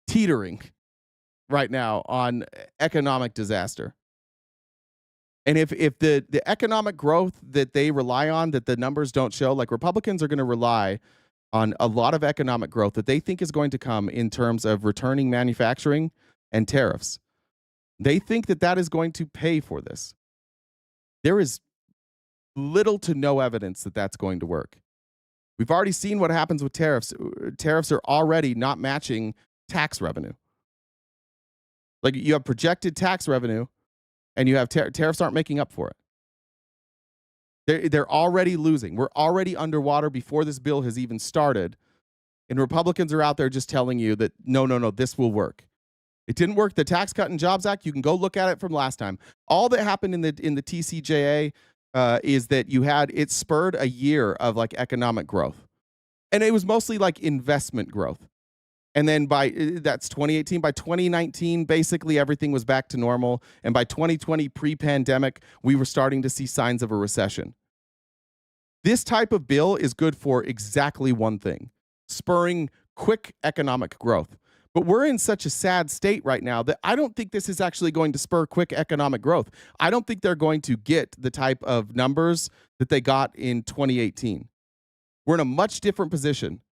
teetering right now on economic disaster. And if the economic growth that they rely on, that the numbers don't show, like Republicans are going to rely on a lot of economic growth that they think is going to come in terms of returning manufacturing and tariffs. They think that is going to pay for this. There is little to no evidence that that's going to work. We've already seen what happens with tariffs. Tariffs are already not matching tax revenue. Like you have projected tax revenue, and you have tariffs aren't making up for it. They're already losing. We're already underwater before this bill has even started, and Republicans are out there just telling you that no, this will work. It didn't work. The Tax Cut and Jobs Act, you can go look at it from last time. All that happened in the TCJA is that it spurred a year of like economic growth, and it was mostly like investment growth. And then that's 2018. By 2019, basically everything was back to normal. And by 2020, pre-pandemic, we were starting to see signs of a recession. This type of bill is good for exactly one thing: spurring quick economic growth. But we're in such a sad state right now that I don't think this is actually going to spur quick economic growth. I don't think they're going to get the type of numbers that they got in 2018. We're in a much different position.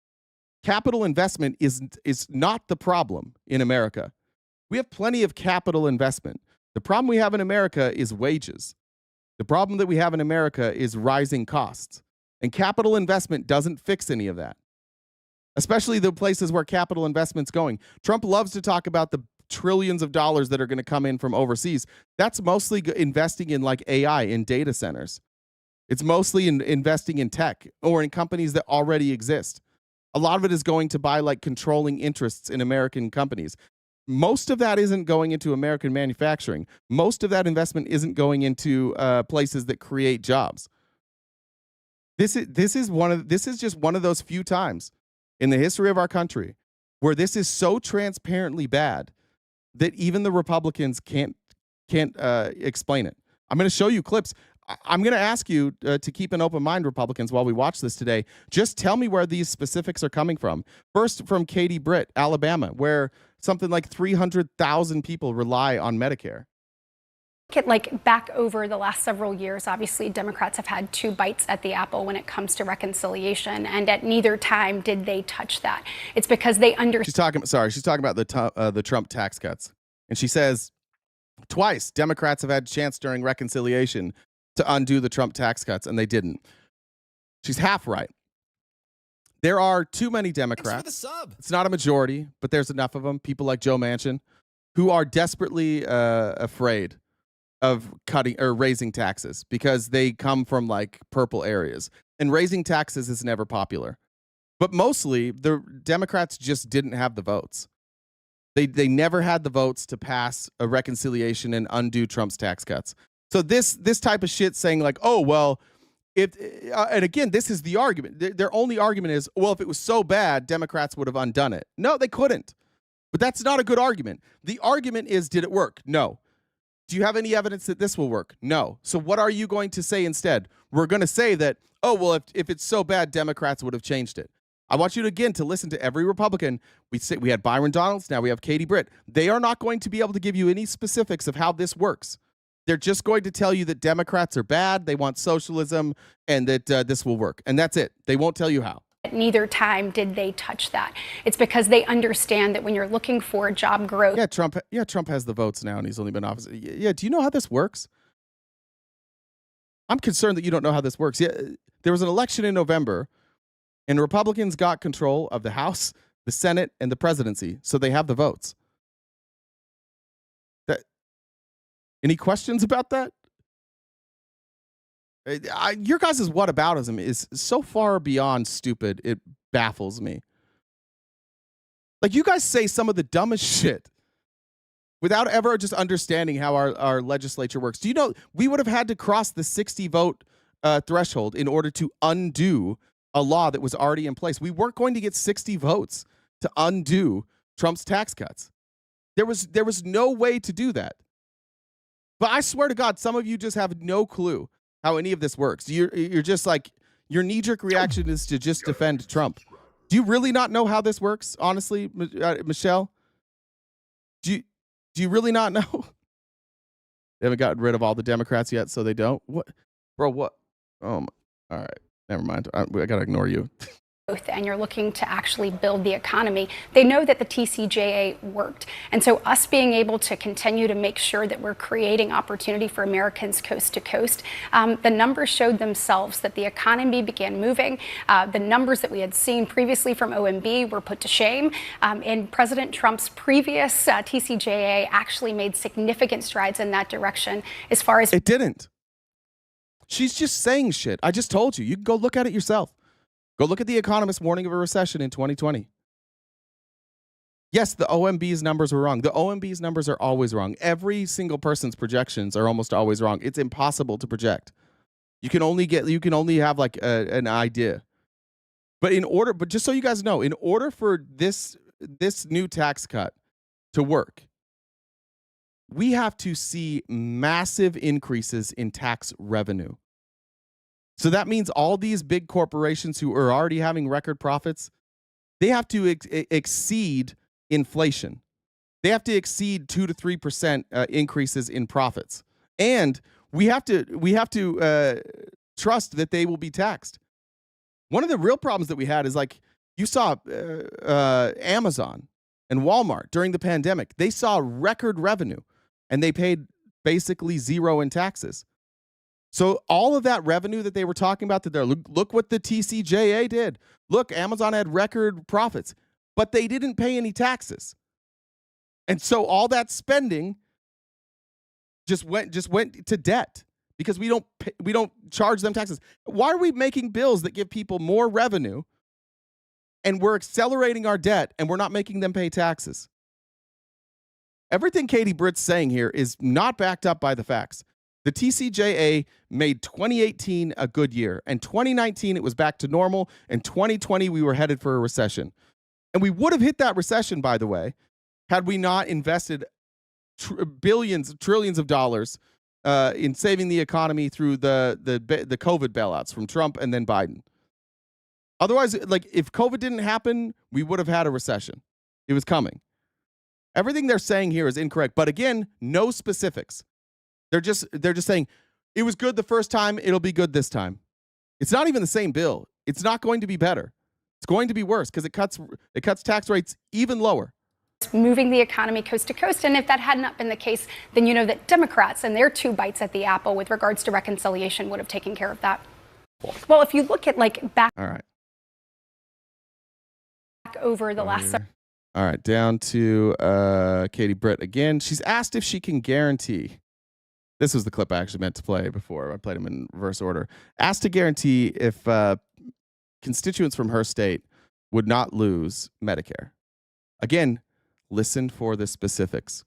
Capital investment is not the problem in America. We have plenty of capital investment. The problem we have in America is wages. The problem that we have in America is rising costs. And capital investment doesn't fix any of that, especially the places where capital investment's going. Trump loves to talk about the trillions of dollars that are going to come in from overseas. That's mostly investing in like AI, in data centers. It's mostly investing in tech or in companies that already exist. A lot of it is going to buy like controlling interests in American companies. Most of that isn't going into American manufacturing. Most of that investment isn't going into places that create jobs. This is just one of those few times in the history of our country where this is so transparently bad that even the Republicans can't explain it. I'm going to show you clips. I'm going to ask you to keep an open mind, Republicans, while we watch this today. Just tell me where these specifics are coming from. First, from Katie Britt, Alabama, where something like 300,000 people rely on Medicare. Like back over the last several years, obviously Democrats have had two bites at the apple when it comes to reconciliation, and at neither time did they touch that. It's because they She's talking about the Trump tax cuts, and she says twice Democrats have had a chance during reconciliation to undo the Trump tax cuts, and they didn't. She's half right. There are too many Democrats. It's not a majority, but there's enough of them, people like Joe Manchin, who are desperately afraid of cutting or raising taxes because they come from like purple areas, and raising taxes is never popular. But mostly the Democrats just didn't have the votes. They never had the votes to pass a reconciliation and undo Trump's tax cuts. So this type of shit saying like, oh, well, and again, this is the argument. Their only argument is, well, if it was so bad, Democrats would have undone it. No, they couldn't. But that's not a good argument. The argument is, did it work? No. Do you have any evidence that this will work? No. So what are you going to say instead? We're going to say that, oh, well, if it's so bad, Democrats would have changed it. I want you to, again, to listen to every Republican. We had Byron Donalds. Now we have Katie Britt. They are not going to be able to give you any specifics of how this works. They're just going to tell you that Democrats are bad, they want socialism, and that this will work. And that's it. They won't tell you how. At neither time did they touch that. It's because they understand that when you're looking for job growth. Trump has the votes now, and he's only been in office. Yeah, do you know how this works? I'm concerned that you don't know how this works. Yeah, there was an election in November, and Republicans got control of the House, the Senate, and the presidency, so they have the votes. Any questions about that? Your guys' whataboutism is so far beyond stupid, it baffles me. Like, you guys say some of the dumbest shit without ever just understanding how our legislature works. Do you know we would have had to cross the 60 vote threshold in order to undo a law that was already in place? We weren't going to get 60 votes to undo Trump's tax cuts. There was no way to do that. But I swear to God, some of you just have no clue how any of this works. You're just like, your knee-jerk reaction is to just defend Trump. Do you really not know how this works, honestly, Michelle? Do you really not know? They haven't gotten rid of all the Democrats yet, so they don't? What? Bro, what? Oh, my. All right. Never mind. I got to ignore you. and you're looking to actually build the economy, they know that the TCJA worked. And so us being able to continue to make sure that we're creating opportunity for Americans coast to coast, the numbers showed themselves that the economy began moving. The numbers that we had seen previously from OMB were put to shame. And President Trump's previous TCJA actually made significant strides in that direction as far as... It didn't. She's just saying shit. I just told you. You can go look at it yourself. Go look at the Economist warning of a recession in 2020. Yes, the OMB's numbers were wrong. The OMB's numbers are always wrong. Every single person's projections are almost always wrong. It's impossible to project. You can only have like an idea. But just so you guys know, in order for this new tax cut to work, we have to see massive increases in tax revenue. So that means all these big corporations who are already having record profits, they have to exceed inflation. They have to exceed 2 to 3% increases in profits, and we have to trust that they will be taxed. One of the real problems that we had is, like, you saw Amazon and Walmart during the pandemic. They saw record revenue, and they paid basically zero in taxes. So all of that revenue that they were talking about, look what the TCJA did. Look, Amazon had record profits, but they didn't pay any taxes. And so all that spending just went to debt because we don't charge them taxes. Why are we making bills that give people more revenue and we're accelerating our debt and we're not making them pay taxes? Everything Katie Britt's saying here is not backed up by the facts. The TCJA made 2018 a good year, and 2019 it was back to normal, and 2020 we were headed for a recession. And we would have hit that recession, by the way, had we not invested trillions of dollars in saving the economy through the COVID bailouts from Trump and then Biden. Otherwise, like, if COVID didn't happen, we would have had a recession. It was coming. Everything they're saying here is incorrect, but again, no specifics. They're just saying it was good the first time, it'll be good this time. It's not even the same bill. It's not going to be better. It's going to be worse because it cuts tax rates even lower. Moving the economy coast to coast. And if that had not been the case, then you know that Democrats and their 2 bites at the apple with regards to reconciliation would have taken care of that. Well, if you look at back over the last... All right, down to Katie Britt again. She's asked if she can guarantee... This was the clip I actually meant to play before. I played them in reverse order. Asked to guarantee if constituents from her state would not lose Medicare. Again, listen for the specifics.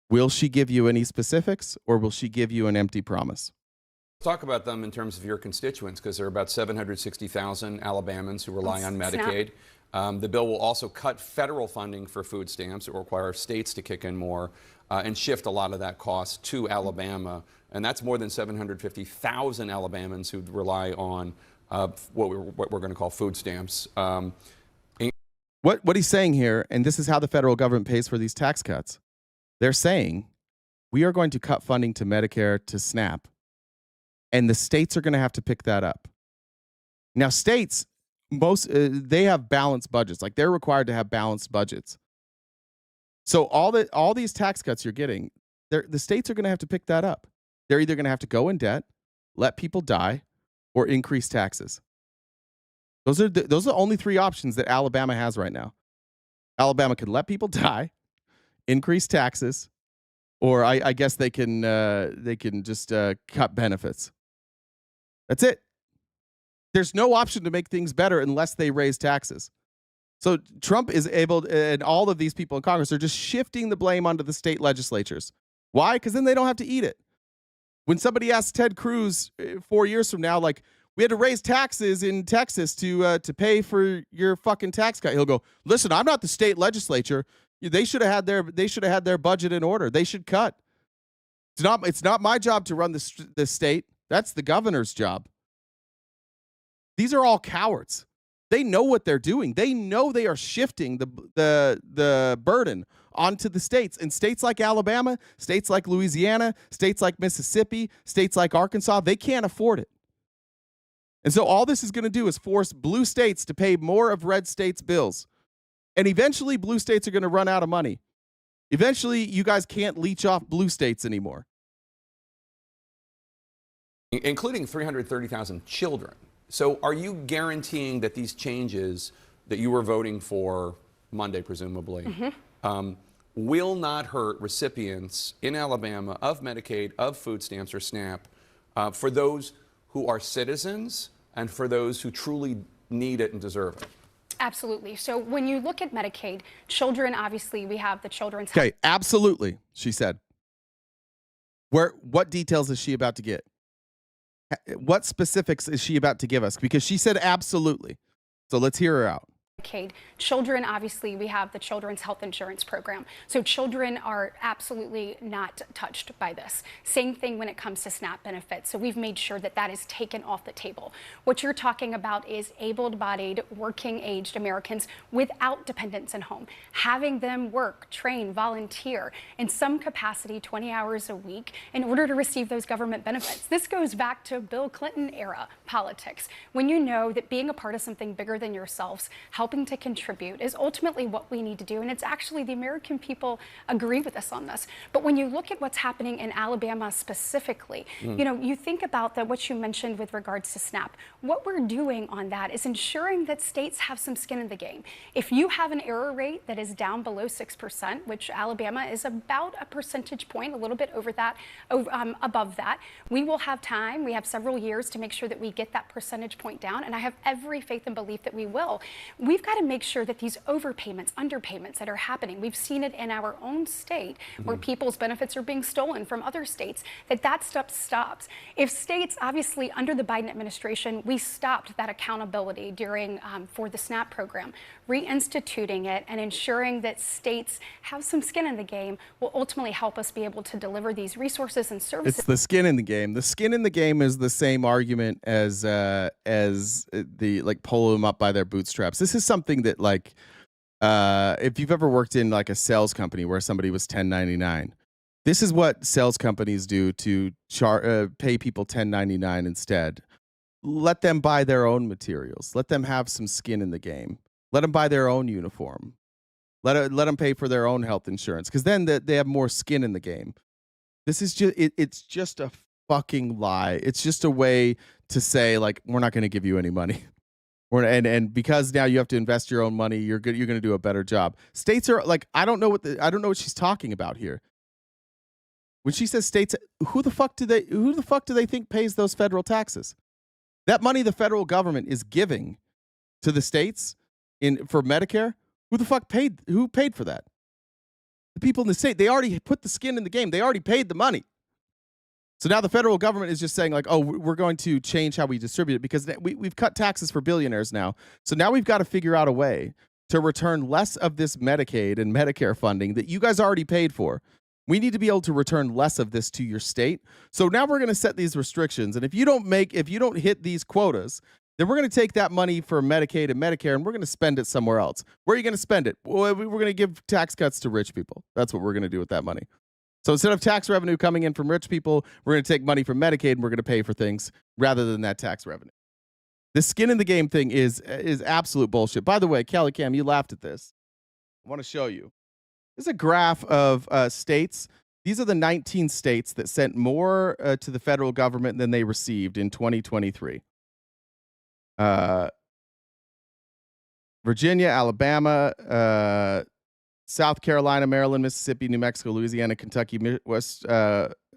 Will she give you any specifics, or will she give you an empty promise? Talk about them in terms of your constituents, because there are about 760,000 Alabamans who rely on Medicaid. The bill will also cut federal funding for food stamps. It will require states to kick in more and shift a lot of that cost to Alabama. And that's more than 750,000 Alabamans who rely on what we're going to call food stamps. What he's saying here, and this is how the federal government pays for these tax cuts, they're saying we are going to cut funding to Medicare, to SNAP, and the states are going to have to pick that up. Now, states, they have balanced budgets. Like, they're required to have balanced budgets. So all these tax cuts you're getting, the states are going to have to pick that up. They're either going to have to go in debt, let people die, or increase taxes. Those are the only 3 options that Alabama has right now. Alabama can let people die, increase taxes, or I guess they can just cut benefits. That's it. There's no option to make things better unless they raise taxes. So Trump is able, and all of these people in Congress are just shifting the blame onto the state legislatures. Why? Because then they don't have to eat it. When somebody asks Ted Cruz 4 years from now, like, we had to raise taxes in Texas to pay for your fucking tax cut, he'll go, listen, I'm not the state legislature. They should have had their budget in order. They should cut. It's not my job to run the state. That's the governor's job. These are all cowards. They know what they're doing. They know they are shifting the burden onto the states. And states like Alabama, states like Louisiana, states like Mississippi, states like Arkansas, they can't afford it. And so all this is going to do is force blue states to pay more of red states' bills. And eventually blue states are going to run out of money. Eventually, you guys can't leech off blue states anymore. Including 330,000 children. So are you guaranteeing that these changes that you were voting for Monday, presumably, will not hurt recipients in Alabama of Medicaid, of food stamps or SNAP, for those who are citizens and for those who truly need it and deserve it? Absolutely. So when you look at Medicaid, children, obviously, we have the children's. Okay, absolutely, she said. What details is she about to get? What specifics is she about to give us? Because she said absolutely. So let's hear her out. Medicaid. Children, obviously, we have the Children's Health Insurance Program. So children are absolutely not touched by this. Same thing when it comes to SNAP benefits. So we've made sure that that is taken off the table. What you're talking about is able-bodied, working-aged Americans without dependents at home, having them work, train, volunteer in some capacity 20 hours a week in order to receive those government benefits. This goes back to Bill Clinton era politics, when you know that being a part of something bigger than yourselves, helping to contribute is ultimately what we need to do. And it's actually the American people agree with us on this. But when you look at what's happening in Alabama specifically, you know, you think about that, what you mentioned with regards to SNAP. What we're doing on that is ensuring that states have some skin in the game. If you have an error rate that is down below 6%, which Alabama is about a percentage point, a little bit over that, above that, we will have time. We have several years to make sure that we get that percentage point down. And I have every faith and belief that we will. We've got to make sure that these overpayments, underpayments that are happening, we've seen it in our own state where people's benefits are being stolen from other states, that stuff stops. If states, obviously under the Biden administration, we stopped that accountability during for the SNAP program, reinstituting it and ensuring that states have some skin in the game will ultimately help us be able to deliver these resources and services. It's the skin in the game. The skin in the game is the same argument as the like pull them up by their bootstraps. This is something that like if you've ever worked in like a sales company where somebody was 1099, this is what sales companies do to pay people 1099 instead. Let them buy their own materials. Let them have some skin in the game. Let them buy their own uniform. Let them pay for their own health insurance, because then they have more skin in the game. This is just it's just a fucking lie. It's just a way to say like, we're not going to give you any money. And because now you have to invest your own money, you're going to do a better job. States are like, I don't know what she's talking about here. When she says states, who the fuck do they think pays those federal taxes? That money the federal government is giving to the states for Medicare, who paid for that? The people in the state. They already put the skin in the game. They already paid the money. So now the federal government is just saying like, oh, we're going to change how we distribute it because we've cut taxes for billionaires now. So now we've got to figure out a way to return less of this Medicaid and Medicare funding that you guys already paid for. We need to be able to return less of this to your state. So now we're going to set these restrictions. And if you don't hit these quotas, then we're going to take that money for Medicaid and Medicare and we're going to spend it somewhere else. Where are you going to spend it? Well, we're going to give tax cuts to rich people. That's what we're going to do with that money. So instead of tax revenue coming in from rich people, we're going to take money from Medicaid and we're going to pay for things rather than that tax revenue. The skin in the game thing is absolute bullshit. By the way, Kelly Cam, you laughed at this. I want to show you. This is a graph of states. These are the 19 states that sent more to the federal government than they received in 2023. Virginia, Alabama, South Carolina, Maryland, Mississippi, New Mexico, Louisiana, Kentucky,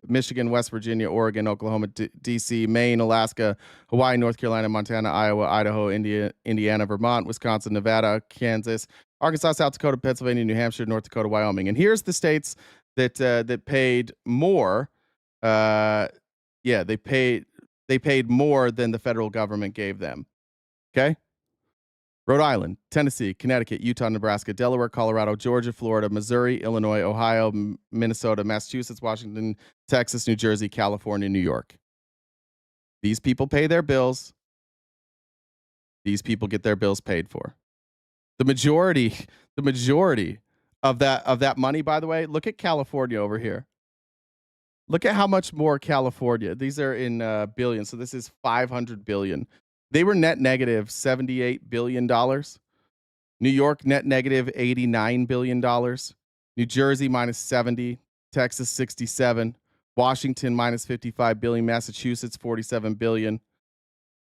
Michigan, West Virginia, Oregon, Oklahoma, D.C., Maine, Alaska, Hawaii, North Carolina, Montana, Iowa, Idaho, Indiana, Vermont, Wisconsin, Nevada, Kansas, Arkansas, South Dakota, Pennsylvania, New Hampshire, North Dakota, Wyoming. And here's the states that paid more. They paid more than the federal government gave them. Okay? Rhode Island, Tennessee, Connecticut, Utah, Nebraska, Delaware, Colorado, Georgia, Florida, Missouri, Illinois, Ohio, Minnesota, Massachusetts, Washington, Texas, New Jersey, California, New York. These people pay their bills. These people get their bills paid for. The majority of that money, by the way, look at California over here. Look at how much more California. These are in billions. So this is 500 billion. They were net negative $78 billion. New York net negative $89 billion. New Jersey minus 70. Texas 67. Washington minus 55 billion. Massachusetts 47 billion.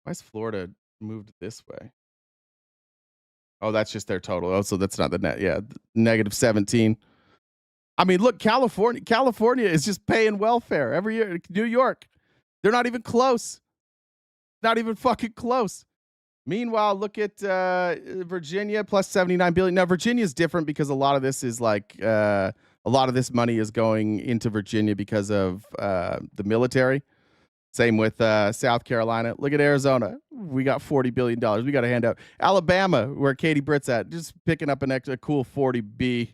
Why is Florida moved this way? Oh, that's just their total. Oh, so that's not the net. Yeah, negative 17. I mean, look, California is just paying welfare every year. New York, they're not even close. Not even fucking close. Meanwhile, look at Virginia plus 79 billion. Now, Virginia is different because a lot of this is like a lot of this money is going into Virginia because of the military. Same with South Carolina. Look at Arizona. We got $40 billion. We got a handout. Alabama, where Katie Britt's at, just picking up an extra cool 40B.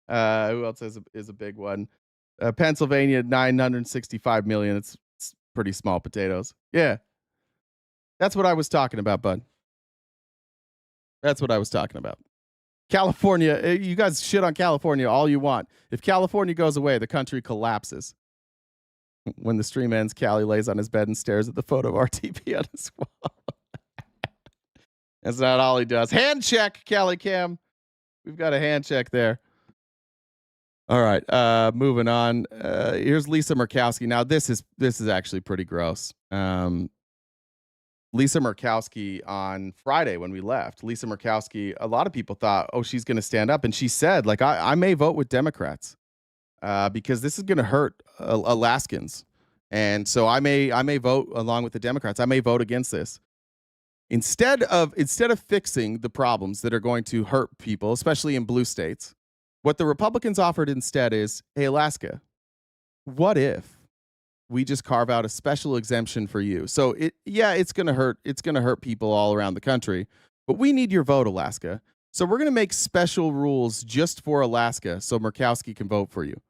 Who else is a big one? Pennsylvania, 965 million. It's pretty small potatoes. Yeah. That's what I was talking about, bud. That's what I was talking about. California, you guys shit on California all you want. If California goes away, the country collapses. When the stream ends, Callie lays on his bed and stares at the photo of RTP on his wall. That's not all he does. Hand check, Callie Cam. We've got a hand check there. All right, moving on. Here's Lisa Murkowski. Now, this is actually pretty gross. Lisa Murkowski on Friday when we left. Lisa Murkowski, a lot of people thought, oh, she's going to stand up. And she said, like, I may vote with Democrats because this is going to hurt Alaskans. And so I may vote along with the Democrats. I may vote against this. Instead of fixing the problems that are going to hurt people, especially in blue states, what the Republicans offered instead is, hey, Alaska, what if we just carve out a special exemption for you? So it's going to hurt. It's going to hurt people all around the country, but we need your vote, Alaska. So we're going to make special rules just for Alaska so Murkowski can vote for you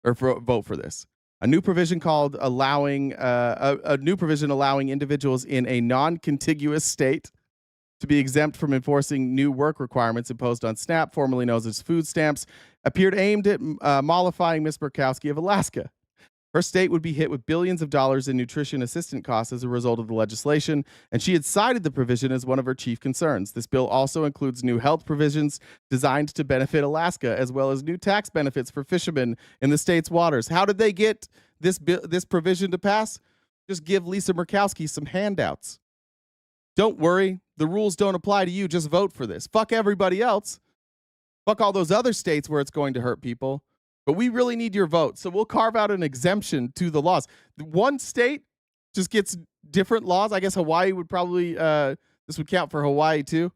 or vote for this. A new provision called allowing individuals in a non-contiguous state to be exempt from enforcing new work requirements imposed on SNAP, formerly known as food stamps, appeared aimed at mollifying Ms. Murkowski of Alaska. Her state would be hit with billions of dollars in nutrition assistance costs as a result of the legislation, and she had cited the provision as one of her chief concerns. This bill also includes new health provisions designed to benefit Alaska, as well as new tax benefits for fishermen in the state's waters. How did they get this provision to pass? Just give Lisa Murkowski some handouts. Don't worry, the rules don't apply to you. Just vote for this. Fuck everybody else. Fuck all those other states where it's going to hurt people. But we really need your vote. So we'll carve out an exemption to the laws. One state just gets different laws. I guess Hawaii would probably, this would count for Hawaii too.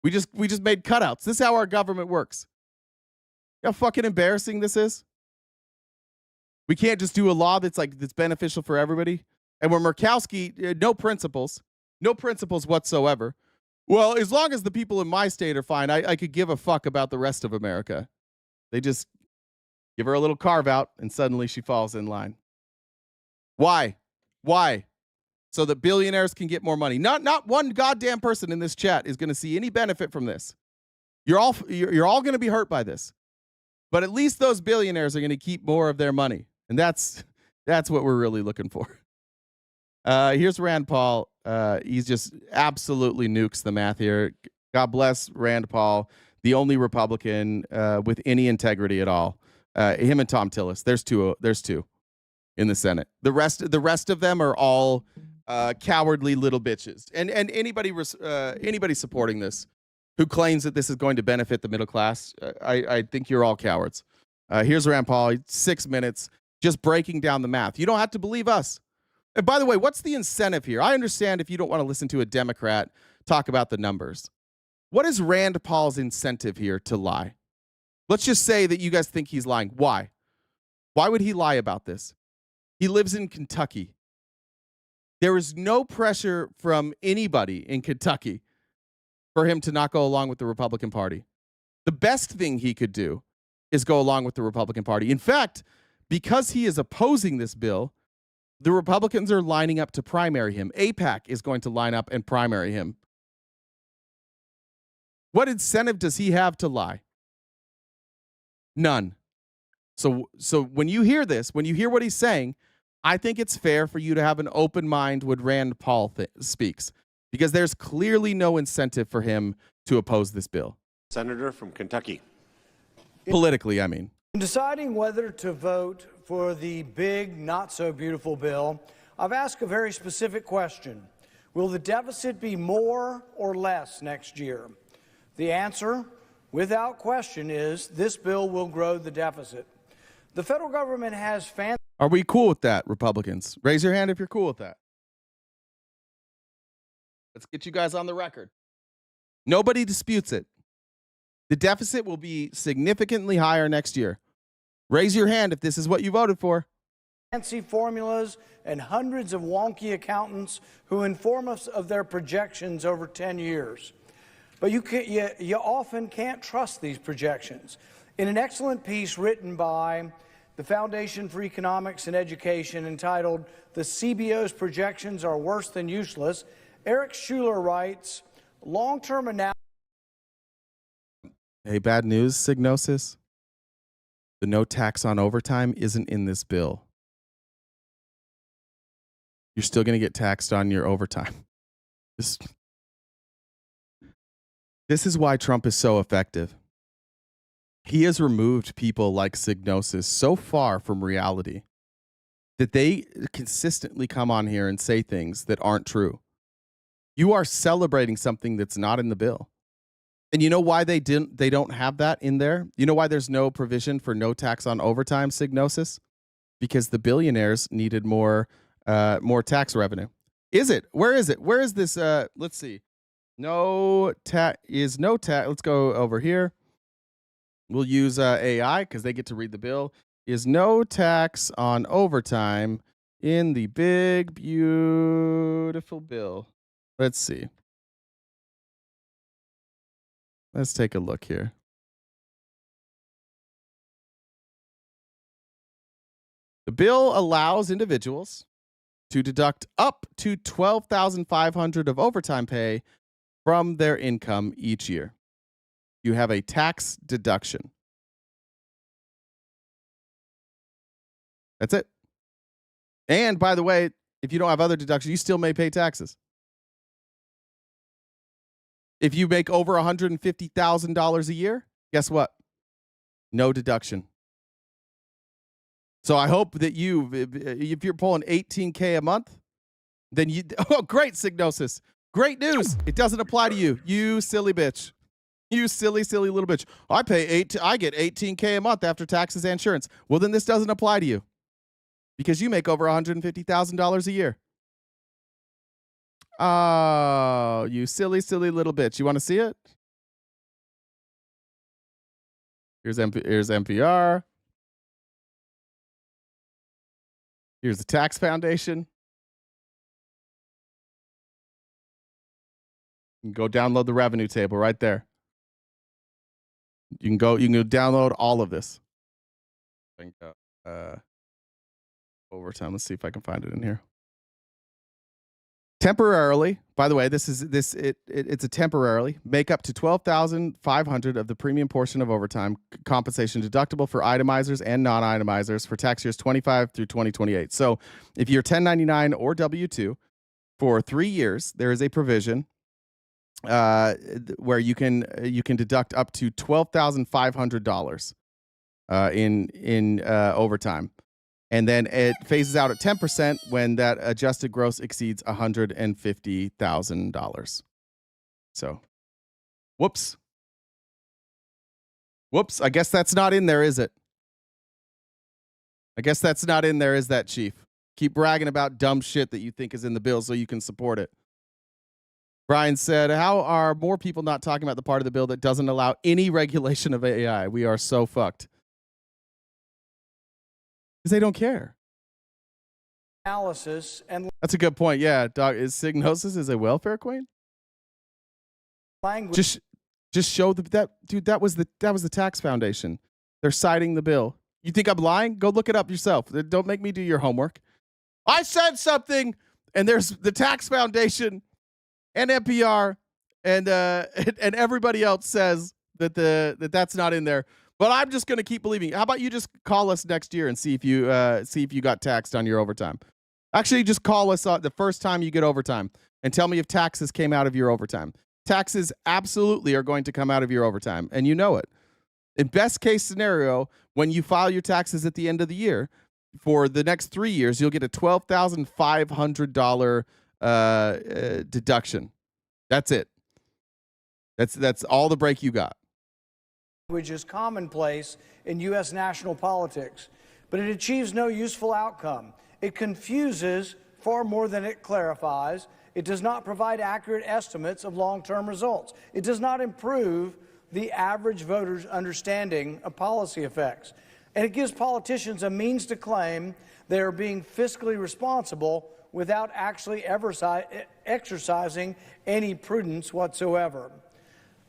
We just made cutouts. This is how our government works. You know how fucking embarrassing this is? We can't just do a law that's beneficial for everybody. And when Murkowski, no principles whatsoever. Well, as long as the people in my state are fine, I could give a fuck about the rest of America. They just give her a little carve out and suddenly she falls in line. Why? So that billionaires can get more money. Not one goddamn person in this chat is going to see any benefit from this. You're all going to be hurt by this. But at least those billionaires are going to keep more of their money. And that's what we're really looking for. Here's Rand Paul. He's just absolutely nukes the math here. God bless Rand Paul, the only Republican with any integrity at all. Him and Tom Tillis. There's two in the Senate. The rest of them are all cowardly little bitches. And anybody supporting this who claims that this is going to benefit the middle class, I think you're all cowards. Here's Rand Paul, 6 minutes, just breaking down the math. You don't have to believe us. And by the way, what's the incentive here? I understand if you don't want to listen to a Democrat talk about the numbers. What is Rand Paul's incentive here to lie? Let's just say that you guys think he's lying. Why? Why would he lie about this? He lives in Kentucky. There is no pressure from anybody in Kentucky for him to not go along with the Republican Party. The best thing he could do is go along with the Republican Party. In fact, because he is opposing this bill, the Republicans are lining up to primary him. APAC is going to line up and primary him. What incentive does he have to lie? None. So when you hear this, when you hear what he's saying, I think it's fair for you to have an open mind when Rand Paul speaks, because there's clearly no incentive for him to oppose this bill. Senator from Kentucky. Politically, I mean. In deciding whether to vote for the big, not so beautiful bill, I've asked a very specific question. Will the deficit be more or less next year? The answer, without question, is this bill will grow the deficit. The federal government has fancy. Are we cool with that, Republicans? Raise your hand if you're cool with that. Let's get you guys on the record. Nobody disputes it. The deficit will be significantly higher next year. Raise your hand if this is what you voted for. Fancy formulas and hundreds of wonky accountants who inform us of their projections over 10 years. But you often can't trust these projections. In an excellent piece written by the Foundation for Economics and Education entitled "The CBO's Projections Are Worse Than Useless," Eric Schuler writes, long-term analysis. Hey, bad news, Signosis. The no tax on overtime isn't in this bill. You're still going to get taxed on your overtime. This is why Trump is so effective. He has removed people like Signosis so far from reality that they consistently come on here and say things that aren't true. You are celebrating something that's not in the bill. And you know why they don't have that in there? You know why there's no provision for no tax on overtime, Signosis? Because the billionaires needed more tax revenue. Is it? Where is it? Where is this? Let's see. No tax. Let's go over here. We'll use AI because they get to read the bill. Is no tax on overtime in the big, beautiful bill? Let's see. Let's take a look here. The bill allows individuals to deduct up to $12,500 of overtime pay from their income each year. You have a tax deduction. That's it. And by the way, if you don't have other deductions, you still may pay taxes. If you make over $150,000 a year, guess what? No deduction. So I hope that if you're pulling $18K a month, then oh, great, Signosis. Great news. It doesn't apply to you. You silly bitch. You silly, silly little bitch. I get $18K a month after taxes and insurance. Well, then this doesn't apply to you because you make over $150,000 a year. Oh, you silly, silly little bitch. You want to see it? Here's NPR. Here's the Tax Foundation. You can go download the revenue table right there. You can go download all of this. Overtime. Let's see if I can find it in here. Temporarily, by the way, it's a temporarily make up to $12,500 of the premium portion of overtime compensation deductible for itemizers and non-itemizers for tax years 25 through 2028. So, if you're 1099 or W-2 for 3 years, there is a provision where you can deduct up to $12,500 in overtime. And then it phases out at 10% when that adjusted gross exceeds $150,000. So, whoops. I guess that's not in there, is it? I guess that's not in there, is that, Chief? Keep bragging about dumb shit that you think is in the bill so you can support it. Brian said, how are more people not talking about the part of the bill that doesn't allow any regulation of AI? We are so fucked. Because they don't care. Analysis and that's a good point. Yeah, Doc, is Signosis is a welfare queen? Language. Just show that dude. That was the Tax Foundation. They're citing the bill. You think I'm lying? Go look it up yourself. Don't make me do your homework. I said something, and there's the Tax Foundation, and NPR, and everybody else says that that's not in there. But I'm just going to keep believing. How about you just call us next year and see if you got taxed on your overtime? Actually, just call us the first time you get overtime and tell me if taxes came out of your overtime. Taxes absolutely are going to come out of your overtime, and you know it. In best case scenario, when you file your taxes at the end of the year, for the next 3 years, you'll get a $12,500 deduction. That's it. That's all the break you got. Which is commonplace in U.S. national politics, but it achieves no useful outcome. It confuses far more than it clarifies. It does not provide accurate estimates of long-term results. It does not improve the average voter's understanding of policy effects. And it gives politicians a means to claim they are being fiscally responsible without actually ever exercising any prudence whatsoever.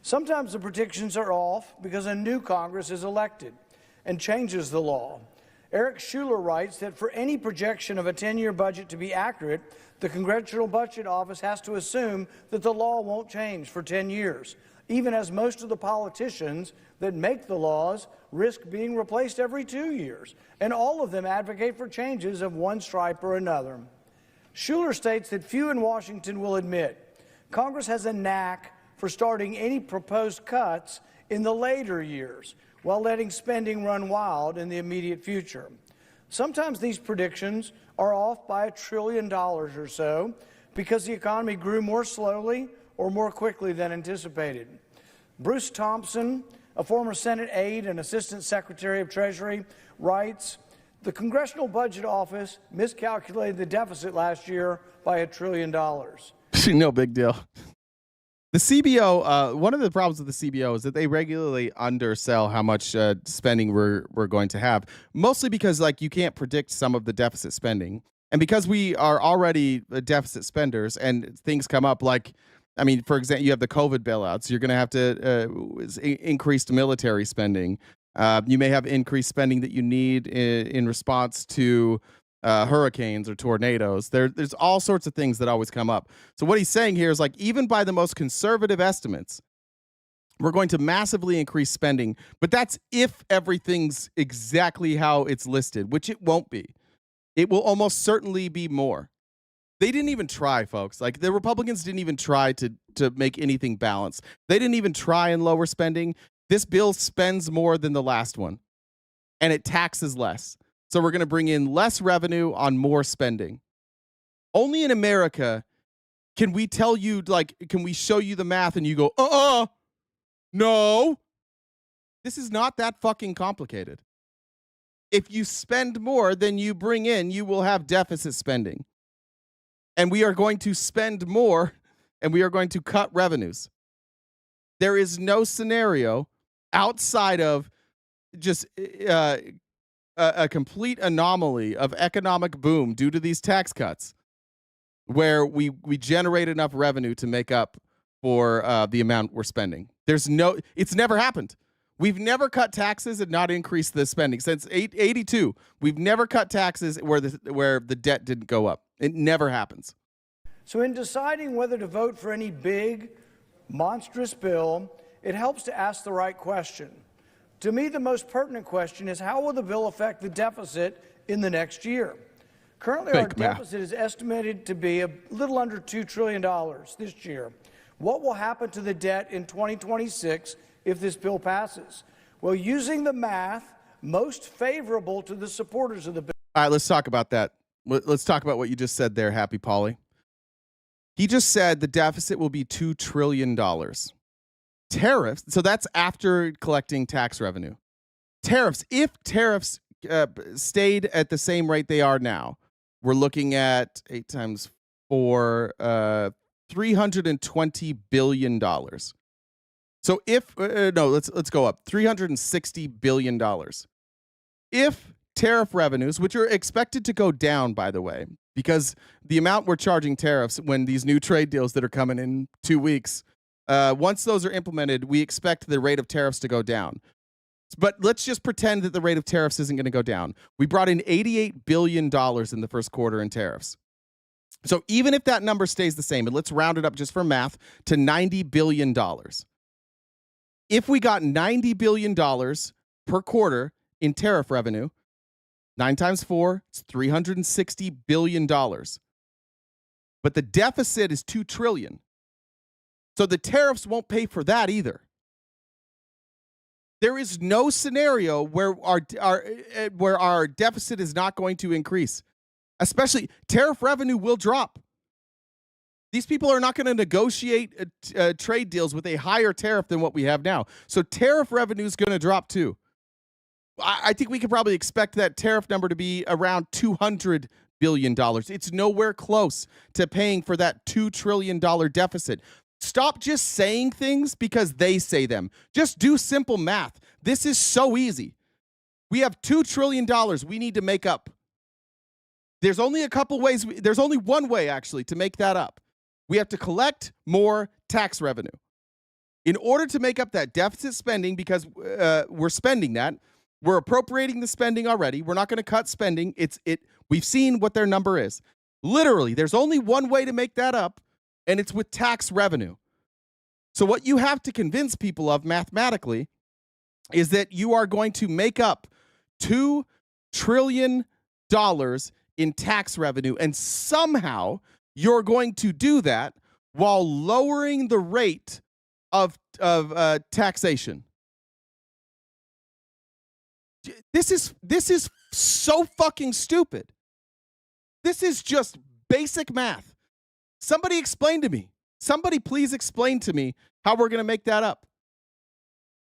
Sometimes the predictions are off because a new Congress is elected and changes the law. Eric Schuler writes that for any projection of a 10-year budget to be accurate, the Congressional Budget Office has to assume that the law won't change for 10 years, even as most of the politicians that make the laws risk being replaced every 2 years, and all of them advocate for changes of one stripe or another. Schuler states that few in Washington will admit Congress has a knack for starting any proposed cuts in the later years while letting spending run wild in the immediate future. Sometimes these predictions are off by $1 trillion or so because the economy grew more slowly or more quickly than anticipated. Bruce Thompson, a former Senate aide and Assistant Secretary of Treasury, writes, the Congressional Budget Office miscalculated the deficit last year by $1 trillion. No big deal. The CBO, one of the problems with the CBO is that they regularly undersell how much spending we're going to have, mostly because you can't predict some of the deficit spending. And because we are already deficit spenders and things come up for example, you have the COVID bailouts. You're going to have to increase military spending. You may have increased spending that you need in response to hurricanes or tornadoes. There's all sorts of things that always come up. So what he's saying here is even by the most conservative estimates, we're going to massively increase spending, but that's if everything's exactly how it's listed, which it won't be. It will almost certainly be more. They didn't even try, folks. The Republicans didn't even try to make anything balanced. They didn't even try and lower spending. This bill spends more than the last one, and it taxes less. So we're going to bring in less revenue on more spending. Only in America can we tell you, can we show you the math and you go, no. This is not that fucking complicated. If you spend more than you bring in, you will have deficit spending. And we are going to spend more and we are going to cut revenues. There is no scenario outside of just a complete anomaly of economic boom due to these tax cuts where we generate enough revenue to make up for the amount we're spending. It's never happened. We've never cut taxes and not increased the spending since 82. We've never cut taxes where the debt didn't go up. It never happens. So in deciding whether to vote for any big, monstrous bill, it helps to ask the right question. To me, the most pertinent question is, how will the bill affect the deficit in the next year? Currently, our deficit is estimated to be a little under $2 trillion this year. What will happen to the debt in 2026 if this bill passes? Well, using the math most favorable to the supporters of the bill. All right, let's talk about that. Let's talk about what you just said there, Happy Polly. He just said the deficit will be $2 trillion. Tariffs, so that's after collecting tax revenue. Tariffs, if tariffs stayed at the same rate they are now, we're looking at 8 times 4, $320 billion. So if, let's go up, $360 billion. If tariff revenues, which are expected to go down, by the way, because the amount we're charging tariffs when these new trade deals that are coming in 2 weeks, once those are implemented, we expect the rate of tariffs to go down. But let's just pretend that the rate of tariffs isn't going to go down. We brought in $88 billion in the first quarter in tariffs. So even if that number stays the same, and let's round it up just for math to $90 billion. If we got $90 billion per quarter in tariff revenue. 9 times 4, it's $360 billion. But the deficit is $2 trillion. So the tariffs won't pay for that either. There is no scenario where our deficit is not going to increase. Especially tariff revenue will drop. These people are not going to negotiate trade deals with a higher tariff than what we have now. So tariff revenue is going to drop too. I think we could probably expect that tariff number to be around $200 billion. It's nowhere close to paying for that $2 trillion deficit. Stop just saying things because they say them. Just do simple math. This is so easy. We have $2 trillion we need to make up. There's only a couple ways. There's only one way, actually, to make that up. We have to collect more tax revenue. In order to make up that deficit spending, because we're spending that, we're appropriating the spending already. We're not going to cut spending. We've seen what their number is. Literally, there's only one way to make that up, and it's with tax revenue. So what you have to convince people of mathematically is that you are going to make up $2 trillion in tax revenue, and somehow you're going to do that while lowering the rate of taxation. This is so fucking stupid. This is just basic math. Somebody explain to me. Somebody please explain to me how we're going to make that up.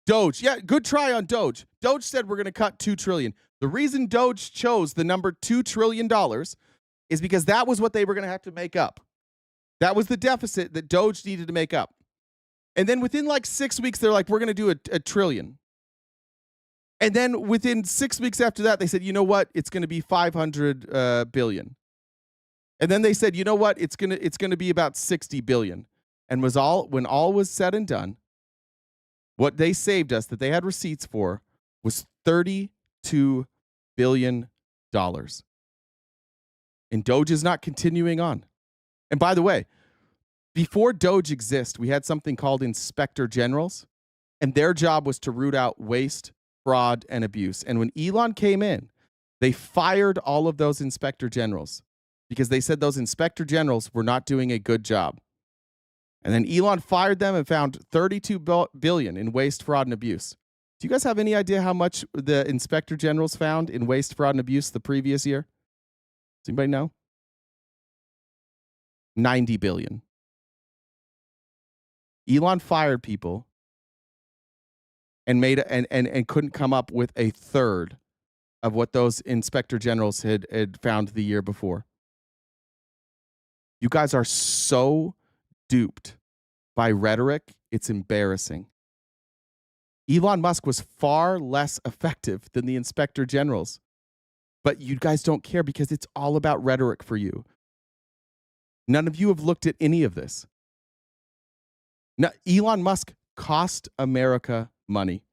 Doge. Yeah, good try on Doge. Doge said we're going to cut $2 trillion. The reason Doge chose the number $2 trillion is because that was what they were going to have to make up. That was the deficit that Doge needed to make up. And then within like 6 weeks, they're like, we're going to do a trillion. And then within 6 weeks after that, they said, you know what? It's going to be 500 billion. And then they said, you know what? It's going to be about 60 billion. And when all was said and done, what they saved us that they had receipts for was $32 billion. And Doge is not continuing on. And by the way, before Doge exists, we had something called inspector generals, and their job was to root out waste, fraud, and abuse. And when Elon came in, they fired all of those inspector generals because they said those inspector generals were not doing a good job. And then Elon fired them and found $32 billion in waste, fraud, and abuse. Do you guys have any idea how much the inspector generals found in waste, fraud, and abuse the previous year? Does anybody know? 90 billion. Elon fired people and couldn't come up with a third of what those inspector generals had found the year before. You guys are so duped by rhetoric, it's embarrassing. Elon Musk was far less effective than the inspector generals. But you guys don't care because it's all about rhetoric for you. None of you have looked at any of this. Now, Elon Musk cost America money.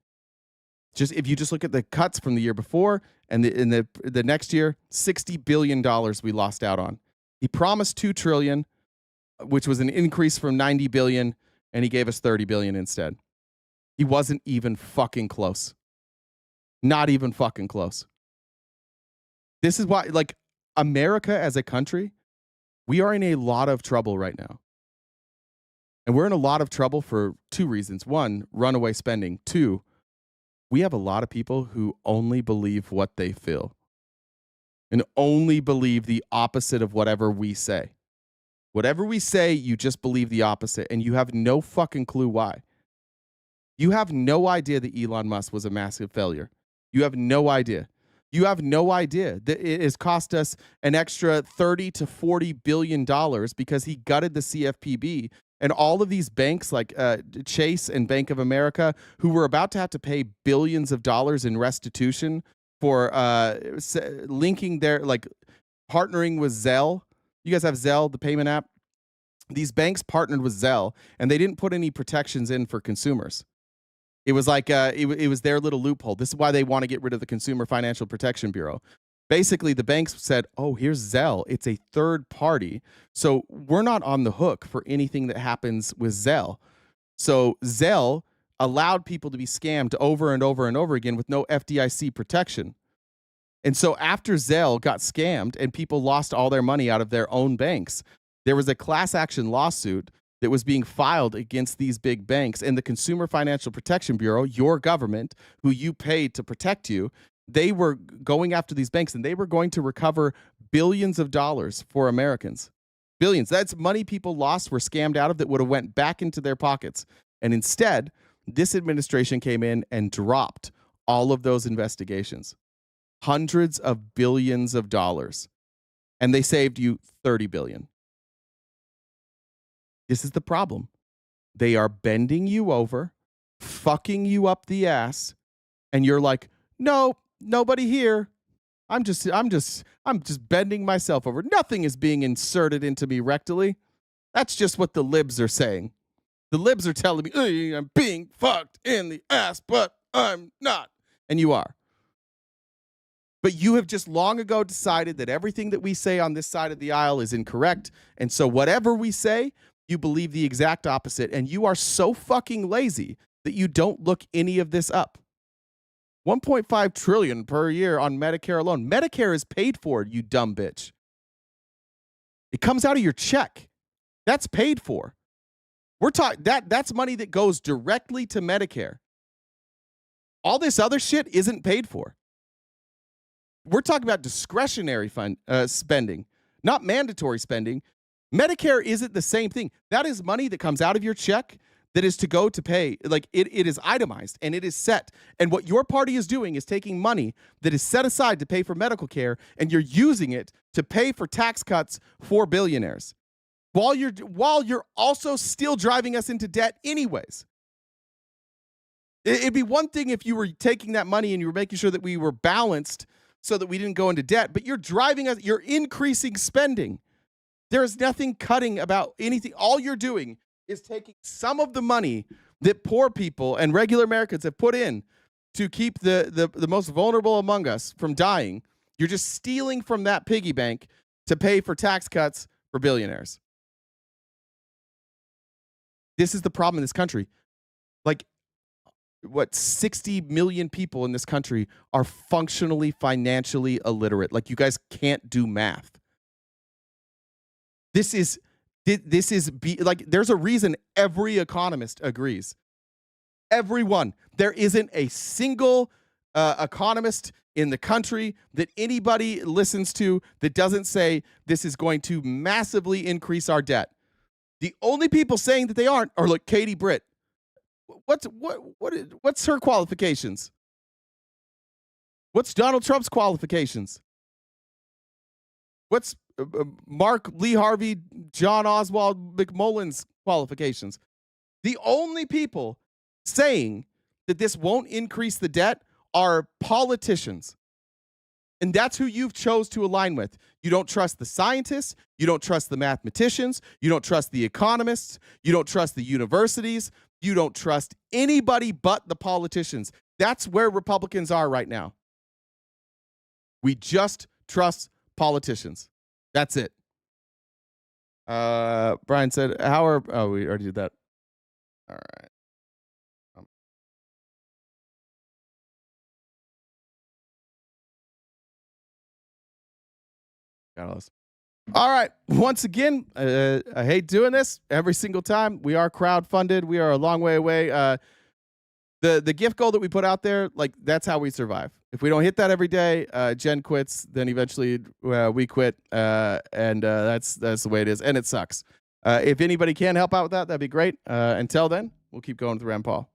If you just look at the cuts from the year before and the next year, $60 billion we lost out on. He promised $2 trillion, which was an increase from $90 billion, and he gave us $30 billion instead. He wasn't even fucking close. Not even fucking close. This is why, like, America as a country, we are in a lot of trouble right now. And we're in a lot of trouble for two reasons. One, runaway spending. Two, we have a lot of people who only believe what they feel and only believe the opposite of whatever we say. Whatever we say, you just believe the opposite, and you have no fucking clue why. You have no idea that Elon Musk was a massive failure. You have no idea. You have no idea that it has cost us an extra $30 to $40 billion because he gutted the CFPB. And all of these banks like Chase and Bank of America, who were about to have to pay billions of dollars in restitution for linking their, like, partnering with Zelle. You guys have Zelle, the payment app? These banks partnered with Zelle, and they didn't put any protections in for consumers. It was like it was their little loophole. This is why they want to get rid of the Consumer Financial Protection Bureau. Basically, the banks said, oh, here's Zelle. It's a third party. So we're not on the hook for anything that happens with Zelle. So Zelle allowed people to be scammed over and over and over again with no FDIC protection. And so after Zelle got scammed and people lost all their money out of their own banks, there was a class action lawsuit that was being filed against these big banks, and the Consumer Financial Protection Bureau, your government, who you paid to protect you, they were going after these banks, and they were going to recover billions of dollars for Americans. Billions. That's money people lost, were scammed out of, that would have went back into their pockets. And instead, this administration came in and dropped all of those investigations. Hundreds of billions of dollars. And they saved you $30 billion. This is the problem. They are bending you over, fucking you up the ass, and you're like, no, nobody here. I'm just bending myself over. Nothing is being inserted into me rectally. That's just what the libs are saying. The libs are telling me, hey, I'm being fucked in the ass, but I'm not. And you are. But you have just long ago decided that everything that we say on this side of the aisle is incorrect. And so whatever we say, you believe the exact opposite. And you are so fucking lazy that you don't look any of this up. $1.5 trillion per year on Medicare alone. Medicare is paid for, you dumb bitch. It comes out of your check. That's paid for. We're talking that's money that goes directly to Medicare. All this other shit isn't paid for. We're talking about discretionary spending, not mandatory spending. Medicare isn't the same thing. That is money that comes out of your check that is to go to pay. Like it is itemized and it is set. And what your party is doing is taking money that is set aside to pay for medical care, and you're using it to pay for tax cuts for billionaires, while you're also still driving us into debt anyways. It'd be one thing if you were taking that money and you were making sure that we were balanced so that we didn't go into debt, but you're driving us, you're increasing spending. There is nothing cutting about anything. All you're doing is taking some of the money that poor people and regular Americans have put in to keep the most vulnerable among us from dying. You're just stealing from that piggy bank to pay for tax cuts for billionaires. This is the problem in this country. Like, 60 million people in this country are functionally financially illiterate. Like, you guys can't do math. There's a reason every economist agrees. Everyone. There isn't a single economist in the country that anybody listens to that doesn't say this is going to massively increase our debt. The only people saying that they aren't are like Katie Britt. What's her qualifications? What's Donald Trump's qualifications? What's Mark Lee Harvey, John Oswald McMullen's qualifications? The only people saying that this won't increase the debt are politicians. And that's who you've chose to align with. You don't trust the scientists. You don't trust the mathematicians. You don't trust the economists. You don't trust the universities. You don't trust anybody but the politicians. That's where Republicans are right now. We just trust politicians. That's it. Brian said, we already did that. All right. All right. Once again, I hate doing this every single time. We are crowdfunded. We are a long way away. The gift goal that we put out there, like, that's how we survive. If we don't hit that every day, Jen quits. Then eventually we quit, and that's the way it is. And it sucks. If anybody can help out with that, that'd be great. Until then, we'll keep going through Rand Paul.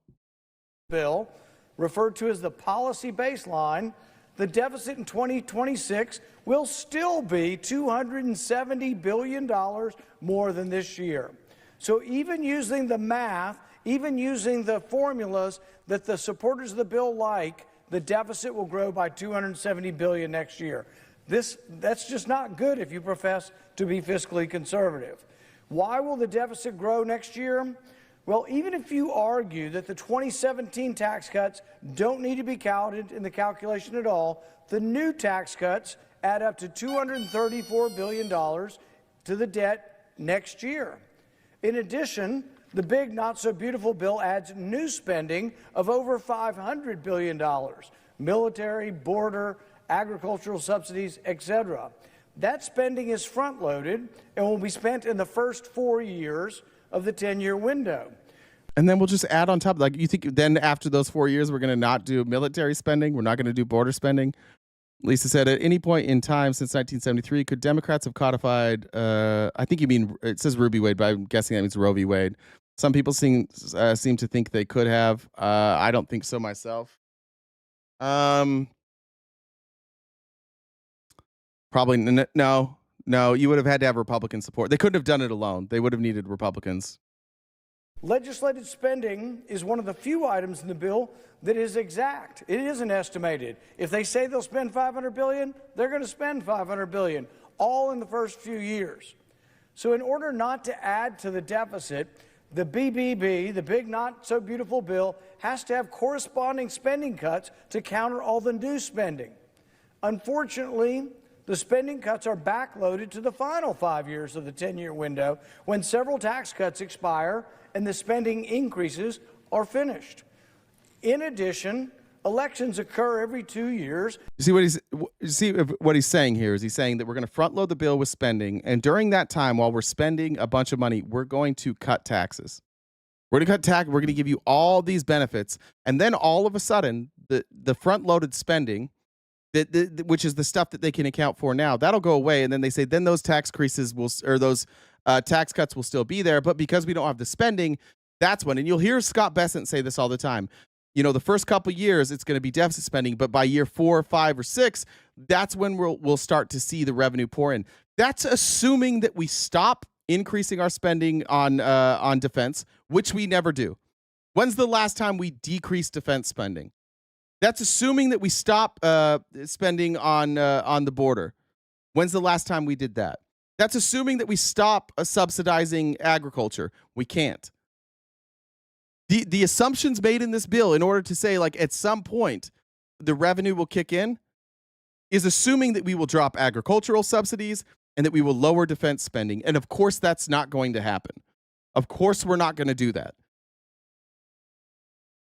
Bill, referred to as the policy baseline, the deficit in 2026 will still be $270 billion more than this year. So even using the math, even using the formulas that the supporters of the bill like, the deficit will grow by $270 billion next year. That's just not good if you profess to be fiscally conservative. Why will the deficit grow next year? Well, even if you argue that the 2017 tax cuts don't need to be counted in the calculation at all, the new tax cuts add up to $234 billion to the debt next year. In addition, The big, not-so-beautiful bill adds new spending of over $500 billion, military, border, agricultural subsidies, etc. That spending is front-loaded and will be spent in the first 4 years of the 10-year window. And then we'll just add on top, like, you think then after those 4 years, we're going to not do military spending? We're not going to do border spending? Lisa said, at any point in time since 1973, could Democrats have codified, I think you mean, it says Ruby Wade, but I'm guessing that means Roe v. Wade. Some people seem to think they could have. I don't think so myself. Probably no. You would have had to have Republican support. They couldn't have done it alone. They would have needed Republicans. Legislated spending is one of the few items in the bill that is exact. It isn't estimated. If they say they'll spend $500 billion, they're going to spend $500 billion, all in the first few years. So in order not to add to the deficit, the BBB, the big not-so-beautiful bill, has to have corresponding spending cuts to counter all the new spending. Unfortunately, the spending cuts are backloaded to the final 5 years of the 10-year window when several tax cuts expire and the spending increases are finished. In addition, elections occur every 2 years. You see what he's saying here is he's saying that we're going to front load the bill with spending, and during that time, while we're spending a bunch of money, we're going to cut taxes. We're going to cut tax. We're going to give you all these benefits, and then all of a sudden, the front loaded spending, which is the stuff that they can account for now, that'll go away, and then they say then those tax increases will, or those tax cuts will still be there, but because we don't have the spending, that's when. And you'll hear Scott Bessent say this all the time. You know, the first couple years, it's going to be deficit spending, but by year 4, 5, or 6, that's when we'll start to see the revenue pour in. That's assuming that we stop increasing our spending on defense, which we never do. When's the last time we decreased defense spending? That's assuming that we stop spending on the border. When's the last time we did that? That's assuming that we stop subsidizing agriculture. We can't. The assumptions made in this bill in order to say, like, at some point the revenue will kick in is assuming that we will drop agricultural subsidies and that we will lower defense spending. And of course, that's not going to happen. Of course, we're not going to do that.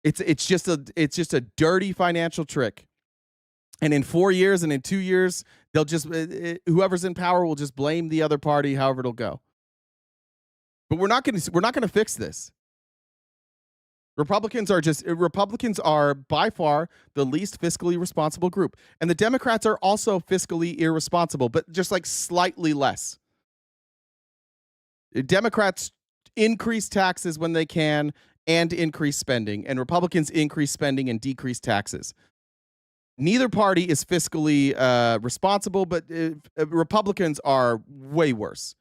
It's just a dirty financial trick. And in 4 years and in 2 years, they'll just whoever's in power will just blame the other party, however it'll go. But we're not going to fix this. Republicans are by far the least fiscally responsible group. And the Democrats are also fiscally irresponsible, but just like slightly less. Democrats increase taxes when they can and increase spending, and Republicans increase spending and decrease taxes. Neither party is fiscally responsible, but Republicans are way worse.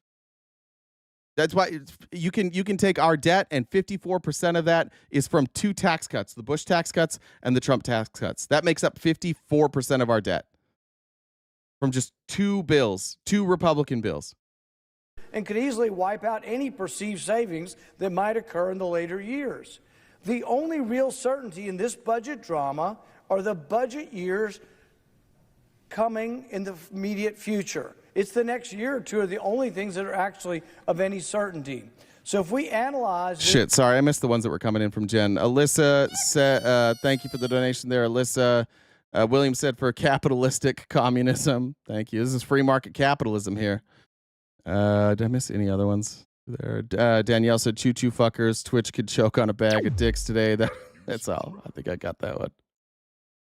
That's why you can take our debt, and 54% of that is from 2 tax cuts, the Bush tax cuts and the Trump tax cuts. That makes up 54% of our debt from just 2 Republican bills. And could easily wipe out any perceived savings that might occur in the later years. The only real certainty in this budget drama are the budget years coming in the immediate future. It's the next year or two are the only things that are actually of any certainty. So if we analyze... Shit, sorry, I missed the ones that were coming in from Jen. Alyssa said, thank you for the donation there, Alyssa. William said for capitalistic communism. Thank you. This is free market capitalism here. Did I miss any other ones? There. Danielle said, choo-choo fuckers. Twitch could choke on a bag of dicks today. That's all. I think I got that one.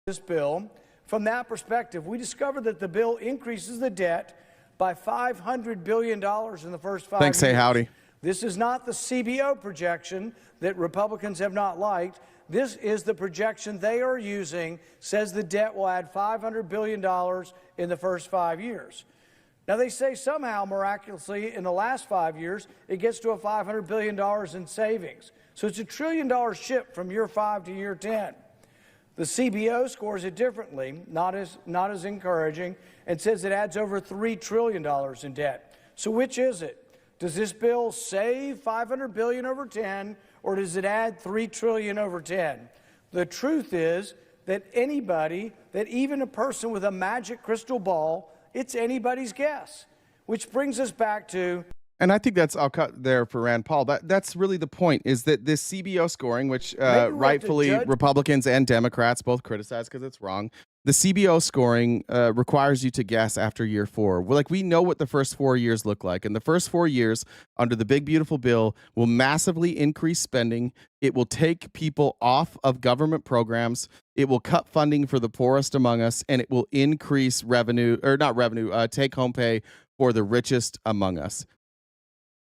This bill, from that perspective, we discovered that the bill increases the debt by $500 billion in the first 5 years. Thanks, hey, howdy. This is not the CBO projection that Republicans have not liked. This is the projection they are using, says the debt will add $500 billion in the first 5 years. Now, they say somehow, miraculously, in the last 5 years, it gets to a $500 billion in savings. So it's $1 trillion shift from year 5 to year 10. The CBO scores it differently, not as encouraging, and says it adds over $3 trillion in debt. So which is it? Does this bill save $500 billion over 10, or does it add $3 trillion over 10? The truth is that anybody, that even a person with a magic crystal ball, it's anybody's guess, which brings us back to... And I think I'll cut there for Rand Paul. That's really the point, is that this CBO scoring, which rightfully Republicans and Democrats both criticize because it's wrong. The CBO scoring requires you to guess after year 4. We know what the first 4 years look like. And the first 4 years under the big, beautiful bill will massively increase spending. It will take people off of government programs. It will cut funding for the poorest among us. And it will increase take home pay for the richest among us.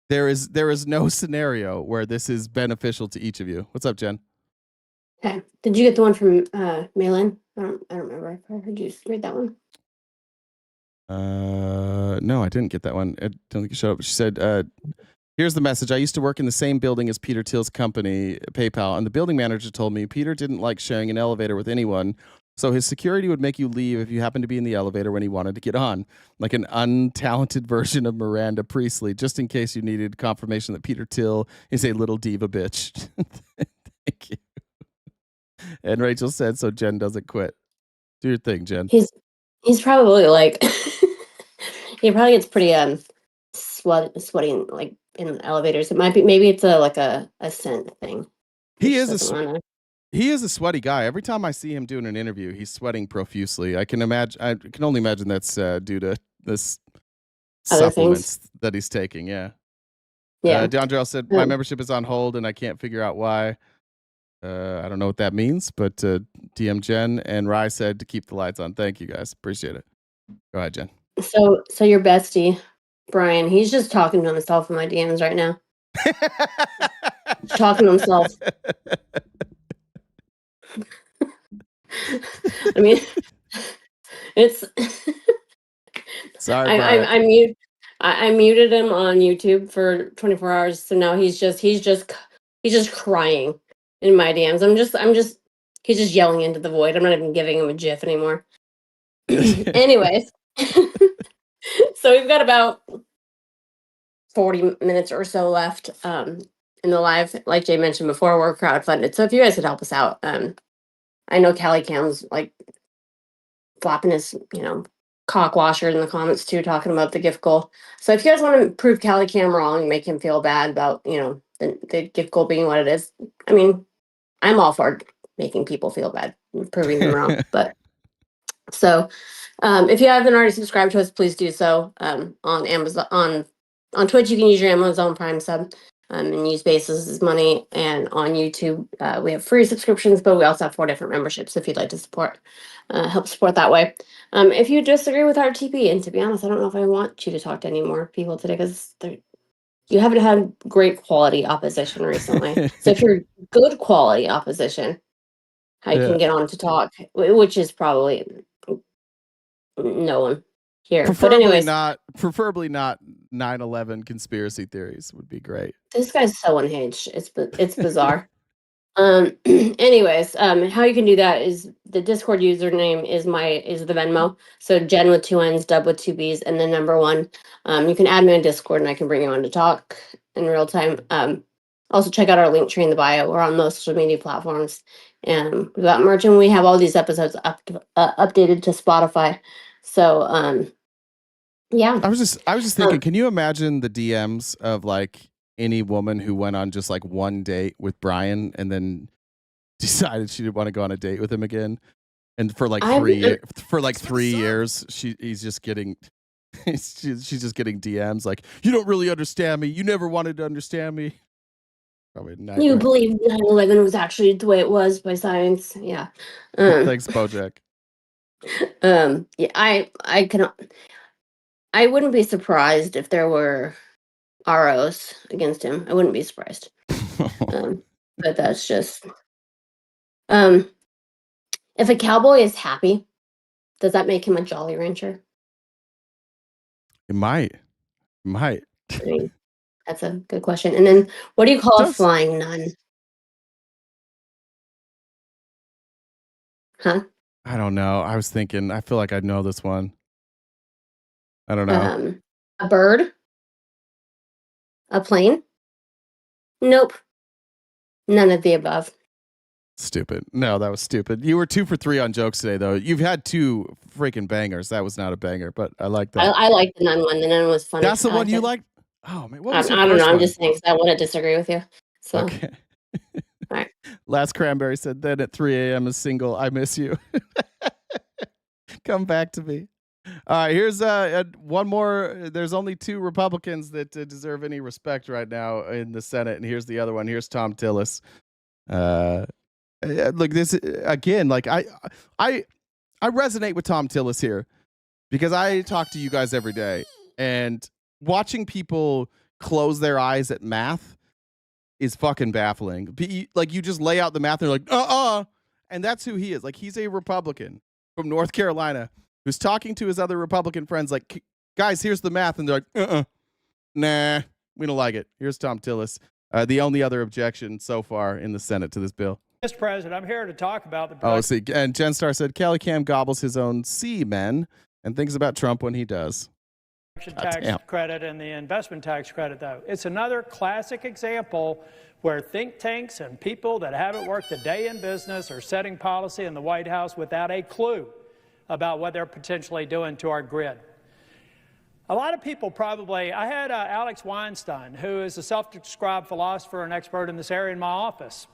There is no scenario where this is beneficial to each of you. What's up, Jen? Okay. Did you get the one from Malin? I don't remember if I heard you read that one. No, I didn't get that one. I don't think you showed up. She said, here's the message. I used to work in the same building as Peter Thiel's company, PayPal, and the building manager told me Peter didn't like sharing an elevator with anyone, so his security would make you leave if you happened to be in the elevator when he wanted to get on, like an untalented version of Miranda Priestley, just in case you needed confirmation that Peter Thiel is a little diva bitch. Thank you. And Rachel said, so Jen doesn't quit. Do your thing, Jen. He's probably like, he probably gets pretty sweating like in elevators. It might be, maybe it's a scent thing. He is a sweaty guy. Every time I see him doing an interview, he's sweating profusely. I can only imagine that's due to this supplements that he's taking. Yeah. DeAndre said, my membership is on hold and I can't figure out why. I don't know what that means, but DM Jen and Rye said to keep the lights on. Thank you guys. Appreciate it. Go ahead, Jen. So your bestie, Brian, he's just talking to himself in my DMs right now. Talking to himself. I mean, it's sorry. I muted him on YouTube for 24 hours, so now he's just crying in my DMs. He's just yelling into the void. I'm not even giving him a GIF anymore. Anyways, so we've got about 40 minutes or so left in the live. Like Jay mentioned before, we're crowdfunded. So if you guys could help us out, I know Callie Cam's like flopping his, cock washer in the comments too, talking about the gift goal. So if you guys want to prove Callie Cam wrong and make him feel bad about, the gift goal being what it is, I mean, I'm all for making people feel bad, proving them wrong. But so if you haven't already subscribed to us, please do so. On Amazon, on Twitch, you can use your Amazon Prime sub and use Basis' money. And on YouTube, we have free subscriptions, but we also have 4 different memberships if you'd like to help support that way. If you disagree with our TP, and to be honest, I don't know if I want you to talk to any more people today because you haven't had great quality opposition recently. So if you're good quality opposition, how you can get on to talk, which is probably no one here. Preferably but anyways, preferably not 9/11 conspiracy theories would be great. This guy's so unhinged. It's bizarre. Anyways, how you can do that is the Discord username is the Venmo. So Jen with 2 N's, Dub with 2 B's, and the number 1. You can add me on Discord and I can bring you on to talk in real time. Also check out our link tree in the bio. We're on most social media platforms, and we've got merch, and we have all these episodes updated to Spotify. So yeah. I was just thinking, can you imagine the DMs of like any woman who went on just like one date with Brian and then decided she didn't want to go on a date with him again, and for like 3 years she's just getting DMs like, you don't really understand me, you never wanted to understand me. Probably not. You believe 9/11 was actually the way it was by science. Yeah. Thanks, Bojack. Yeah, I wouldn't be surprised if there were ROs against him. I wouldn't be surprised. But that's just if a cowboy is happy, does that make him a Jolly Rancher? It might. I mean, that's a good question. And then what do you call a flying nun? Huh? I don't know. I was thinking, I feel like I know this one. I don't know. A bird? A plane? Nope. None of the above. Stupid. No, that was stupid. You were 2 for 3 on jokes today, though. You've had 2 freaking bangers. That was not a banger, but I like that. I like the nun one. The nun was funny. That's the one you liked? Oh man, what was your I don't know. first I'm one? just saying 'cause I wouldn't disagree with you. So, Okay. all right. Last Cranberry said, then at 3 a.m. is single. I miss you. Come back to me. All right, here's one more. There's only 2 Republicans that deserve any respect right now in the Senate, and here's the other one. Here's Tom Tillis. Look, this again. Like I resonate with Tom Tillis here because I talk to you guys every day, and watching people close their eyes at math is fucking baffling. Like you just lay out the math, and they're like, and that's who he is. Like he's a Republican from North Carolina who's talking to his other Republican friends, like, guys, here's the math, and they're like, nah, we don't like it. Here's Tom Tillis. The only other objection so far in the Senate to this bill. Mr. President, I'm here to talk about the. Oh, see, and Jen Starr said Kelly Cam gobbles his own semen and thinks about Trump when he does. Tax credit and the investment tax credit, though. It's another classic example where think tanks and people that haven't worked a day in business are setting policy in the White House without a clue about what they're potentially doing to our grid. A lot of people probably, I had Alex Weinstein, who is a self-described philosopher and expert in this area, in my office,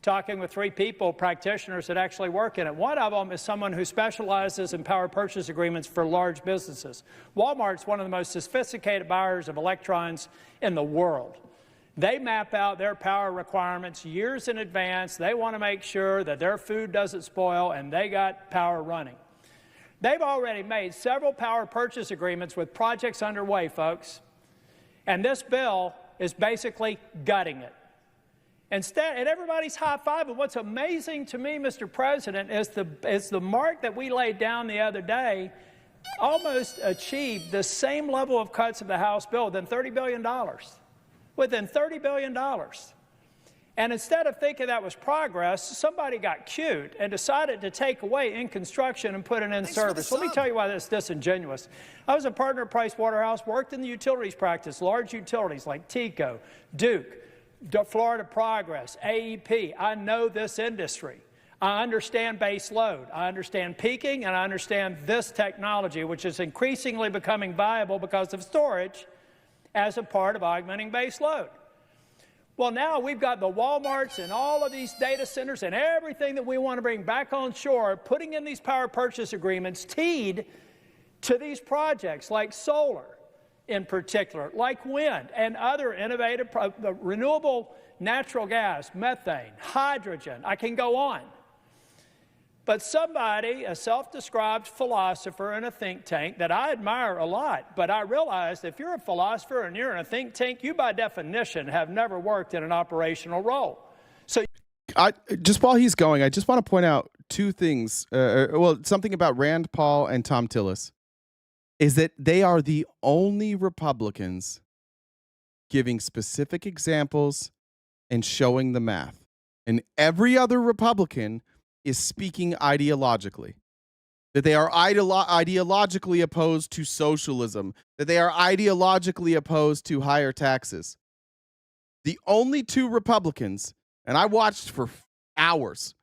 talking with 3 people, practitioners that actually work in it. One of them is someone who specializes in power purchase agreements for large businesses. Walmart's one of the most sophisticated buyers of electrons in the world. They map out their power requirements years in advance. They want to make sure that their food doesn't spoil, and they got power running. They've already made several power purchase agreements with projects underway, folks. And this bill is basically gutting it. Instead, and everybody's high-fiving. What's amazing to me, Mr. President, is the mark that we laid down the other day almost achieved the same level of cuts of the House bill within $30 billion. Within $30 billion. And instead of thinking that was progress, somebody got cute and decided to take away in construction and put it in service. Let me tell you why this is disingenuous. I was a partner at Price Waterhouse, worked in the utilities practice, large utilities like TECO, Duke, Florida Progress, AEP. I know this industry. I understand base load. I understand peaking, and I understand this technology, which is increasingly becoming viable because of storage as a part of augmenting base load. Well, now we've got the Walmarts and all of these data centers and everything that we want to bring back on shore, putting in these power purchase agreements teed to these projects like solar in particular, like wind and other innovative, renewable natural gas, methane, hydrogen. I can go on. But somebody, a self-described philosopher in a think tank that I admire a lot, but I realized if you're a philosopher and you're in a think tank, you by definition have never worked in an operational role. So, just while he's going, I just want to point out 2 things. Something about Rand Paul and Tom Tillis is that they are the only Republicans giving specific examples and showing the math. And every other Republican is speaking ideologically, that they are ideologically opposed to socialism, that they are ideologically opposed to higher taxes. The only 2 Republicans, and I watched for hours,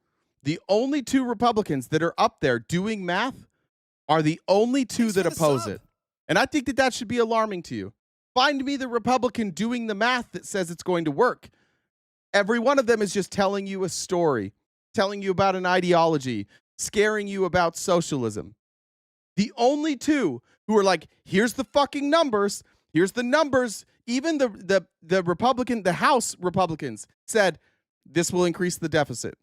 the only 2 Republicans that are up there doing math are the only 2 that oppose it. And I think that should be alarming to you. Find me the Republican doing the math that says it's going to work. Every one of them is just telling you a story, telling you about an ideology, scaring you about socialism. The only 2 who are like, here's the fucking numbers, here's the numbers. Even the House Republicans said this will increase the deficit.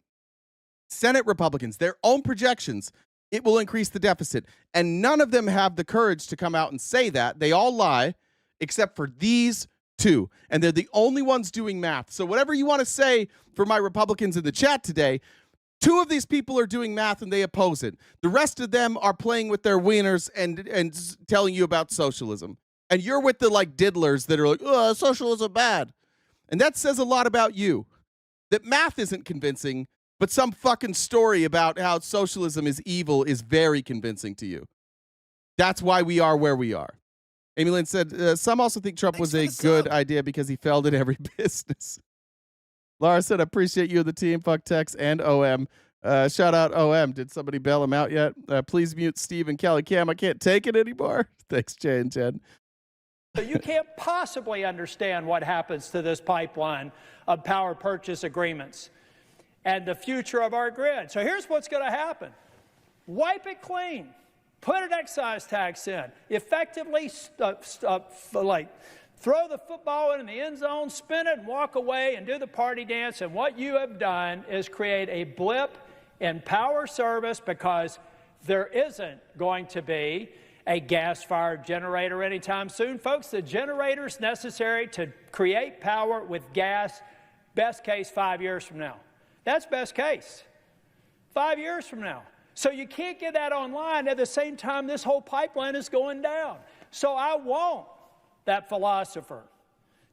Senate Republicans, their own projections, it will increase the deficit. And none of them have the courage to come out and say that. They all lie, except for these 2. And they're the only ones doing math. So whatever you want to say for my Republicans in the chat today, 2 of these people are doing math and they oppose it. The rest of them are playing with their wieners and telling you about socialism. And you're with the like diddlers that are like, oh, socialism bad. And that says a lot about you. That math isn't convincing, but some fucking story about how socialism is evil is very convincing to you. That's why we are where we are. Amy Lynn said, some also think Trump was a good idea because he failed at every business. Laura said, appreciate you and the team. Fuck Tex and OM. Shout out OM. Did somebody bail him out yet? Please mute Steve and Kelly Cam. I can't take it anymore. Thanks, Jay and Jen. So you can't possibly understand what happens to this pipeline of power purchase agreements and the future of our grid. So here's what's going to happen. Wipe it clean. Put an excise tax in. Effectively, throw the football in the end zone, spin it, and walk away and do the party dance. And what you have done is create a blip in power service because there isn't going to be a gas-fired generator anytime soon. Folks, the generators necessary to create power with gas, best case 5 years from now. That's best case. 5 years from now. So you can't get that online at the same time this whole pipeline is going down. So I want that philosopher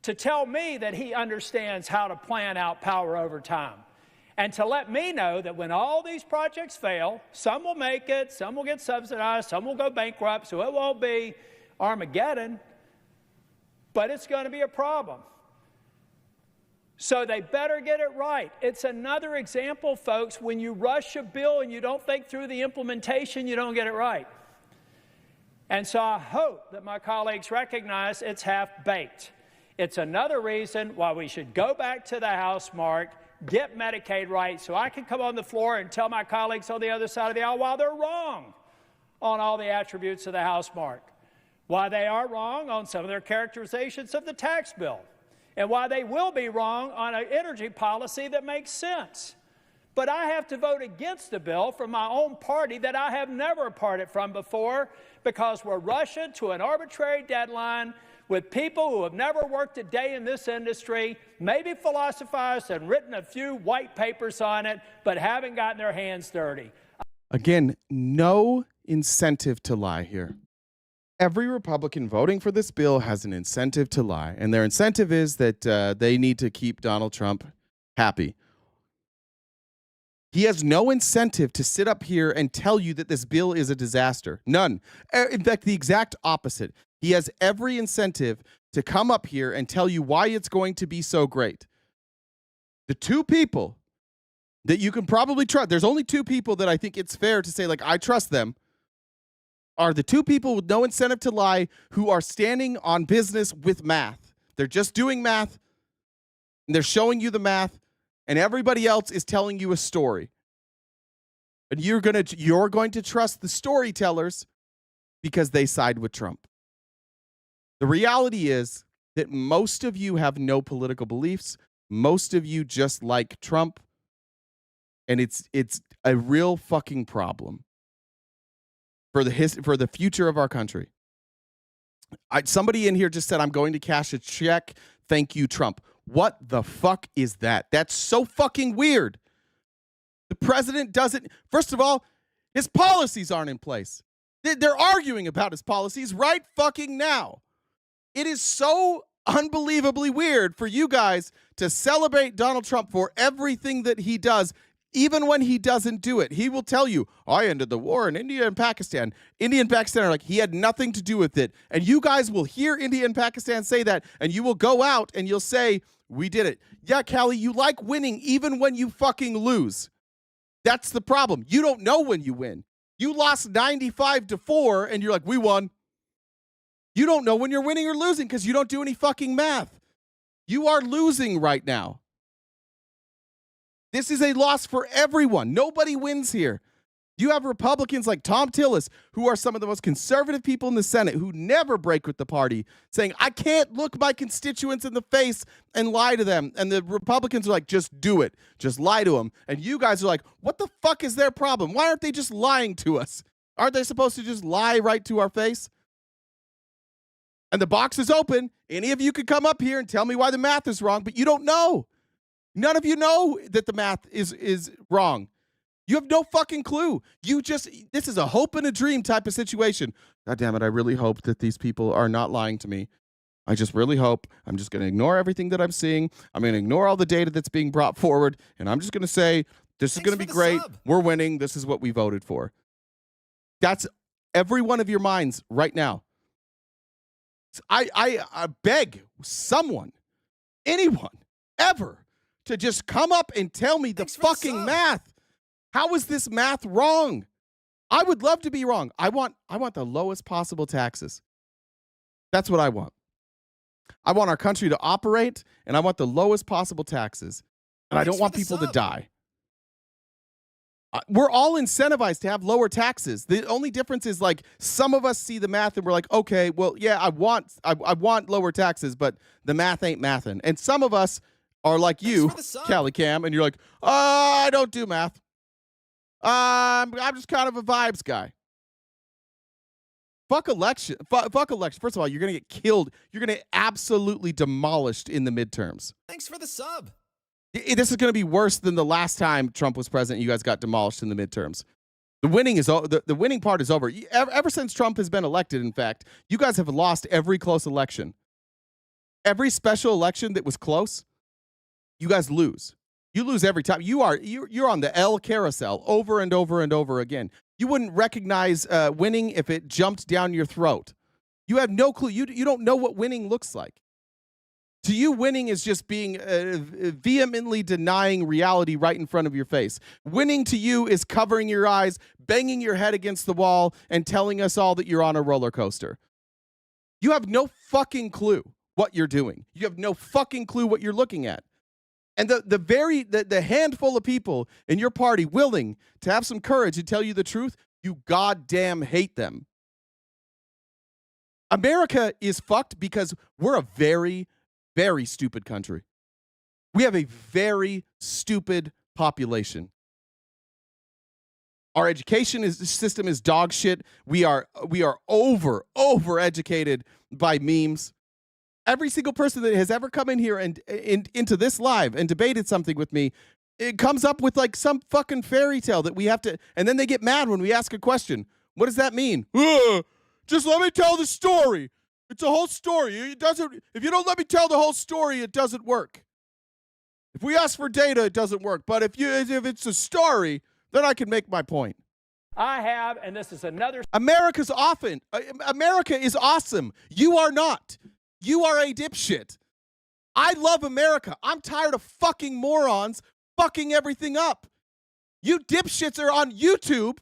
to tell me that he understands how to plan out power over time. And to let me know that when all these projects fail, some will make it, some will get subsidized, some will go bankrupt, so it won't be Armageddon, but it's going to be a problem. So they better get it right. It's another example, folks, when you rush a bill and you don't think through the implementation, you don't get it right. And so I hope that my colleagues recognize it's half-baked. It's another reason why we should go back to the House, Mark, get Medicaid right, so I can come on the floor and tell my colleagues on the other side of the aisle why they're wrong on all the attributes of the House, Mark, why they are wrong on some of their characterizations of the tax bill, and why they will be wrong on an energy policy that makes sense. But I have to vote against the bill from my own party that I have never parted from before because we're rushing to an arbitrary deadline with people who have never worked a day in this industry, maybe philosophized and written a few white papers on it, but haven't gotten their hands dirty. Again, no incentive to lie here. Every Republican voting for this bill has an incentive to lie, and their incentive is that they need to keep Donald Trump happy. He has no incentive to sit up here and tell you that this bill is a disaster. None. In fact, the exact opposite. He has every incentive to come up here and tell you why it's going to be so great. The two people that you can probably trust, there's only two people that I think it's fair to say, like, I trust them, are the two people with no incentive to lie who are standing on business with math. They're just doing math, and they're showing you the math, and everybody else is telling you a story. And you're going to trust the storytellers because they side with Trump. The reality is that most of you have no political beliefs. Most of you just like Trump. And it's a real fucking problem for the future of our country. Somebody in here just said, I'm going to cash a check. Thank you, Trump. What the fuck is that? That's so fucking weird. The president doesn't, first of all, his policies aren't in place. They're arguing about his policies right fucking now. It is so unbelievably weird for you guys to celebrate Donald Trump for everything that he does, even when he doesn't do it. He will tell you, I ended the war in India and Pakistan. India and Pakistan are like, he had nothing to do with it. And you guys will hear India and Pakistan say that, and you will go out and you'll say, we did it. Yeah, Callie, you like winning even when you fucking lose. That's the problem. You don't know when you win. You lost 95-4, and you're like, we won. You don't know when you're winning or losing because you don't do any fucking math. You are losing right now. This is a loss for everyone. Nobody wins here. You have Republicans like Tom Tillis, who are some of the most conservative people in the Senate, who never break with the party, saying, I can't look my constituents in the face and lie to them. And the Republicans are like, just do it. Just lie to them. And you guys are like, what the fuck is their problem? Why aren't they just lying to us? Aren't they supposed to just lie right to our face? And the box is open. Any of you could come up here and tell me why the math is wrong, but you don't know. None of you know that the math is wrong. You have no fucking clue. This is a hope and a dream type of situation. God damn it, I really hope that these people are not lying to me. I just really hope. I'm just going to ignore everything that I'm seeing. I'm going to ignore all the data that's being brought forward, and I'm just going to say, this is going to be great. We're winning. This is what we voted for. That's every one of your minds right now. I beg someone, anyone, ever, to just come up and tell me the fucking math. How is this math wrong? I would love to be wrong. I want the lowest possible taxes. That's what I want. I want our country to operate, and I want the lowest possible taxes. And I don't want people to die. We're all incentivized to have lower taxes. The only difference is like some of us see the math and we're like, okay, well, yeah, I want lower taxes, but the math ain't mathin'. And some of us are like you, Callie Cam, and you're like, I don't do math. I'm just kind of a vibes guy. Fuck election. Fuck election. First of all, you're going to get killed. You're going to get absolutely demolished in the midterms. Thanks for the sub. This is going to be worse than the last time Trump was president. You guys got demolished in the midterms. The winning part is over. Ever since Trump has been elected, in fact, you guys have lost every close election. Every special election that was close, you guys lose. You lose every time. You're on the L carousel over and over and over again. You wouldn't recognize winning if it jumped down your throat. You have no clue. You don't know what winning looks like. To you, winning is just being vehemently denying reality right in front of your face. Winning to you is covering your eyes, banging your head against the wall, and telling us all that you're on a roller coaster. You have no fucking clue what you're doing. You have no fucking clue what you're looking at. And the handful of people in your party willing to have some courage to tell you the truth, you goddamn hate them. America is fucked because we're a very, very stupid country. We have a very stupid population. Our education system is dog shit. We are over educated by memes. Every single person that has ever come in here and into this live and debated something with me, it comes up with like some fucking fairy tale that we have to, and then they get mad when we ask a question. What does that mean? Just let me tell the story. It's a whole story. If you don't let me tell the whole story, it doesn't work. If we ask for data, it doesn't work. But if it's a story, then I can make my point. I have, and this is another. America is awesome. You are not. You are a dipshit. I love America. I'm tired of fucking morons fucking everything up. You dipshits are on YouTube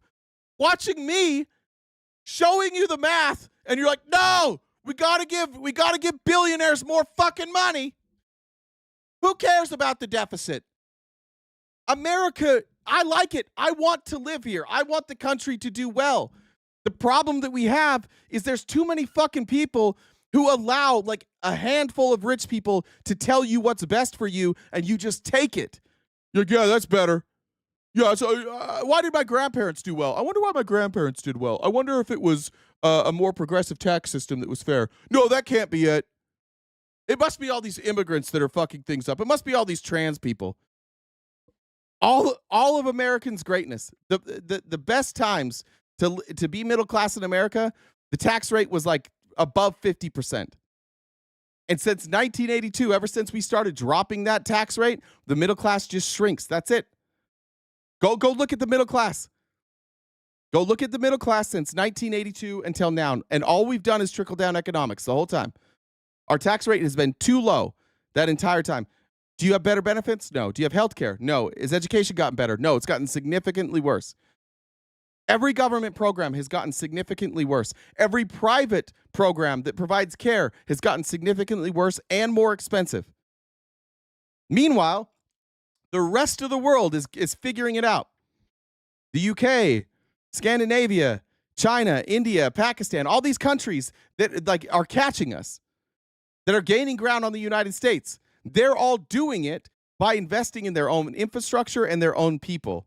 watching me showing you the math, and you're like, no, we gotta give billionaires more fucking money. Who cares about the deficit? America, I like it. I want to live here. I want the country to do well. The problem that we have is there's too many fucking people who allow like a handful of rich people to tell you what's best for you, and you just take it. You're like, yeah, that's better. Yeah, so why did my grandparents do well? I wonder why my grandparents did well. I wonder if it was a more progressive tax system that was fair. No, that can't be it. It must be all these immigrants that are fucking things up. It must be all these trans people. All of Americans' greatness, the best times to be middle class in America, the tax rate was like above 50%. And since 1982, ever since we started dropping that tax rate, the middle class just shrinks. That's it. Go look at the middle class. Go look at the middle class since 1982 until now. And all we've done is trickle down economics the whole time. Our tax rate has been too low that entire time. Do you have better benefits? No. Do you have health care? No. Has education gotten better? No, it's gotten significantly worse. Every government program has gotten significantly worse. Every private program that provides care has gotten significantly worse and more expensive. Meanwhile, the rest of the world is figuring it out. The UK, Scandinavia, China, India, Pakistan, all these countries that like are catching us, that are gaining ground on the United States. They're all doing it by investing in their own infrastructure and their own people.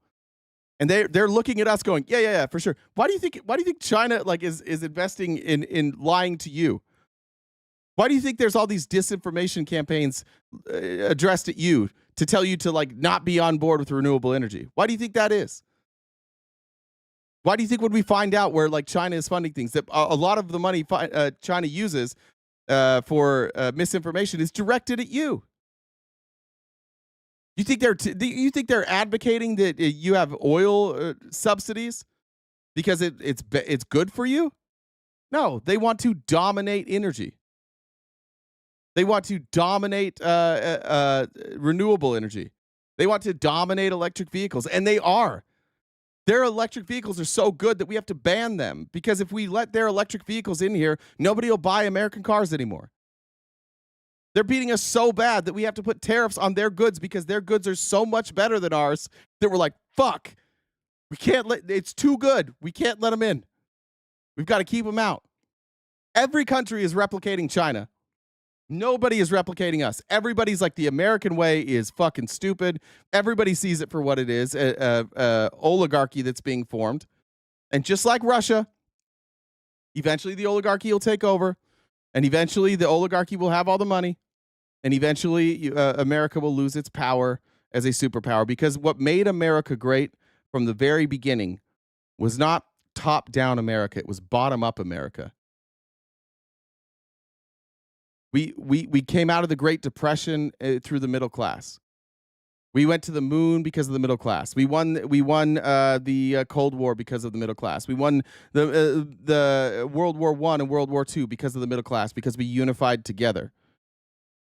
And they're looking at us going, yeah, for sure. Why do you think China like is investing in lying to you? Why do you think there's all these disinformation campaigns addressed at you to tell you to like not be on board with renewable energy? Why do you think that is? Why do you think when we find out where like China is funding things, that a lot of the money China uses for misinformation is directed at you? You think they're advocating that you have oil subsidies because it's good for you? No, they want to dominate energy. They want to dominate renewable energy. They want to dominate electric vehicles, and they are. Their electric vehicles are so good that we have to ban them, because if we let their electric vehicles in here, nobody will buy American cars anymore. They're beating us so bad that we have to put tariffs on their goods because their goods are so much better than ours that we're like, fuck, we can't it's too good. We can't let them in. We've got to keep them out. Every country is replicating China. Nobody is replicating us. Everybody's like, the American way is fucking stupid. Everybody sees it for what it is, oligarchy that's being formed. And just like Russia, eventually the oligarchy will take over, and eventually the oligarchy will have all the money, and eventually America will lose its power as a superpower, because what made America great from the very beginning was not top-down America. It was bottom-up America. We came out of the Great Depression through the middle class. We went to the moon because of the middle class. We won the Cold War because of the middle class. We won the World War I and World War II because of the middle class, because we unified together.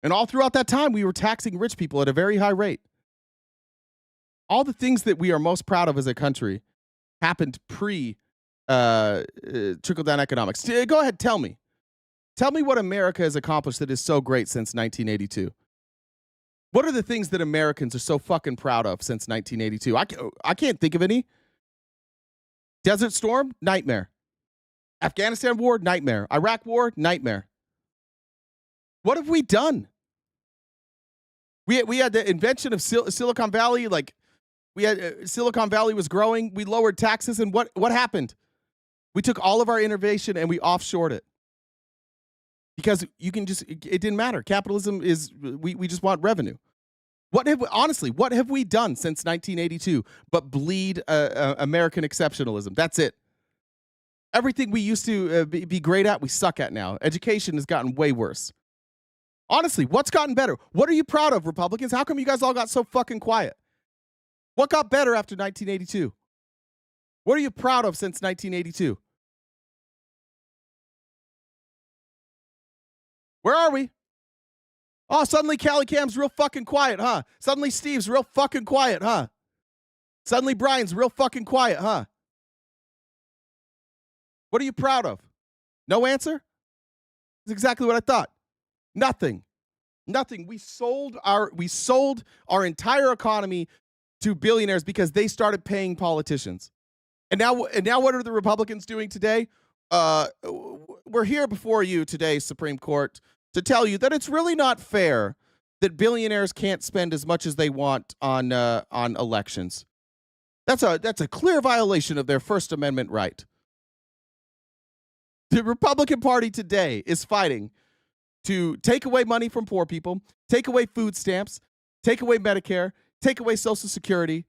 And all throughout that time, we were taxing rich people at a very high rate. All the things that we are most proud of as a country happened trickle-down economics. Go ahead, tell me. Tell me what America has accomplished that is so great since 1982. What are the things that Americans are so fucking proud of since 1982? I can't think of any. Desert Storm? Nightmare. Afghanistan War? Nightmare. Iraq War? Nightmare. What have we done? We had the invention of Silicon Valley. Like, we had Silicon Valley was growing. We lowered taxes, and what happened? We took all of our innovation and we offshored it. Because it didn't matter. Capitalism is, we just want revenue. What have we done since 1982 but bleed American exceptionalism? That's it. Everything we used to be great at, we suck at now. Education has gotten way worse. Honestly, what's gotten better? What are you proud of, Republicans? How come you guys all got so fucking quiet? What got better after 1982? What are you proud of since 1982? Where are we? Oh, suddenly Callie Cam's real fucking quiet, huh? Suddenly Steve's real fucking quiet, huh? Suddenly Brian's real fucking quiet, huh? What are you proud of? No answer? That's exactly what I thought. Nothing. We sold our entire economy to billionaires because they started paying politicians. And now what are the Republicans doing today? We're here before you today, Supreme Court, to tell you that it's really not fair that billionaires can't spend as much as they want on elections. That's a clear violation of their First Amendment right. The Republican Party today is fighting to take away money from poor people, take away food stamps, take away Medicare, take away Social Security,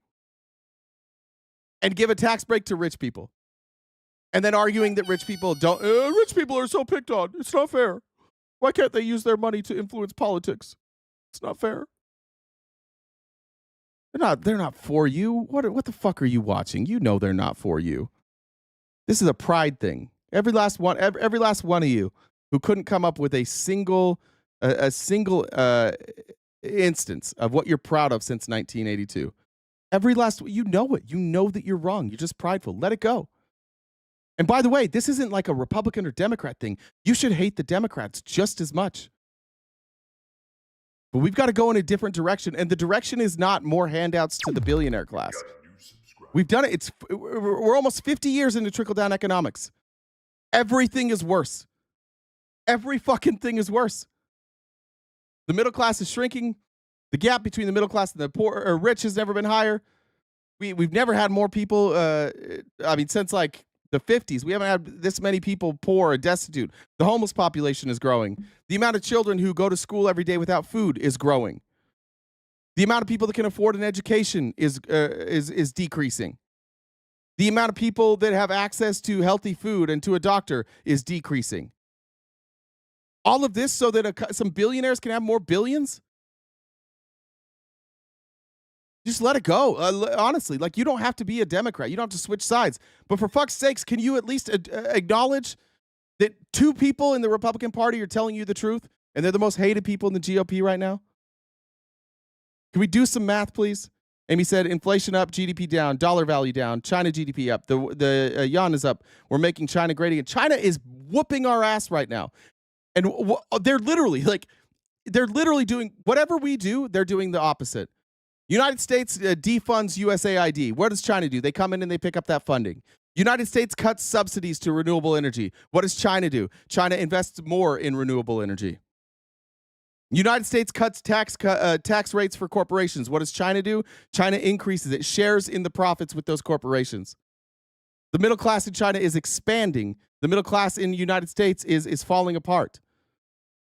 and give a tax break to rich people. And then arguing that rich people are so picked on. It's not fair. Why can't they use their money to influence politics? It's not fair. They're not for you. What the fuck are you watching? You know they're not for you. This is a pride thing. Every last one of you who couldn't come up with a single instance of what you're proud of since 1982. You know it. You know that you're wrong. You're just prideful. Let it go. And by the way, this isn't like a Republican or Democrat thing. You should hate the Democrats just as much. But we've got to go in a different direction. And the direction is not more handouts to the billionaire class. We've done it. We're almost 50 years into trickle-down economics. Everything is worse. Every fucking thing is worse. The middle class is shrinking. The gap between the middle class and the poor or rich has never been higher. We've never had more people. Since like the 50s, we haven't had this many people poor or destitute. The homeless population is growing. The amount of children who go to school every day without food is growing. The amount of people that can afford an education is decreasing. The amount of people that have access to healthy food and to a doctor is decreasing. All of this so that some billionaires can have more billions? Just let it go. Honestly, like, you don't have to be a Democrat. You don't have to switch sides. But for fuck's sakes, can you at least acknowledge that two people in the Republican Party are telling you the truth, and they're the most hated people in the GOP right now? Can we do some math, please? Amy said, inflation up, GDP down, dollar value down, China GDP up, the yuan is up. We're making China great again. China is whooping our ass right now. And they're literally, like, they're literally doing whatever we do, they're doing the opposite. United States defunds USAID. What does China do? They come in and they pick up that funding. United States cuts subsidies to renewable energy. What does China do? China invests more in renewable energy. United States cuts tax rates for corporations. What does China do? China increases it, shares in the profits with those corporations. The middle class in China is expanding. The middle class in the United States is falling apart.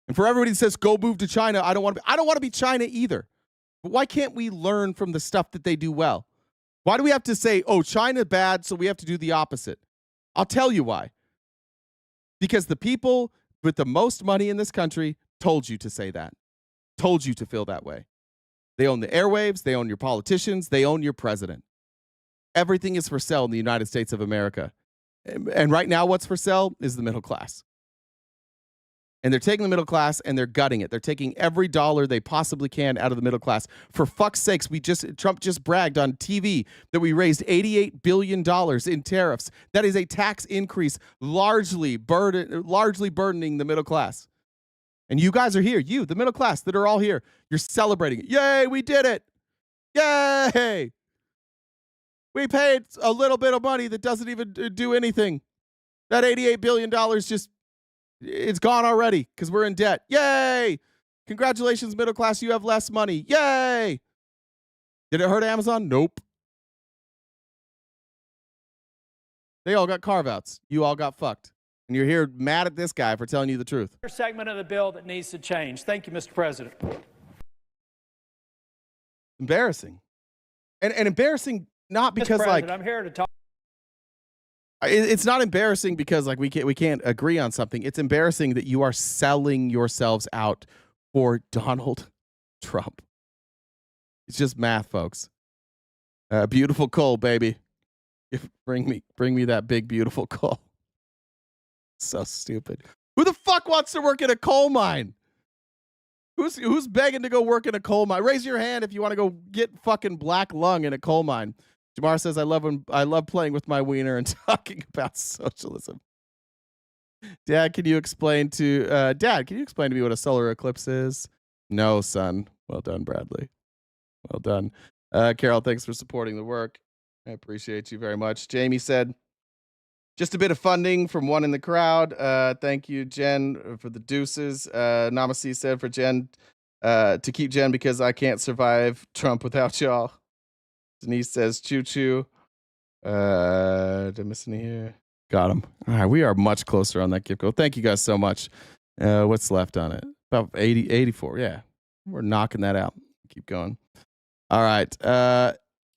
And for everybody that says, go move to China, I don't want to be China either. But why can't we learn from the stuff that they do well? Why do we have to say, oh, China bad, so we have to do the opposite? I'll tell you why. Because the people with the most money in this country told you to say that, told you to feel that way. They own the airwaves, they own your politicians, they own your president. Everything is for sale in the United States of America. And right now, what's for sale is the middle class. And they're taking the middle class and they're gutting it. They're taking every dollar they possibly can out of the middle class. For fuck's sakes, Trump just bragged on TV that we raised $88 billion in tariffs. That is a tax increase largely burdening the middle class. And you guys are here, you, the middle class that are all here. You're celebrating it. Yay, we did it. Yay. We paid a little bit of money that doesn't even do anything. That $88 billion it's gone already because we're in debt. Yay! Congratulations, middle class. You have less money. Yay! Did it hurt Amazon? Nope. They all got carve-outs. You all got fucked. And you're here mad at this guy for telling you the truth. Segment of the bill that needs to change. Thank you, Mr. President. Embarrassing. And embarrassing not because like I'm here to talk. It's not embarrassing because like we can't agree on something. It's embarrassing that you are selling yourselves out for Donald Trump. It's just math, folks. Beautiful coal, baby. Bring me that big beautiful coal. So stupid. Who the fuck wants to work in a coal mine? Who's begging to go work in a coal mine? Raise your hand if you want to go get fucking black lung in a coal mine. Jamar says, I love playing with my wiener and talking about socialism. Dad, can you explain to me what a solar eclipse is? No, son. Well done, Bradley. Well done. Carol, thanks for supporting the work. I appreciate you very much. Jamie said, just a bit of funding from one in the crowd. Thank you, Jen, for the deuces. Namasi said for Jen, to keep Jen because I can't survive Trump without y'all. Denise says, choo-choo. Did I miss any here? Got him. All right, we are much closer on that gift code. Thank you guys so much. What's left on it? About 84. Yeah, we're knocking that out. Keep going. All right.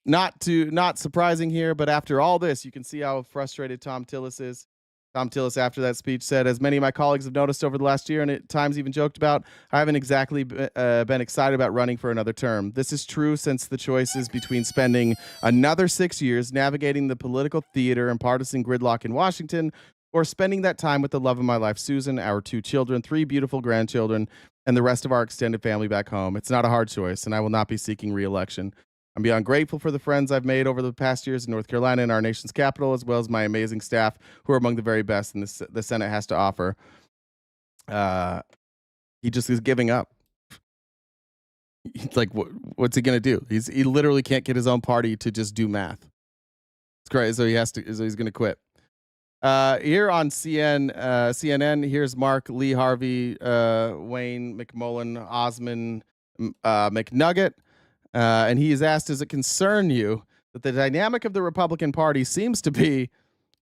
Not surprising here, but after all this, you can see how frustrated Tom Tillis is. Tom Tillis, after that speech, said, as many of my colleagues have noticed over the last year and at times even joked about, I haven't exactly been excited about running for another term. This is true since the choices between spending another 6 years navigating the political theater and partisan gridlock in Washington or spending that time with the love of my life, Susan, our 2 children, 3 beautiful grandchildren, and the rest of our extended family back home. It's not a hard choice, and I will not be seeking re-election. I'm beyond grateful for the friends I've made over the past years in North Carolina and our nation's capital, as well as my amazing staff who are among the very best in the Senate has to offer. He just is giving up. Like, what's he going to do? He literally can't get his own party to just do math. It's great. So he's going to quit. Here on CNN, here's Mark, Lee Harvey, Wayne McMullen, Osmond McNugget. And he is asked, does it concern you that the dynamic of the Republican Party seems to be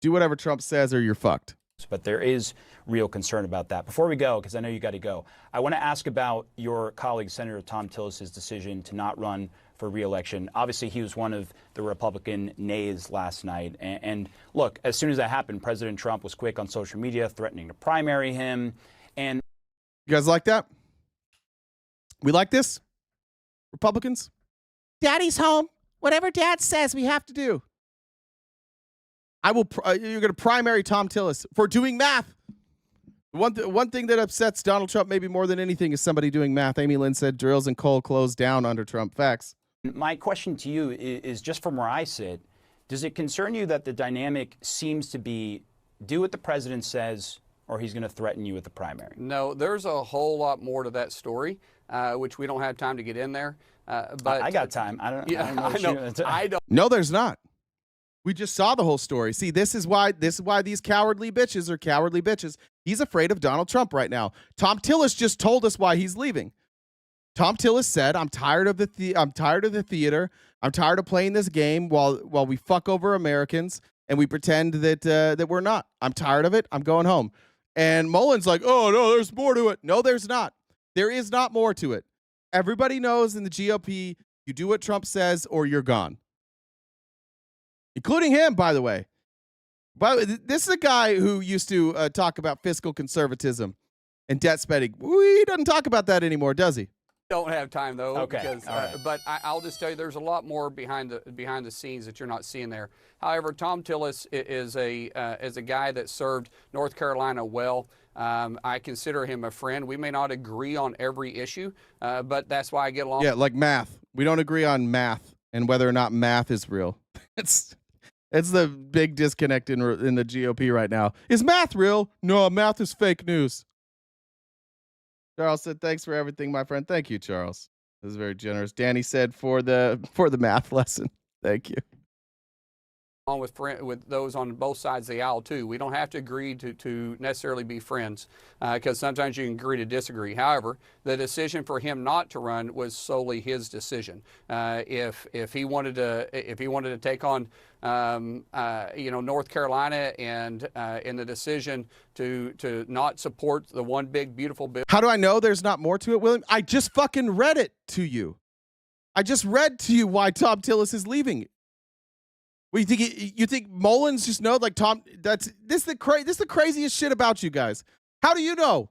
do whatever Trump says or you're fucked? But there is real concern about that. Before we go, because I know you got to go, I want to ask about your colleague, Senator Tom Tillis's decision to not run for re-election. Obviously, he was one of the Republican nays last night. And look, as soon as that happened, President Trump was quick on social media, threatening to primary him. And you guys like that? We like this? Republicans? Daddy's home. Whatever Dad says, we have to do. You're going to primary Tom Tillis for doing math. One thing that upsets Donald Trump maybe more than anything is somebody doing math. Amy Lynn said drills and coal closed down under Trump. Facts. My question to you is just from where I sit, does it concern you that the dynamic seems to be do what the president says or he's going to threaten you at the primary? No, there's a whole lot more to that story, which we don't have time to get in there. But I got time. I don't know. I don't. No, there's not. We just saw the whole story. See, this is why these cowardly bitches are cowardly bitches. He's afraid of Donald Trump right now. Tom Tillis just told us why he's leaving. Tom Tillis said, "I'm tired of the theater. I'm tired of playing this game while we fuck over Americans and we pretend that we're not. I'm tired of it. I'm going home." And Mullen's like, "Oh no, there's more to it." No, there's not. There is not more to it. Everybody knows in the GOP, you do what Trump says or you're gone. Including him, by the way. But this is a guy who used to talk about fiscal conservatism and debt spending. He doesn't talk about that anymore, does he? Don't have time though. Okay. Because, all right. But I'll just tell you, there's a lot more behind the scenes that you're not seeing there. However, Tom Tillis is a guy that served North Carolina well. I consider him a friend. We may not agree on every issue, but that's why I get along. Yeah, like math. We don't agree on math and whether or not math is real. It's the big disconnect in the GOP right now. Is math real? No, math is fake news. Charles said, "Thanks for everything, my friend." Thank you, Charles. This is very generous. Danny said, for the math lesson. Thank you. On with those on both sides of the aisle too. We don't have to agree to necessarily be friends, because sometimes you can agree to disagree. However, the decision for him not to run was solely his decision. If he wanted to take on North Carolina and in the decision to not support the one big beautiful bill. How do I know there's not more to it, William? I just fucking read it to you. I just read to you why Tom Tillis is leaving. Well, you think Mullins just know, like, Tom? This is the craziest shit about you guys. How do you know?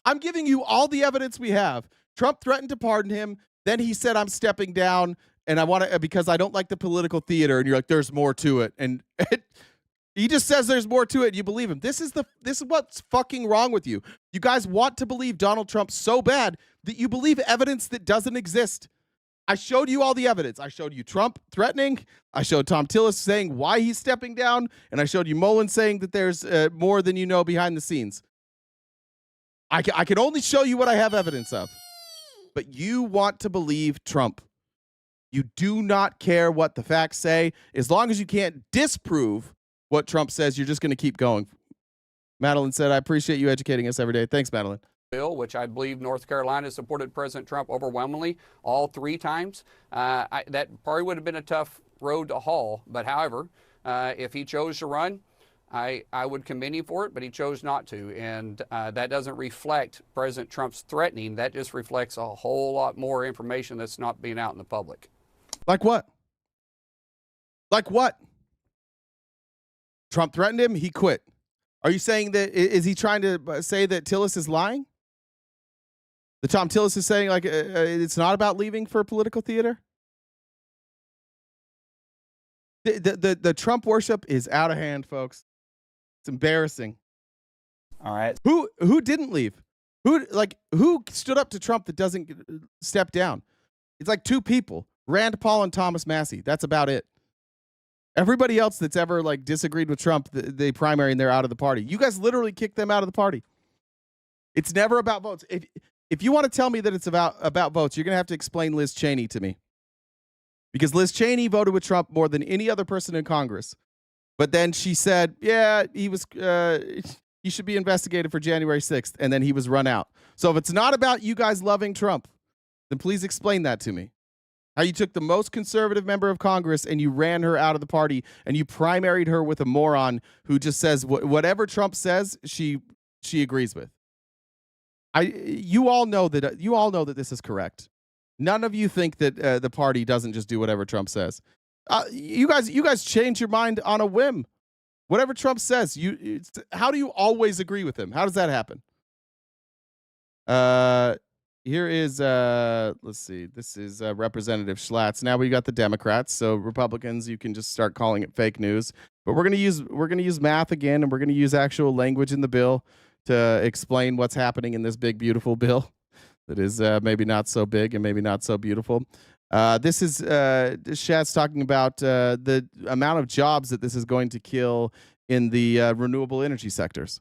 I'm giving you all the evidence we have. Trump threatened to pardon him. Then he said, "I'm stepping down, and I want to because I don't like the political theater." And you're like, "There's more to it." And he just says there's more to it. And you believe him. This is what's fucking wrong with you. You guys want to believe Donald Trump so bad that you believe evidence that doesn't exist. I showed you all the evidence. I showed you Trump threatening. I showed Tom Tillis saying why he's stepping down. And I showed you Mullen saying that there's more than you know behind the scenes. I can only show you what I have evidence of. But you want to believe Trump. You do not care what the facts say. As long as you can't disprove what Trump says, you're just going to keep going. Madeline said, "I appreciate you educating us every day." Thanks, Madeline. Bill, which I believe North Carolina supported President Trump overwhelmingly all 3 times. That probably would have been a tough road to haul. But however, if he chose to run, I would commend him for it, but he chose not to. And that doesn't reflect President Trump's threatening. That just reflects a whole lot more information that's not being out in the public. Like what? Like what? Trump threatened him. He quit. Are you saying that, is he trying to say that Tillis is lying? The Tom Tillis is saying, like, it's not about leaving for political theater? The Trump worship is out of hand, folks. It's embarrassing. All right. Who didn't leave? Who stood up to Trump that doesn't step down? It's like 2 people, Rand Paul and Thomas Massey. That's about it. Everybody else that's ever like disagreed with Trump, they primary and they're out of the party. You guys literally kicked them out of the party. It's never about votes. If you want to tell me that it's about votes, you're going to have to explain Liz Cheney to me. Because Liz Cheney voted with Trump more than any other person in Congress. But then she said, yeah, he should be investigated for January 6th. And then he was run out. So if it's not about you guys loving Trump, then please explain that to me. How you took the most conservative member of Congress and you ran her out of the party and you primaried her with a moron who just says whatever Trump says, she agrees with. You all know that this is correct. None of you think that the party doesn't just do whatever Trump says. You guys change your mind on a whim. Whatever Trump says, how do you always agree with him? How does that happen? Here is let's see. This is Representative Schlatt's. Now we got the Democrats. So Republicans, you can just start calling it fake news. But we're gonna use math again, and we're gonna use actual language in the bill to explain what's happening in this big beautiful bill that is maybe not so big and maybe not so beautiful. This is Schatz talking about the amount of jobs that this is going to kill in the renewable energy sectors.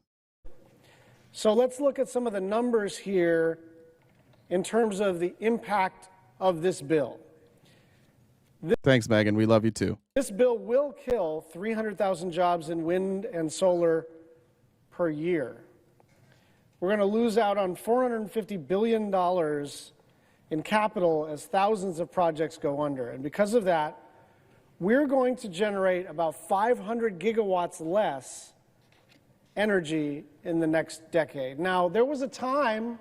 So let's look at some of the numbers here in terms of the impact of this bill. Thanks, Megan. We love you too. This bill will kill 300,000 jobs in wind and solar per year. We're going to lose out on $450 billion in capital as thousands of projects go under. And because of that, we're going to generate about 500 gigawatts less energy in the next decade. Now, there was a time.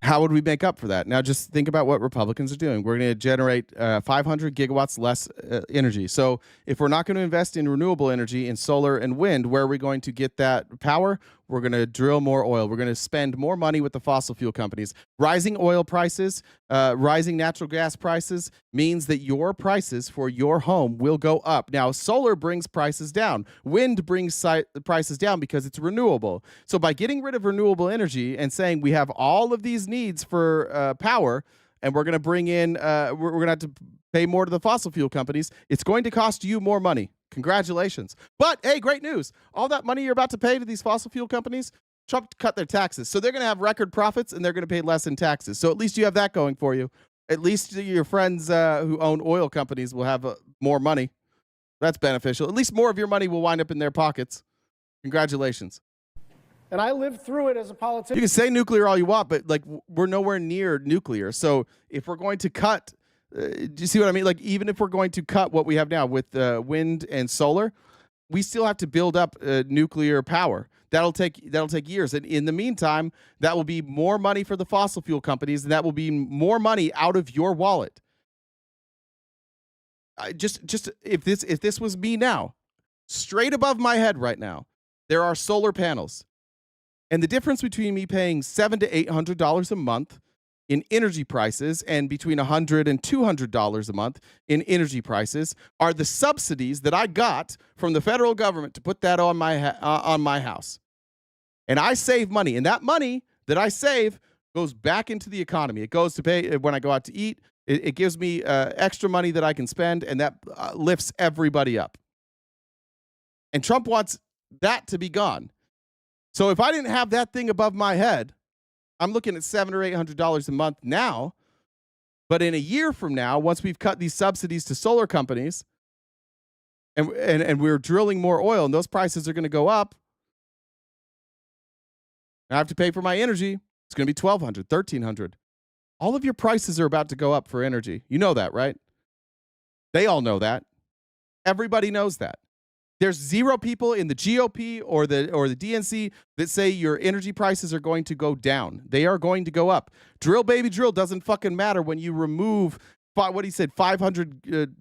How would we make up for that? Now, just think about what Republicans are doing. We're going to generate 500 gigawatts less energy. So if we're not going to invest in renewable energy, in solar and wind, where are we going to get that power? We're going to drill more oil. We're going to spend more money with the fossil fuel companies. Rising oil prices, rising natural gas prices means that your prices for your home will go up. Now, solar brings prices down. Wind brings prices down because it's renewable. So by getting rid of renewable energy and saying we have all of these needs for power, and we're going to bring in, we're going to have to pay more to the fossil fuel companies, it's going to cost you more money. Congratulations. But, hey, great news. All that money you're about to pay to these fossil fuel companies, Trump cut their taxes. So they're going to have record profits, and they're going to pay less in taxes. So at least you have that going for you. At least your friends who own oil companies will have more money. That's beneficial. At least more of your money will wind up in their pockets. Congratulations. And I lived through it as a politician. You can say nuclear all you want, but like we're nowhere near nuclear. So if we're going to cut, do you see what I mean? Like even if we're going to cut what we have now with wind and solar, we still have to build up nuclear power. That'll take years. And in the meantime, that will be more money for the fossil fuel companies, and that will be more money out of your wallet. Just if this was me now, straight above my head right now, there are solar panels. And the difference between me paying $700 to $800 a month in energy prices and between $100 and $200 a month in energy prices are the subsidies that I got from the federal government to put that on my house. And I save money, and that money that I save goes back into the economy. It goes to pay when I go out to eat. It gives me extra money that I can spend, and that lifts everybody up. And Trump wants that to be gone. So if I didn't have that thing above my head, I'm looking at $700 or $800 a month now. But in a year from now, once we've cut these subsidies to solar companies and we're drilling more oil and those prices are going to go up, I have to pay for my energy. It's going to be $1,200, $1,300. All of your prices are about to go up for energy. You know that, right? They all know that. Everybody knows that. There's zero people in the GOP or the DNC that say your energy prices are going to go down. They are going to go up. Drill, baby, drill doesn't fucking matter when you remove, what he said, 500,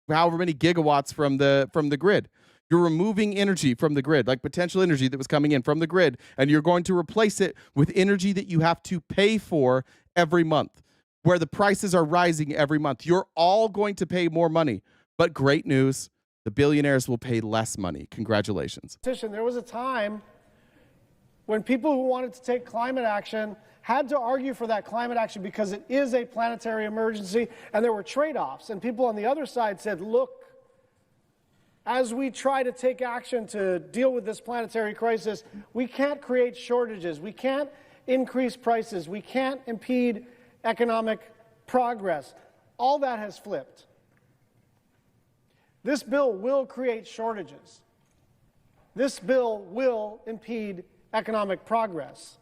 however many gigawatts from the grid. You're removing energy from the grid, like potential energy that was coming in from the grid, and you're going to replace it with energy that you have to pay for every month, where the prices are rising every month. You're all going to pay more money. But great news. The billionaires will pay less money. Congratulations. There was a time when people who wanted to take climate action had to argue for that climate action because it is a planetary emergency, and there were trade-offs. And people on the other side said, look, as we try to take action to deal with this planetary crisis, we can't create shortages. We can't increase prices. We can't impede economic progress. All that has flipped. This bill will create shortages. This bill will impede economic progress.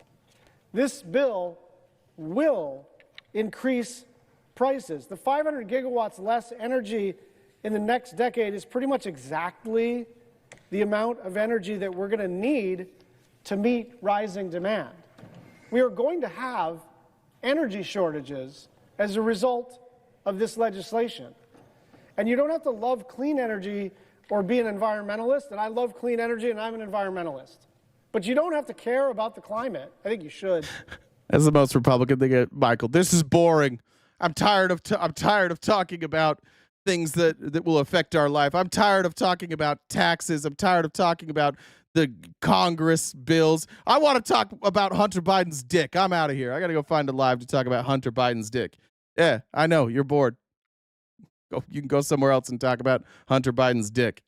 This bill will increase prices. The 500 gigawatts less energy in the next decade is pretty much exactly the amount of energy that we're going to need to meet rising demand. We are going to have energy shortages as a result of this legislation. And you don't have to love clean energy or be an environmentalist, and I love clean energy and I'm an environmentalist. But you don't have to care about the climate. I think you should. That's the most Republican thing, Michael. This is boring. I'm tired of talking about things that will affect our life. I'm tired of talking about taxes. I'm tired of talking about the Congress bills. I want to talk about Hunter Biden's dick. I'm out of here. I got to go find a live to talk about Hunter Biden's dick. Yeah, I know. You're bored. You can go somewhere else and talk about Hunter Biden's dick.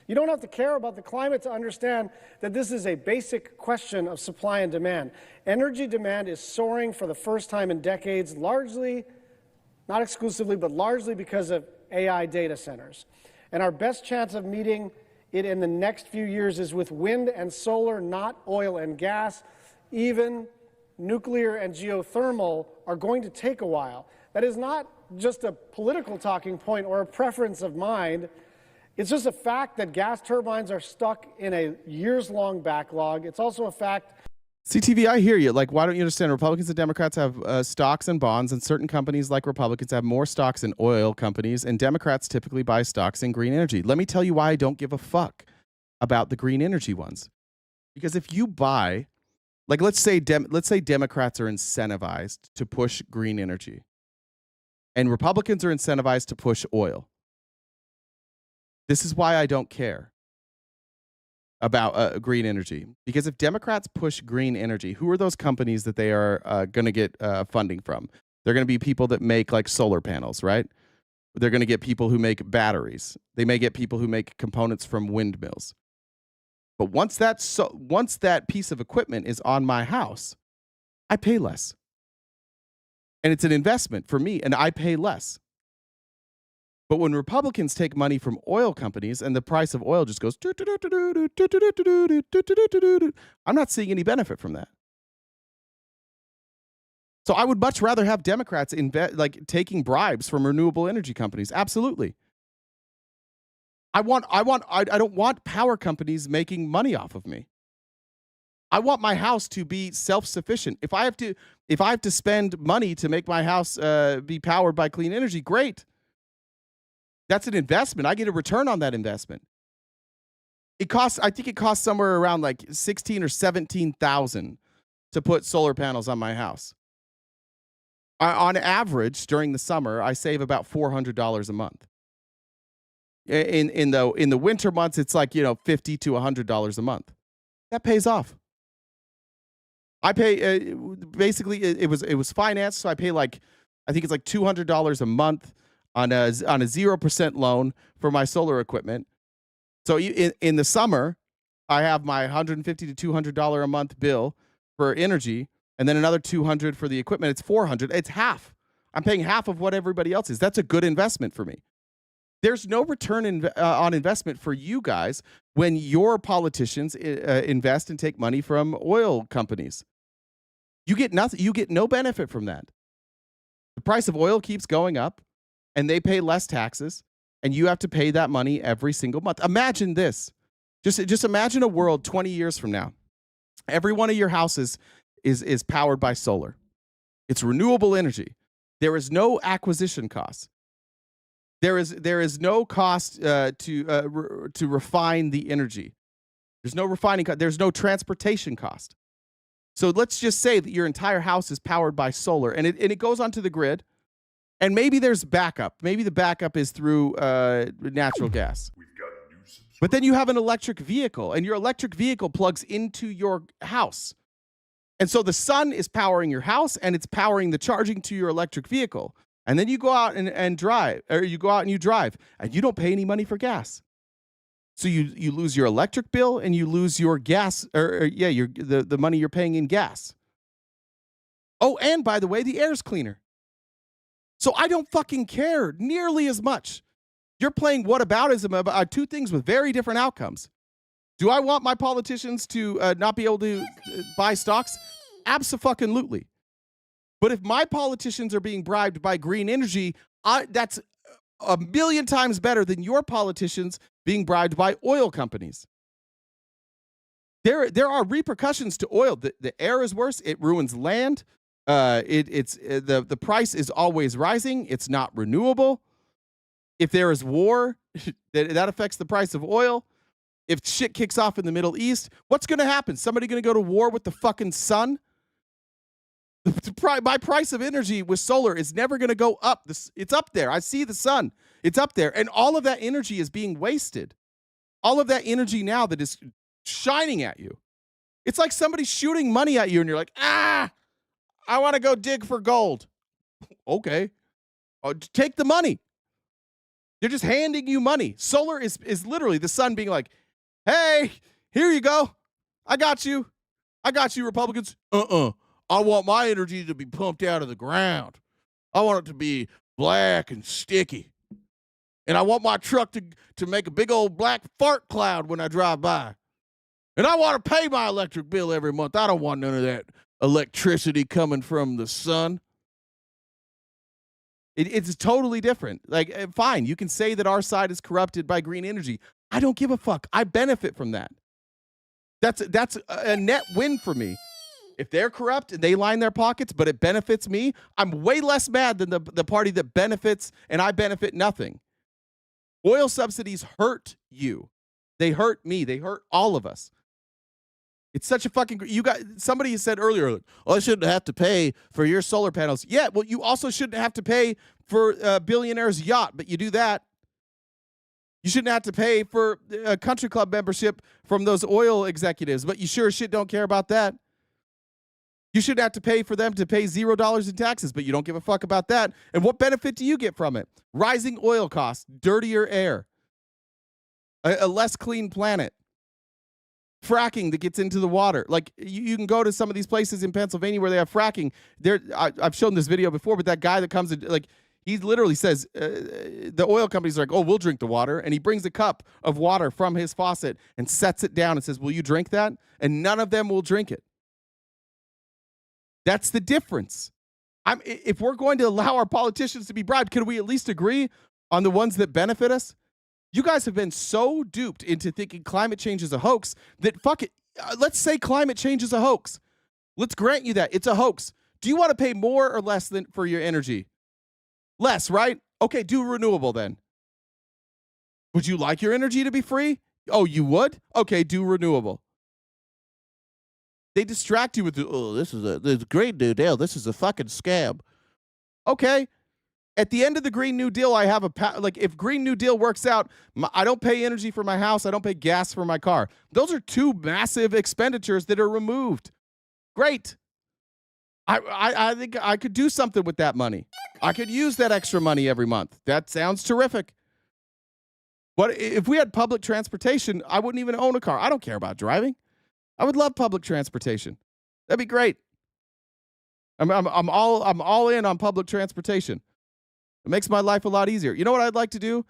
You don't have to care about the climate to understand that this is a basic question of supply and demand. Energy demand is soaring for the first time in decades, largely, not exclusively, but largely because of AI data centers. And our best chance of meeting it in the next few years is with wind and solar, not oil and gas. Even nuclear and geothermal are going to take a while. That is not just a political talking point or a preference of mine. It's just a fact that gas turbines are stuck in a years-long backlog. It's also a fact. CTV, I hear you. Like, why don't you understand? Republicans and Democrats have stocks and bonds, and certain companies like Republicans have more stocks in oil companies, and Democrats typically buy stocks in green energy. Let me tell you why I don't give a fuck about the green energy ones. Because if you buy, like, let's say Democrats are incentivized to push green energy, and Republicans are incentivized to push oil. This is why I don't care about green energy. Because if Democrats push green energy, who are those companies that they are going to get funding from? They're going to be people that make like solar panels, right? They're going to get people who make batteries. They may get people who make components from windmills. But once that piece of equipment is on my house, I pay less. And it's an investment for me, and I pay less. But when Republicans take money from oil companies and the price of oil just goes, I'm not seeing any benefit from that. So I would much rather have Democrats taking bribes from renewable energy companies. Absolutely. I don't want power companies making money off of me. I want my house to be self-sufficient. If I have to spend money to make my house be powered by clean energy, great. That's an investment. I get a return on that investment. I think it costs somewhere around like $16,000 or $17,000 to put solar panels on my house. On average, during the summer, I save about $400 a month. In the winter months, it's like, $50 to $100 a month. That pays off. I pay basically it was financed, so I pay I think it's like $200 a month on a 0% loan for my solar equipment. So in the summer, I have my $150 to $200 a month bill for energy, and then another $200 for the equipment. It's $400. It's half. I'm paying half of what everybody else is. That's a good investment for me. There's no return on investment for you guys when your politicians invest and take money from oil companies. You get nothing. You get no benefit from that. The price of oil keeps going up, and they pay less taxes, and you have to pay that money every single month. Imagine this. Just imagine a world 20 years from now. Every one of your houses is powered by solar. It's renewable energy. There is no acquisition cost. There is no cost to refine the energy. There's no refining cost. There's no transportation cost. So let's just say that your entire house is powered by solar, and it goes onto the grid. And maybe there's backup. Maybe the backup is through natural gas. But then you have an electric vehicle, and your electric vehicle plugs into your house. And so the sun is powering your house, and it's powering the charging to your electric vehicle. And then you go out and drive, or you go out and you drive, and you don't pay any money for gas. So you lose your electric bill, and you lose your gas, the money you're paying in gas. Oh, and by the way, the air's cleaner. So I don't fucking care nearly as much. You're playing whataboutism about two things with very different outcomes. Do I want my politicians to not be able to buy stocks? Abso-fucking-lutely. But if my politicians are being bribed by green energy, that's a million times better than your politicians being bribed by oil companies. There are repercussions to oil. The air is worse. It ruins land. The price is always rising. It's not renewable. If there is war, that affects the price of oil. If shit kicks off in the Middle East, what's going to happen? Somebody going to go to war with the fucking sun? My price of energy with solar is never going to go up. It's up there. I see the sun. It's up there. And all of that energy is being wasted. All of that energy now that is shining at you. It's like somebody shooting money at you and you're like, I want to go dig for gold. Okay. Take the money. They're just handing you money. Solar is literally the sun being like, hey, here you go. I got you. I got you, Republicans. I want my energy to be pumped out of the ground. I want it to be black and sticky. And I want my truck to make a big old black fart cloud when I drive by. And I want to pay my electric bill every month. I don't want none of that electricity coming from the sun. It's totally different. Like, fine, you can say that our side is corrupted by green energy. I don't give a fuck. I benefit from that. That's a net win for me. If they're corrupt and they line their pockets, but it benefits me, I'm way less mad than the party that benefits and I benefit nothing. Oil subsidies hurt you. They hurt me. They hurt all of us. It's such a fucking, somebody said earlier, like, I shouldn't have to pay for your solar panels. Yeah, well, you also shouldn't have to pay for Billionaires' yacht, but you do that. You shouldn't have to pay for a country club membership from those oil executives, but you sure as shit don't care about that. You shouldn't have to pay for them to pay $0 in taxes, but you don't give a fuck about that. And what benefit do you get from it? Rising oil costs, dirtier air, a less clean planet. Fracking that gets into the water. Like, you can go to some of these places in Pennsylvania where they have fracking. I've shown this video before, but that guy that comes in, like, he literally says, the oil companies are like, oh, we'll drink the water. And he brings a cup of water from his faucet and sets it down and says, will you drink that? And none of them will drink it. That's the difference. If we're going to allow our politicians to be bribed, can we at least agree on the ones that benefit us? You guys have been so duped into thinking climate change is a hoax that fuck it. Let's say climate change is a hoax. Let's grant you that. It's a hoax. Do you want to pay more or less than for your energy? Less, right? Okay, do renewable then. Would you like your energy to be free? Oh, you would? Okay, do renewable. They distract you with, this is a great new deal. This is a fucking scam. Okay. At the end of the Green New Deal, I have if Green New Deal works out, I don't pay energy for my house. I don't pay gas for my car. Those are two massive expenditures that are removed. Great. I think I could do something with that money. I could use that extra money every month. That sounds terrific. But if we had public transportation, I wouldn't even own a car. I don't care about driving. I would love public transportation. That'd be great. I'm all in on public transportation. It makes my life a lot easier. You know what I'd like to do?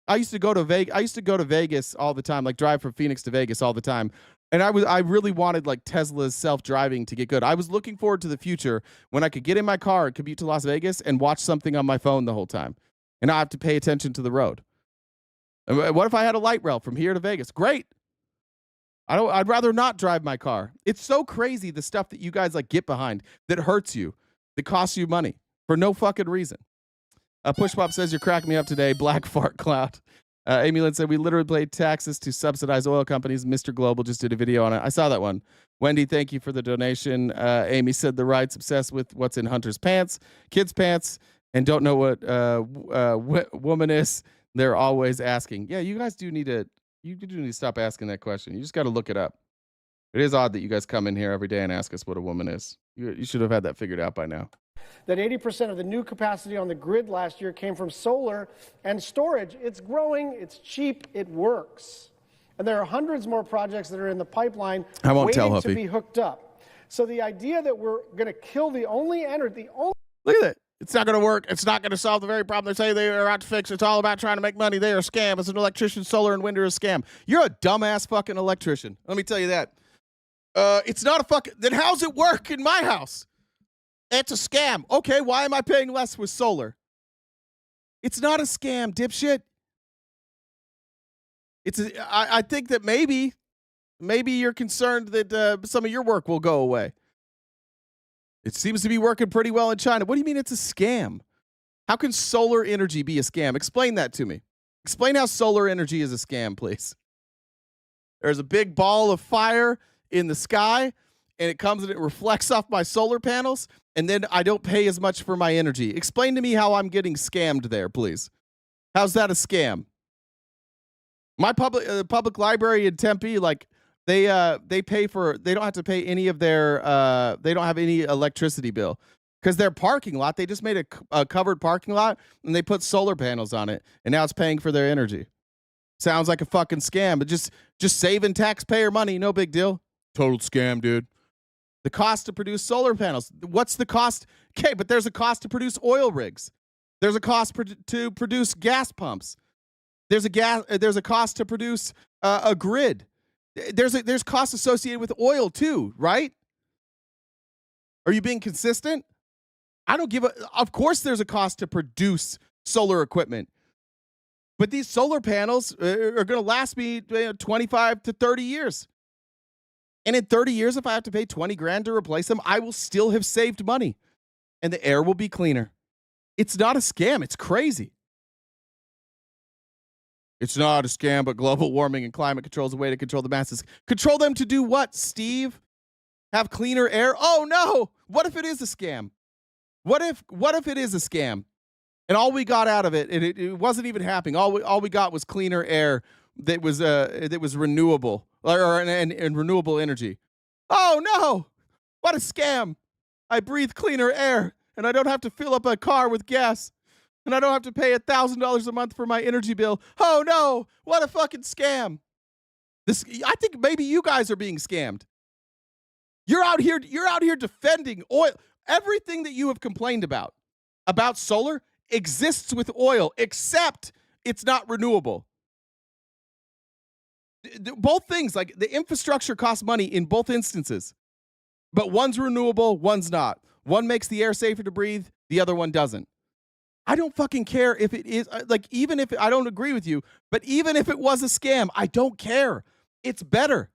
I used to go to Vegas all the time, like drive from Phoenix to Vegas all the time. And I really wanted like Tesla's self-driving to get good. I was looking forward to the future when I could get in my car and commute to Las Vegas and watch something on my phone the whole time and not have to pay attention to the road. And what if I had a light rail from here to Vegas? Great. I'd rather not drive my car. It's so crazy, the stuff that you guys like get behind that hurts you, that costs you money for no fucking reason. Push Pop says, you're cracking me up today. Black fart cloud. Amy Lynn said, we literally paid taxes to subsidize oil companies. Mr. Global just did a video on it. I saw that one. Wendy, thank you for the donation. Amy said the right's obsessed with what's in Hunter's pants, kids' pants, and don't know what woman is. They're always asking. Yeah, you guys do need to stop asking that question. You just got to look it up. It is odd that you guys come in here every day and ask us what a woman is. You should have had that figured out by now. That 80% of the new capacity on the grid last year came from solar and storage. It's growing, it's cheap, it works. And there are hundreds more projects that are in the pipeline waiting to be hooked up. So the idea that we're going to kill the only energy, Look at that. It's not going to work. It's not going to solve the very problem they say they are out to fix. It's all about trying to make money. They are a scam. As an electrician, solar and wind are a scam. You're a dumbass fucking electrician. Let me tell you that. It's not a fucking... Then how's it work in my house? It's a scam. Okay, why am I paying less with solar? It's not a scam, dipshit. I think that maybe you're concerned that some of your work will go away. It seems to be working pretty well in China. What do you mean it's a scam? How can solar energy be a scam? Explain that to me. Explain how solar energy is a scam, please. There's a big ball of fire in the sky, and it comes and it reflects off my solar panels, and then I don't pay as much for my energy. Explain to me how I'm getting scammed there, please. How's that a scam? My public library in Tempe, like, they don't have to pay any of their, they don't have any electricity bill Because their parking lot, they just made a covered parking lot and they put solar panels on it, and now it's paying for their energy. Sounds like a fucking scam, but just saving taxpayer money, no big deal. Total scam, dude. The cost to produce solar panels. What's the cost? Okay, but there's a cost to produce oil rigs. There's a cost to produce gas pumps. There's a cost to produce a grid. There's costs associated with oil too, right? Are you being consistent? I don't give a. Of course, there's a cost to produce solar equipment, but these solar panels are going to last me 25 to 30 years. And in 30 years, if I have to pay 20 grand to replace them, I will still have saved money, and the air will be cleaner. It's not a scam. It's crazy. It's not a scam, but global warming and climate control is a way to control the masses. Control them to do what, Steve? Have cleaner air? Oh no! What if it is a scam? What if it is a scam, and all we got out of it, and it wasn't even happening. All we got was cleaner air that was renewable and renewable energy. Oh no! What a scam! I breathe cleaner air, and I don't have to fill up a car with gas, and I don't have to pay $1,000 a month for my energy bill. Oh no! What a fucking scam! I think maybe you guys are being scammed. You're out here defending oil. Everything that you have complained about solar exists with oil, except it's not renewable. Both things, like the infrastructure costs money in both instances, but one's renewable, one's not. One makes the air safer to breathe, the other one doesn't. I don't fucking care if it is, like, even if I don't agree with you, but even if it was a scam, I don't care. It's better.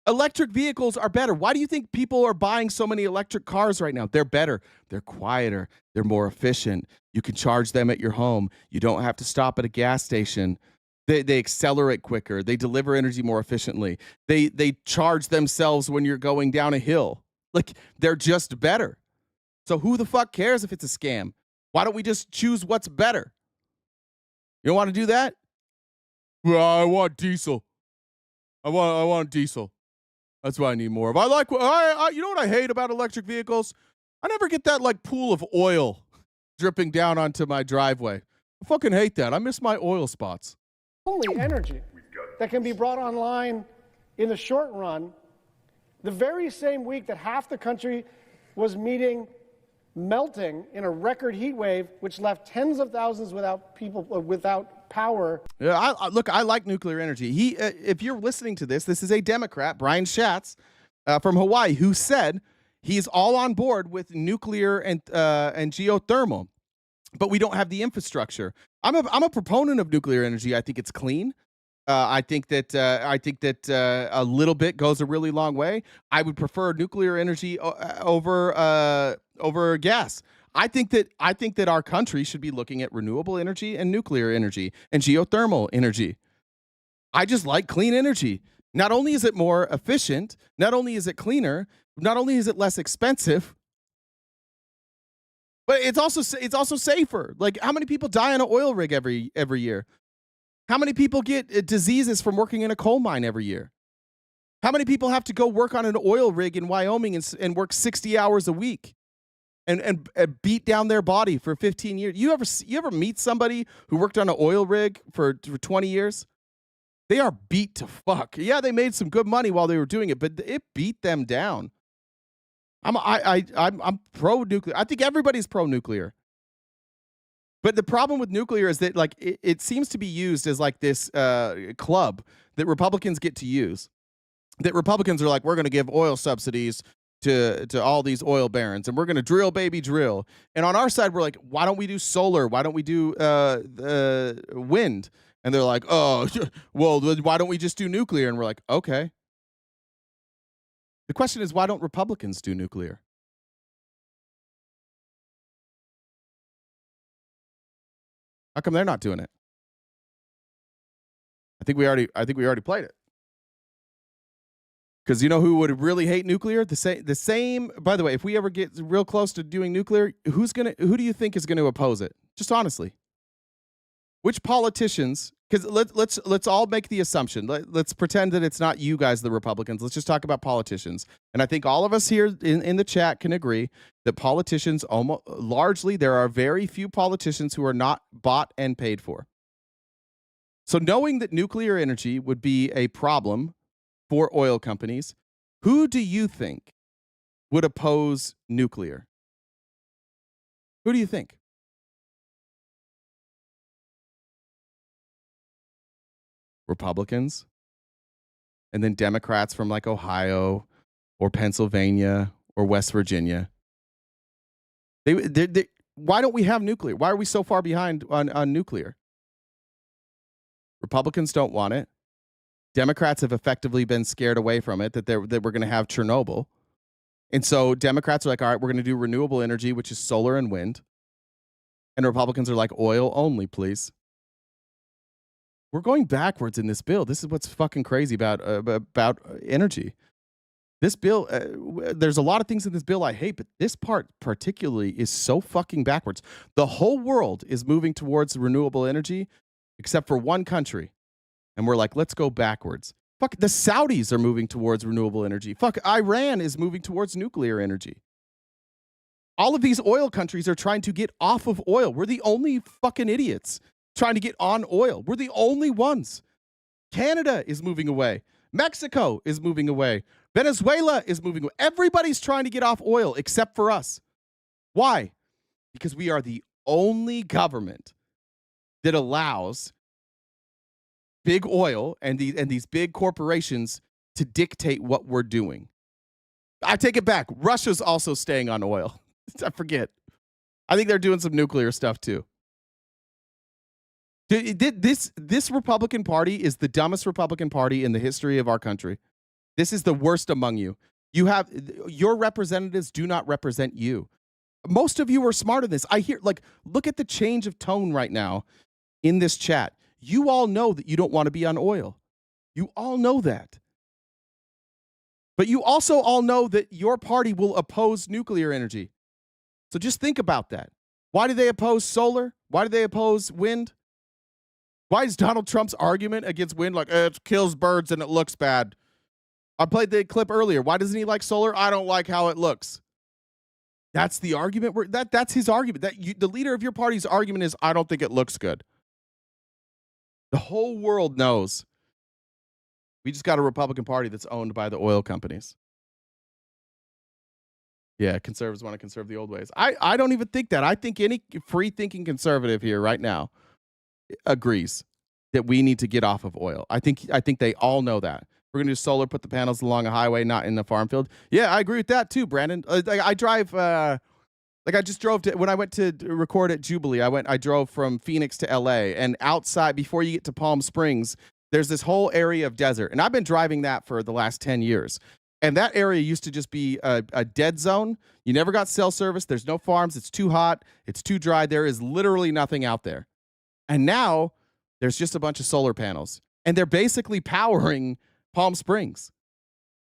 Electric vehicles are better. Why do you think people are buying so many electric cars right now? They're better. They're quieter. They're more efficient. You can charge them at your home. You don't have to stop at a gas station. They accelerate quicker. They deliver energy more efficiently. They charge themselves when you're going down a hill. Like, they're just better. So who the fuck cares if it's a scam? Why don't we just choose what's better? You don't want to do that? Well, I want diesel. I want diesel. That's what I need more of. You know what I hate about electric vehicles? I never get that like pool of oil dripping down onto my driveway. I fucking hate that. I miss my oil spots. Only energy that can be brought online in the short run, the very same week that half the country was meeting melting in a record heat wave, which left tens of thousands without power. Yeah, I like nuclear energy. If you're listening to this is a Democrat, Brian Schatz, from Hawaii, who said he's all on board with nuclear and geothermal, but we don't have the infrastructure. I'm a proponent of nuclear energy. I think it's clean. I think that a little bit goes a really long way. I would prefer nuclear energy over gas. I think that our country should be looking at renewable energy and nuclear energy and geothermal energy. I just like clean energy. Not only is it more efficient, not only is it cleaner, not only is it less expensive, but it's also safer. Like, how many people die on an oil rig every year? How many people get diseases from working in a coal mine every year? How many people have to go work on an oil rig in Wyoming and work 60 hours a week and beat down their body for 15 years? You ever meet somebody who worked on an oil rig for 20 years? They are beat to fuck. Yeah, they made some good money while they were doing it, but it beat them down. I'm pro-nuclear. I think everybody's pro-nuclear. But the problem with nuclear is that, like, it seems to be used as like this club that Republicans get to use. That Republicans are like, we're going to give oil subsidies to all these oil barons, and we're going to drill, baby, drill. And on our side, we're like, why don't we do solar? Why don't we do wind? And they're like, oh, well, why don't we just do nuclear? And we're like, okay. The question is, why don't Republicans do nuclear? How come they're not doing it? I think we already played it. Because you know who would really hate nuclear? The same. By the way, if we ever get real close to doing nuclear, who do you think is gonna oppose it? Just honestly. Which politicians? Because let's all make the assumption. Let's pretend that it's not you guys, the Republicans. Let's just talk about politicians. And I think all of us here in the chat can agree that politicians, almost largely, there are very few politicians who are not bought and paid for. So knowing that nuclear energy would be a problem for oil companies, who do you think would oppose nuclear? Who do you think? Republicans, and then Democrats from like Ohio or Pennsylvania or West Virginia. Why don't we have nuclear? Why are we so far behind on nuclear? Republicans don't want it. Democrats have effectively been scared away from it, that we're going to have Chernobyl. And so Democrats are like, all right, we're going to do renewable energy, which is solar and wind. And Republicans are like, oil only, please. We're going backwards in this bill. This is what's fucking crazy about energy. This bill, there's a lot of things in this bill I hate, but this part particularly is so fucking backwards. The whole world is moving towards renewable energy, except for one country. And we're like, let's go backwards. Fuck, the Saudis are moving towards renewable energy. Fuck, Iran is moving towards nuclear energy. All of these oil countries are trying to get off of oil. We're the only fucking idiots trying to get on oil. We're the only ones. Canada is moving away. Mexico is moving away. Venezuela is moving away. Everybody's trying to get off oil except for us. Why? Because we are the only government that allows big oil and these big corporations to dictate what we're doing. I take it back. Russia's also staying on oil. I forget. I think they're doing some nuclear stuff too. This Republican Party is the dumbest Republican Party in the history of our country. This is the worst among you. Your representatives do not represent you. Most of you are smart in this. I hear, like, look at the change of tone right now in this chat. You all know that you don't want to be on oil. You all know that. But you also all know that your party will oppose nuclear energy. So just think about that. Why do they oppose solar? Why do they oppose wind? Why is Donald Trump's argument against wind like, it kills birds and it looks bad? I played the clip earlier. Why doesn't he like solar? I don't like how it looks. That's the argument. That's his argument. The leader of your party's argument is, I don't think it looks good. The whole world knows. We just got a Republican Party that's owned by the oil companies. Yeah, conservatives want to conserve the old ways. I don't even think that. I think any free-thinking conservative here right now agrees that we need to get off of oil. I think they all know that. We're going to do solar, put the panels along a highway, not in the farm field. Yeah, I agree with that too, Brandon. I drive, I just drove when I went to record at Jubilee, I drove from Phoenix to LA, and outside, before you get to Palm Springs, there's this whole area of desert. And I've been driving that for the last 10 years. And that area used to just be a dead zone. You never got cell service. There's no farms. It's too hot. It's too dry. There is literally nothing out there. And now there's just a bunch of solar panels. And they're basically powering Palm Springs.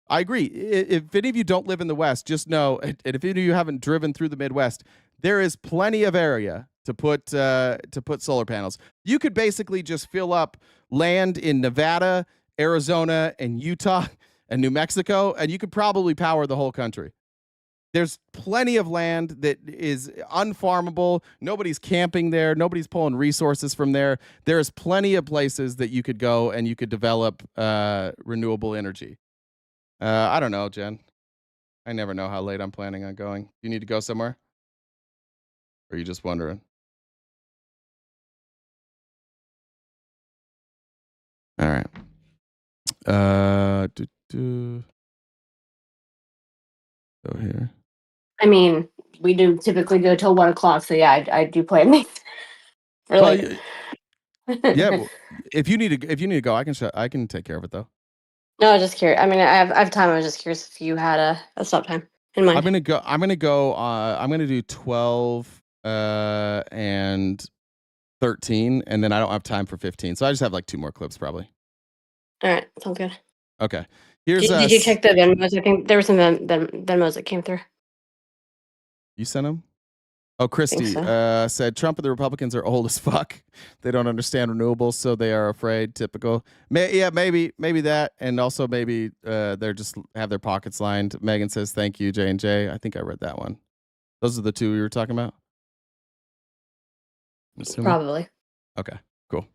I agree. If any of you don't live in the West, just know, and if any of you haven't driven through the Midwest, there is plenty of area to put solar panels. You could basically just fill up land in Nevada, Arizona, and Utah, and New Mexico, and you could probably power the whole country. There's plenty of land that is unfarmable. Nobody's camping there. Nobody's pulling resources from there. There's plenty of places that you could go and you could develop renewable energy. I don't know, Jen. I never know how late I'm planning on going. You need to go somewhere? Or are you just wondering? All right. Go here. I mean, we do typically go till 1 o'clock, so yeah, I do plan these. Really? Yeah. Well, if you need to go, I can take care of it though. No, I was just curious. I mean, I have time. I was just curious if you had a stop time in mind. I'm gonna go. I'm gonna do 12 and 13, and then I don't have time for 15. So I just have like 2 more clips probably. All right, sounds good. Okay. Here's. Did you check the Venmos? I think there were some Venmos that came through. You sent them? Oh, Christy so. Said Trump and the Republicans are old as fuck. They don't understand renewables, so they are afraid. Typical. Maybe that, and also maybe they're just have their pockets lined. Megan says thank you, J&J. I think I read that one. Those are the two we were talking about. Probably. Okay, cool.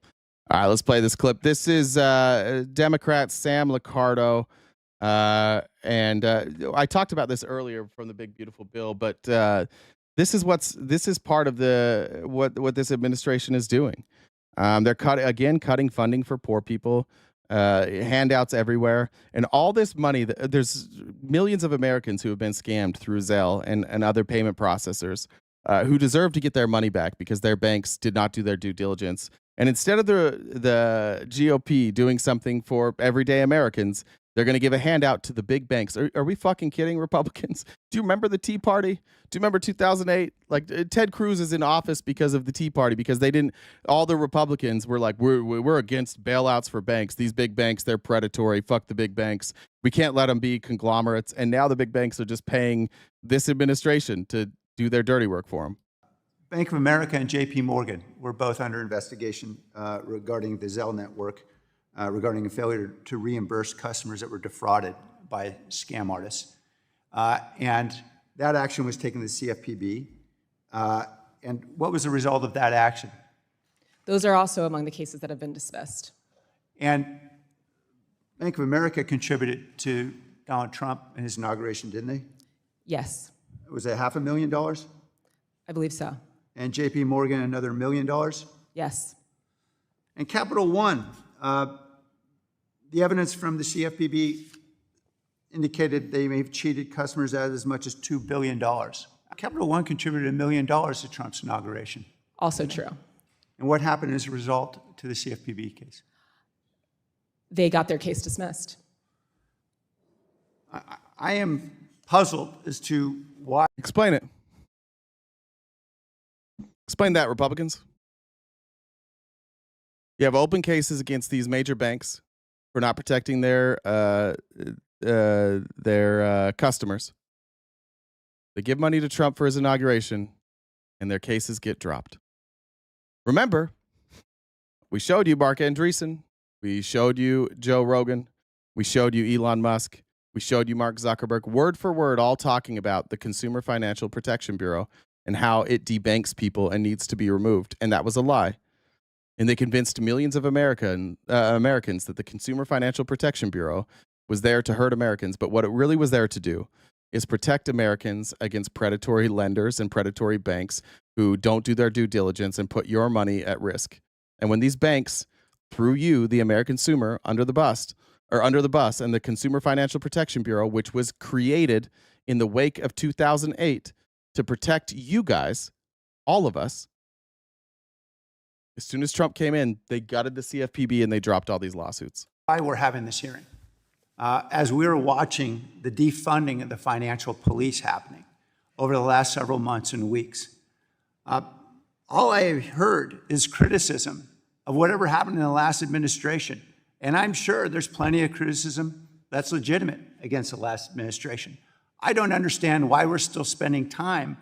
All right, let's play this clip. This is Democrat Sam Liccardo. And I talked about this earlier from the Big Beautiful Bill, but this is part of what this administration is doing. They're cutting funding for poor people, handouts everywhere, and all this money. There's millions of Americans who have been scammed through Zelle and other payment processors who deserve to get their money back because their banks did not do their due diligence. And instead of the GOP doing something for everyday Americans, they're going to give a handout to the big banks. Are we fucking kidding, Republicans? Do you remember the Tea Party? Do you remember 2008? Like Ted Cruz is in office because of the Tea Party, because they didn't. All the Republicans were like, we're against bailouts for banks. These big banks, they're predatory. Fuck the big banks. We can't let them be conglomerates. And now the big banks are just paying this administration to do their dirty work for them. Bank of America and JP Morgan were both under investigation regarding the Zelle network, regarding a failure to reimburse customers that were defrauded by scam artists. And that action was taken to the CFPB. And what was the result of that action? Those are also among the cases that have been dismissed. And Bank of America contributed to Donald Trump and his inauguration, didn't they? Yes. Was it $500,000? I believe so. And JP Morgan, another $1 million? Yes. And Capital One, the evidence from the CFPB indicated they may have cheated customers out of as much as $2 billion. Capital One contributed $1 million to Trump's inauguration. Also true. And what happened as a result to the CFPB case? They got their case dismissed. I am puzzled as to why. Explain it. Explain that, Republicans. You have open cases against these major banks for not protecting their customers. They give money to Trump for his inauguration, and their cases get dropped. Remember, we showed you Mark Andreessen. We showed you Joe Rogan. We showed you Elon Musk. We showed you Mark Zuckerberg, word for word, all talking about the Consumer Financial Protection Bureau and how it debanks people and needs to be removed. And that was a lie. And they convinced millions of Americans that the Consumer Financial Protection Bureau was there to hurt Americans. But what it really was there to do is protect Americans against predatory lenders and predatory banks who don't do their due diligence and put your money at risk. And when these banks threw you, the American consumer, under the bus, and the Consumer Financial Protection Bureau, which was created in the wake of 2008 to protect you guys, all of us, as soon as Trump came in, they gutted the CFPB and they dropped all these lawsuits. Why we're having this hearing. As we were watching the defunding of the financial police happening over the last several months and weeks, all I heard is criticism of whatever happened in the last administration. And I'm sure there's plenty of criticism that's legitimate against the last administration. I don't understand why we're still spending time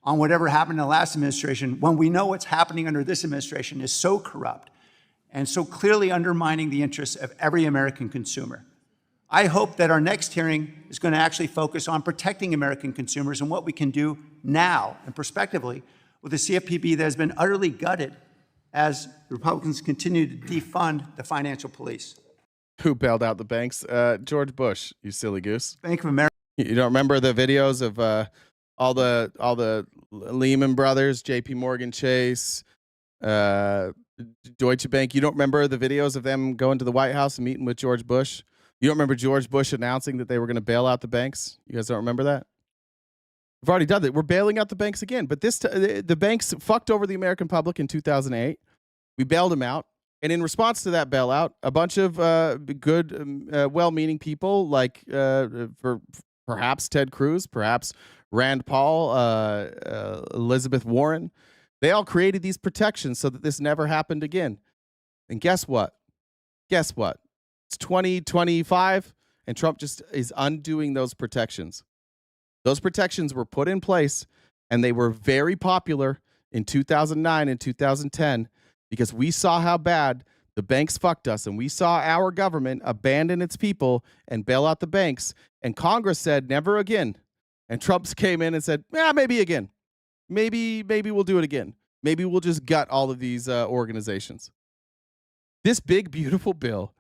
on whatever happened in the last administration when we know what's happening under this administration is so corrupt and so clearly undermining the interests of every American consumer. I hope that our next hearing is going to actually focus on protecting American consumers and what we can do now and prospectively with a CFPB that has been utterly gutted as the Republicans continue to defund the financial police. Who bailed out the banks? George Bush, you silly goose. Bank of America. You don't remember the videos of all the Lehman Brothers, JP Morgan Chase, Deutsche Bank? You don't remember the videos of them going to the White House and meeting with George Bush? You don't remember George Bush announcing that they were going to bail out the banks? You guys don't remember that? We've already done that. We're bailing out the banks again. But the banks fucked over the American public in 2008. We bailed them out. And in response to that bailout, a bunch of good, well-meaning people like for perhaps Ted Cruz, perhaps Rand Paul, Elizabeth Warren, they all created these protections so that this never happened again. And guess what? Guess what? It's 2025, and Trump just is undoing those protections. Those protections were put in place And they were very popular in 2009 and 2010 because we saw how bad the banks fucked us, and we saw our government abandon its people and bail out the banks. And Congress said, never again. And Trump came in and said, yeah, maybe again. Maybe we'll do it again. Maybe we'll just gut all of these organizations. This big, beautiful bill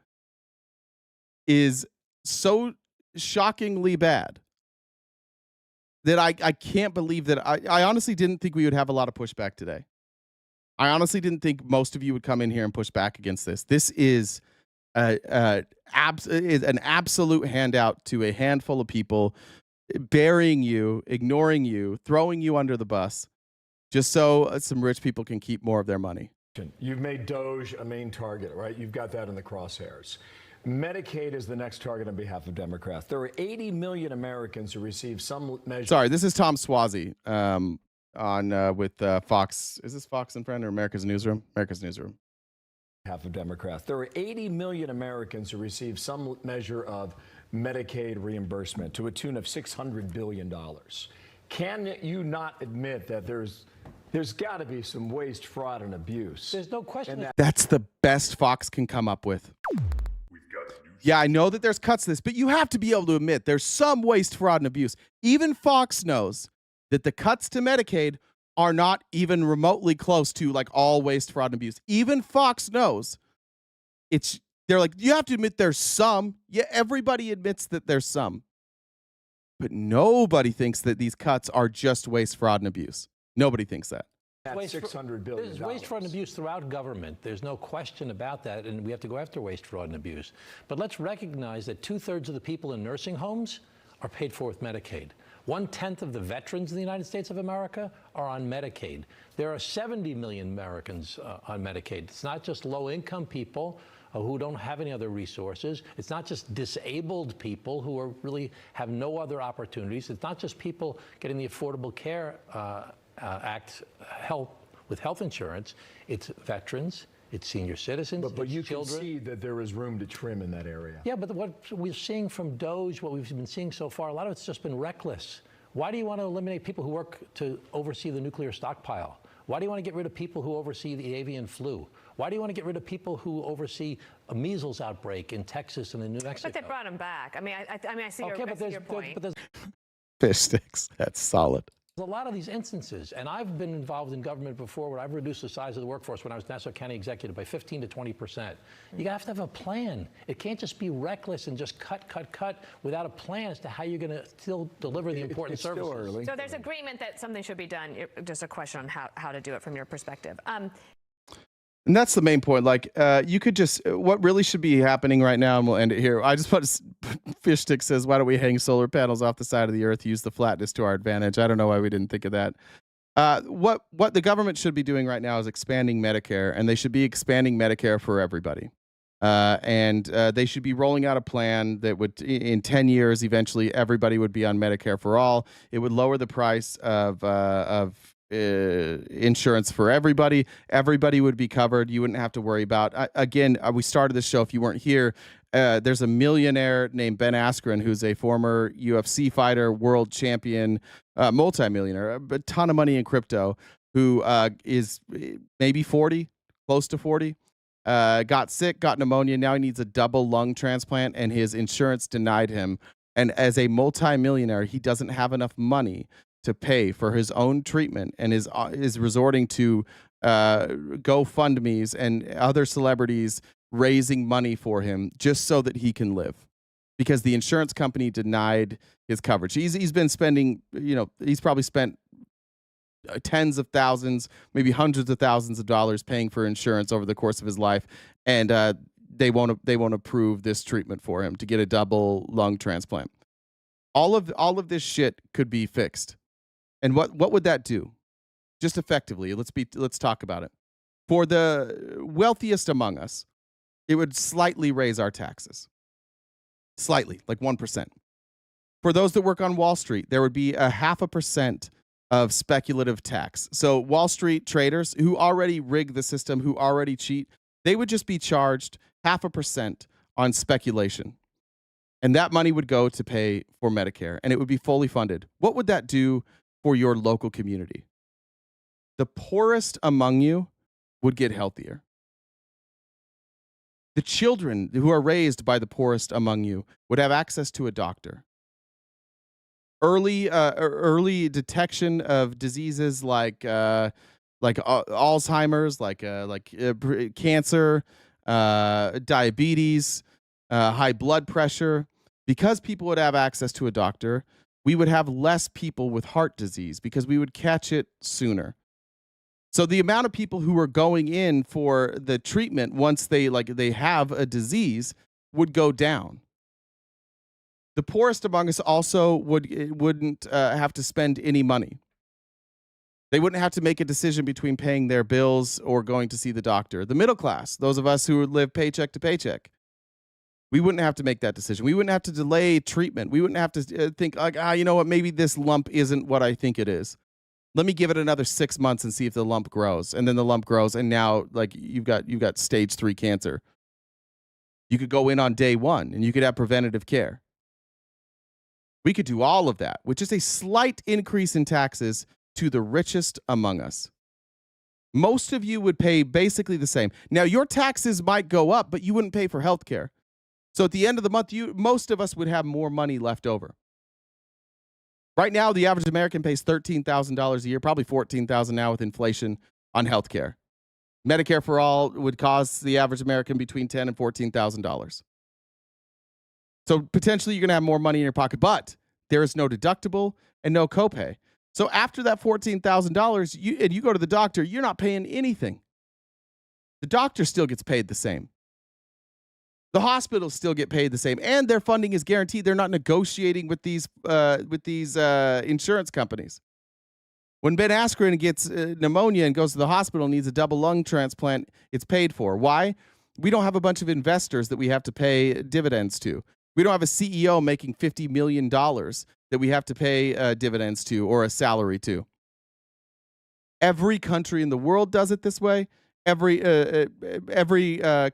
is so shockingly bad that I can't believe that I honestly didn't think we would have a lot of pushback today. I honestly didn't think most of you would come in here and push back against this. This is an absolute handout to a handful of people, burying you, ignoring you, throwing you under the bus, just so some rich people can keep more of their money. You've made Doge a main target, right? You've got that in the crosshairs. Medicaid is the next target on behalf of Democrats. There are 80 million Americans who receive some measure. Sorry, this is Tom Swazi on with Fox. Is this Fox and Friend or America's Newsroom? America's Newsroom. Half of Democrats. There are 80 million Americans who receive some measure of Medicaid reimbursement to a tune of $600 billion. Can you not admit that there's got to be some waste, fraud, and abuse? There's no question. That's the best Fox can come up with. Yeah, I know that there's cuts to this, but you have to be able to admit there's some waste, fraud, and abuse. Even Fox knows that the cuts to Medicaid are not even remotely close to like all waste, fraud, and abuse. Even Fox knows they're like, you have to admit there's some. Yeah, everybody admits that there's some. But nobody thinks that these cuts are just waste, fraud, and abuse. Nobody thinks that. $600 billion. There's waste, fraud, and abuse throughout government. There's no question about that, and we have to go after waste, fraud, and abuse. But let's recognize that 2/3 of the people in nursing homes are paid for with Medicaid. 1/10 of the veterans in the United States of America are on Medicaid. There are 70 million Americans on Medicaid. It's not just low-income people who don't have any other resources. It's not just disabled people who really have no other opportunities. It's not just people getting the Affordable Care Act help with health insurance. It's veterans, it's senior citizens, but you children. can see that there is room to trim in that area. Yeah, but what we're seeing from Doge, what we've been seeing so far, a lot of it's just been reckless. Why do you want to eliminate people who work to oversee the nuclear stockpile? Why do you want to get rid of people who oversee the avian flu? Why do you want to get rid of people who oversee a measles outbreak in Texas and in New Mexico? But they brought them back. I see your point. Fish sticks. That's solid. There's a lot of these instances, and I've been involved in government before where I've reduced the size of the workforce when I was Nassau County Executive by 15 to 20%. You have to have a plan. It can't just be reckless and just cut without a plan as to how you're going to still deliver the important services. Still early. So there's agreement that something should be done. Just a question on how to do it from your perspective. And that's the main point. Like, you could just, what really should be happening right now, and we'll end it here. I just put Fish Stick says, why don't we hang solar panels off the side of the earth, use the flatness to our advantage? I don't know why we didn't think of that. What the government should be doing right now is expanding Medicare, and they should be expanding Medicare for everybody. And they should be rolling out a plan that would, in 10 years, eventually everybody would be on Medicare for all. It would lower the price of insurance for everybody. Everybody would be covered. You wouldn't have to worry about. Again, we started this show. If you weren't here, there's a millionaire named Ben Askren, who's a former UFC fighter, world champion, multimillionaire, a ton of money in crypto, who is maybe 40, close to 40. Got sick, got pneumonia. Now he needs a double lung transplant, and his insurance denied him. And as a multimillionaire, he doesn't have enough money to pay for his own treatment, and is resorting to GoFundMes and other celebrities raising money for him just so that he can live, because the insurance company denied his coverage. He's been spending, he's probably spent tens of thousands, maybe hundreds of thousands of dollars paying for insurance over the course of his life, and they won't approve this treatment for him to get a double lung transplant. All of this shit could be fixed. And what would that do? Just effectively, let's talk about it. For the wealthiest among us, it would slightly raise our taxes. Slightly, like 1%. For those that work on Wall Street, there would be a 0.5% of speculative tax. So Wall Street traders who already rig the system, who already cheat, they would just be charged 0.5% on speculation. And that money would go to pay for Medicare, and it would be fully funded. What would that do for your local community. The poorest among you would get healthier. The children who are raised by the poorest among you would have access to a doctor. Early detection of diseases like Alzheimer's, like cancer, diabetes, high blood pressure. Because people would have access to a doctor, we would have less people with heart disease because we would catch it sooner. So the amount of people who are going in for the treatment once they have a disease would go down. The poorest among us also wouldn't have to spend any money. They wouldn't have to make a decision between paying their bills or going to see the doctor. The middle class, those of us who live paycheck to paycheck, we wouldn't have to make that decision. We wouldn't have to delay treatment. We wouldn't have to think like, you know what, maybe this lump isn't what I think it is. Let me give it another 6 months and see if the lump grows. And then the lump grows, and now like you've got stage 3 cancer. You could go in on day 1 and you could have preventative care. We could do all of that, which is a slight increase in taxes to the richest among us. Most of you would pay basically the same. Now, your taxes might go up, but you wouldn't pay for health care. So at the end of the month, most of us would have more money left over. Right now, the average American pays $13,000 a year, probably $14,000 now with inflation on health care. Medicare for all would cost the average American between $10,000 and $14,000. So potentially you're going to have more money in your pocket, but there is no deductible and no copay. So after that $14,000, and you go to the doctor, you're not paying anything. The doctor still gets paid the same. The hospitals still get paid the same, and their funding is guaranteed. They're not negotiating with these insurance companies. When Ben Askren gets pneumonia and goes to the hospital and needs a double lung transplant, it's paid for. Why? We don't have a bunch of investors that we have to pay dividends to. We don't have a CEO making $50 million that we have to pay dividends to or a salary to. Every country in the world does it this way. Every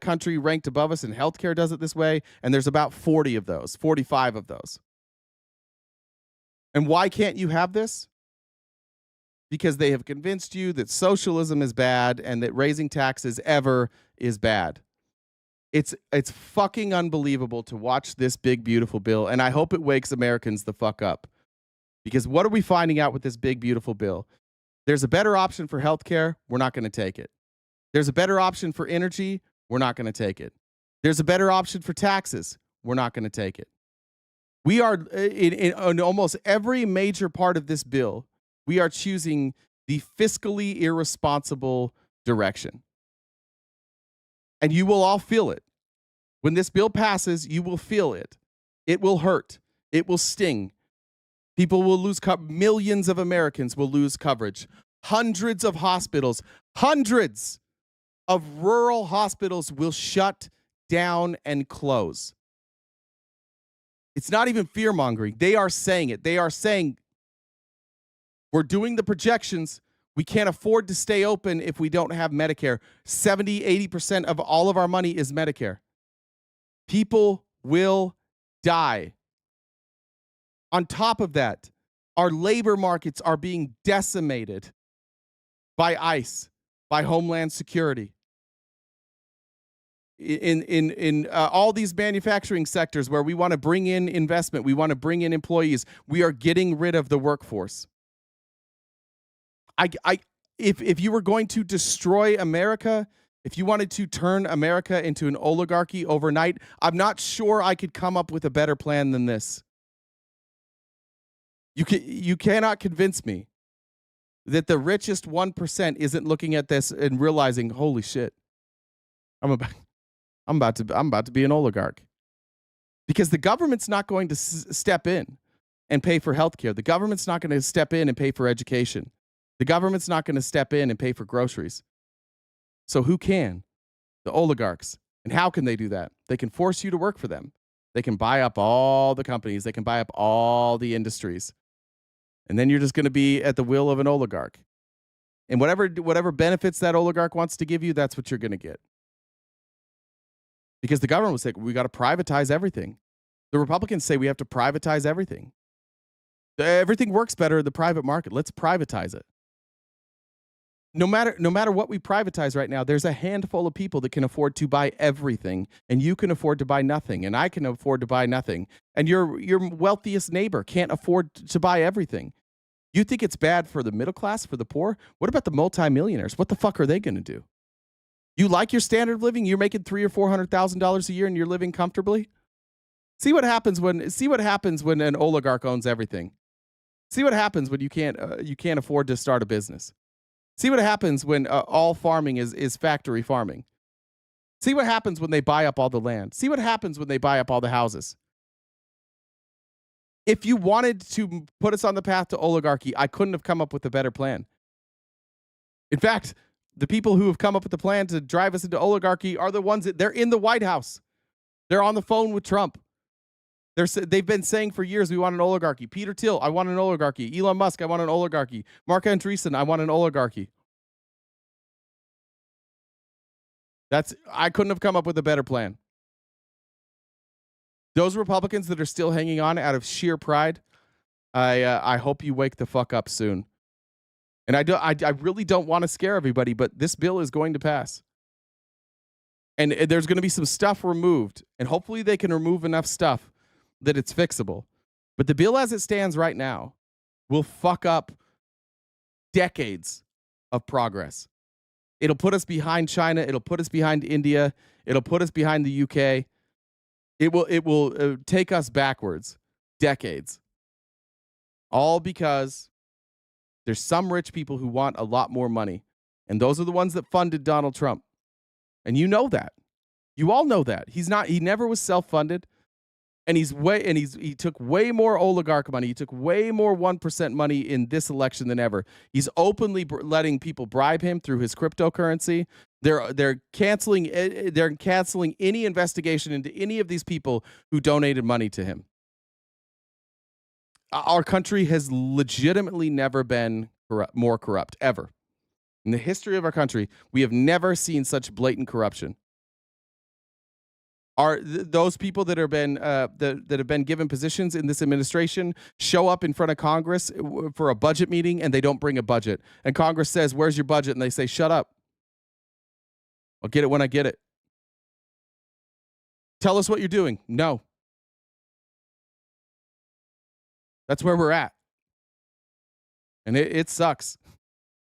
country ranked above us in healthcare does it this way, and there's about 40 of those, 45 of those. And why can't you have this? Because they have convinced you that socialism is bad and that raising taxes ever is bad. It's fucking unbelievable to watch this big, beautiful bill, and I hope it wakes Americans the fuck up. Because what are we finding out with this big, beautiful bill? There's a better option for healthcare. We're not going to take it. There's a better option for energy. We're not going to take it. There's a better option for taxes. We're not going to take it. We are, in almost every major part of this bill, we are choosing the fiscally irresponsible direction. And you will all feel it. When this bill passes, you will feel it. It will hurt. It will sting. People will lose millions of Americans will lose coverage. Hundreds of hospitals, hundreds of rural hospitals will shut down and close. It's not even fear-mongering. They are saying it. They are saying, we're doing the projections. We can't afford to stay open if we don't have Medicare. 70, 80% of all of our money is Medicare. People will die. On top of that, our labor markets are being decimated by ICE, by Homeland Security. In all these manufacturing sectors where we want to bring in investment, we want to bring in employees, we are getting rid of the workforce. If you were going to destroy America, if you wanted to turn America into an oligarchy overnight, I'm not sure I could come up with a better plan than this. You cannot convince me that the richest 1% isn't looking at this and realizing, holy shit, I'm about to be an oligarch. Because the government's not going to step in and pay for healthcare. The government's not going to step in and pay for education. The government's not going to step in and pay for groceries. So who can? The oligarchs. And how can they do that? They can force you to work for them. They can buy up all the companies. They can buy up all the industries. And then you're just going to be at the will of an oligarch. And whatever benefits that oligarch wants to give you, that's what you're going to get. Because the government will say, we got to privatize everything. The Republicans say we have to privatize everything. Everything works better in the private market. Let's privatize it. No matter what we privatize right now, there's a handful of people that can afford to buy everything, and you can afford to buy nothing, and I can afford to buy nothing, and your wealthiest neighbor can't afford to buy everything. You think it's bad for the middle class, for the poor? What about the multimillionaires? What the fuck are they going to do? You like your standard of living? You're making $300,000 or $400,000 a year, and you're living comfortably. See what happens when an oligarch owns everything. See what happens when you can't afford to start a business. See what happens when all farming is factory farming. See what happens when they buy up all the land. See what happens when they buy up all the houses. If you wanted to put us on the path to oligarchy, I couldn't have come up with a better plan. In fact, the people who have come up with the plan to drive us into oligarchy are the ones they're in the White House. They're on the phone with Trump. They've been saying for years, we want an oligarchy. Peter Thiel, I want an oligarchy. Elon Musk, I want an oligarchy. Mark Andreessen, I want an oligarchy. I couldn't have come up with a better plan. Those Republicans that are still hanging on out of sheer pride, I hope you wake the fuck up soon. And I really don't want to scare everybody, but this bill is going to pass. And there's going to be some stuff removed, and hopefully they can remove enough stuff that it's fixable. But the bill as it stands right now will fuck up decades of progress. It'll put us behind China. It'll put us behind India. It'll put us behind the UK. It will take us backwards decades. All because there's some rich people who want a lot more money. And those are the ones that funded Donald Trump. And you know that. You all know that. He never was self-funded. And he took way more oligarch money. He took way more 1% money in this election than ever. He's openly letting people bribe him through his cryptocurrency. They're canceling any investigation into any of these people who donated money to him. Our country has legitimately never been more corrupt, ever. In the history of our country, we have never seen such blatant corruption. Those people that have been given positions in this administration show up in front of Congress for a budget meeting and they don't bring a budget. And Congress says, "Where's your budget?" And they say, "Shut up. I'll get it when I get it." Tell us what you're doing. No. That's where we're at. And it sucks.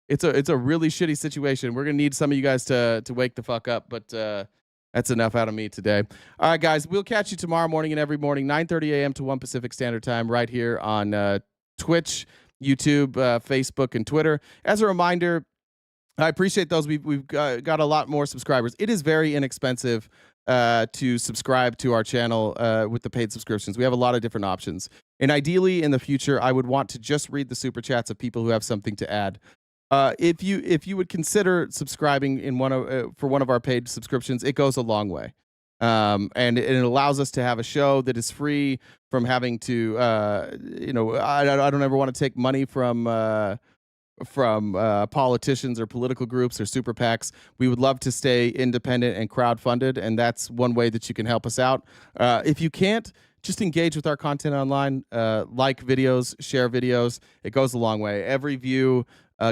It's a really shitty situation. We're going to need some of you guys to wake the fuck up, but that's enough out of me today. All right, guys, we'll catch you tomorrow morning and every morning, 9:30 a.m. to 1 Pacific Standard Time, right here on Twitch, YouTube, Facebook, and Twitter. As a reminder, I appreciate those. We've got a lot more subscribers. It is very inexpensive to subscribe to our channel with the paid subscriptions. We have a lot of different options. And ideally, in the future, I would want to just read the super chats of people who have something to add. If you would consider subscribing in for one of our paid subscriptions, it goes a long way, and it allows us to have a show that is free from having to, I don't ever want to take money from politicians or political groups or super PACs. We would love to stay independent and crowdfunded, and that's one way that you can help us out. If you can't, just engage with our content online, like videos, share videos. It goes a long way. Every view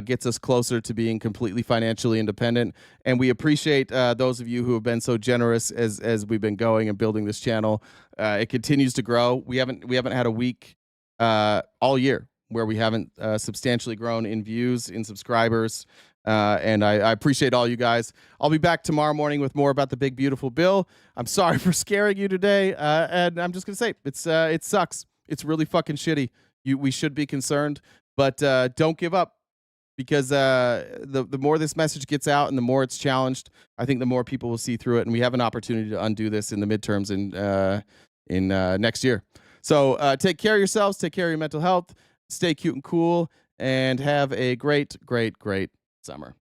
gets us closer to being completely financially independent. And we appreciate those of you who have been so generous as we've been going and building this channel. It continues to grow. We haven't had a week all year where we haven't substantially grown in views, in subscribers. And I appreciate all you guys. I'll be back tomorrow morning with more about the big, beautiful bill. I'm sorry for scaring you today. And I'm just going to say, it sucks. It's really fucking shitty. We should be concerned, but don't give up. Because the more this message gets out and the more it's challenged, I think the more people will see through it. And we have an opportunity to undo this in the midterms in next year. So take care of yourselves. Take care of your mental health. Stay cute and cool. And have a great, great, great summer.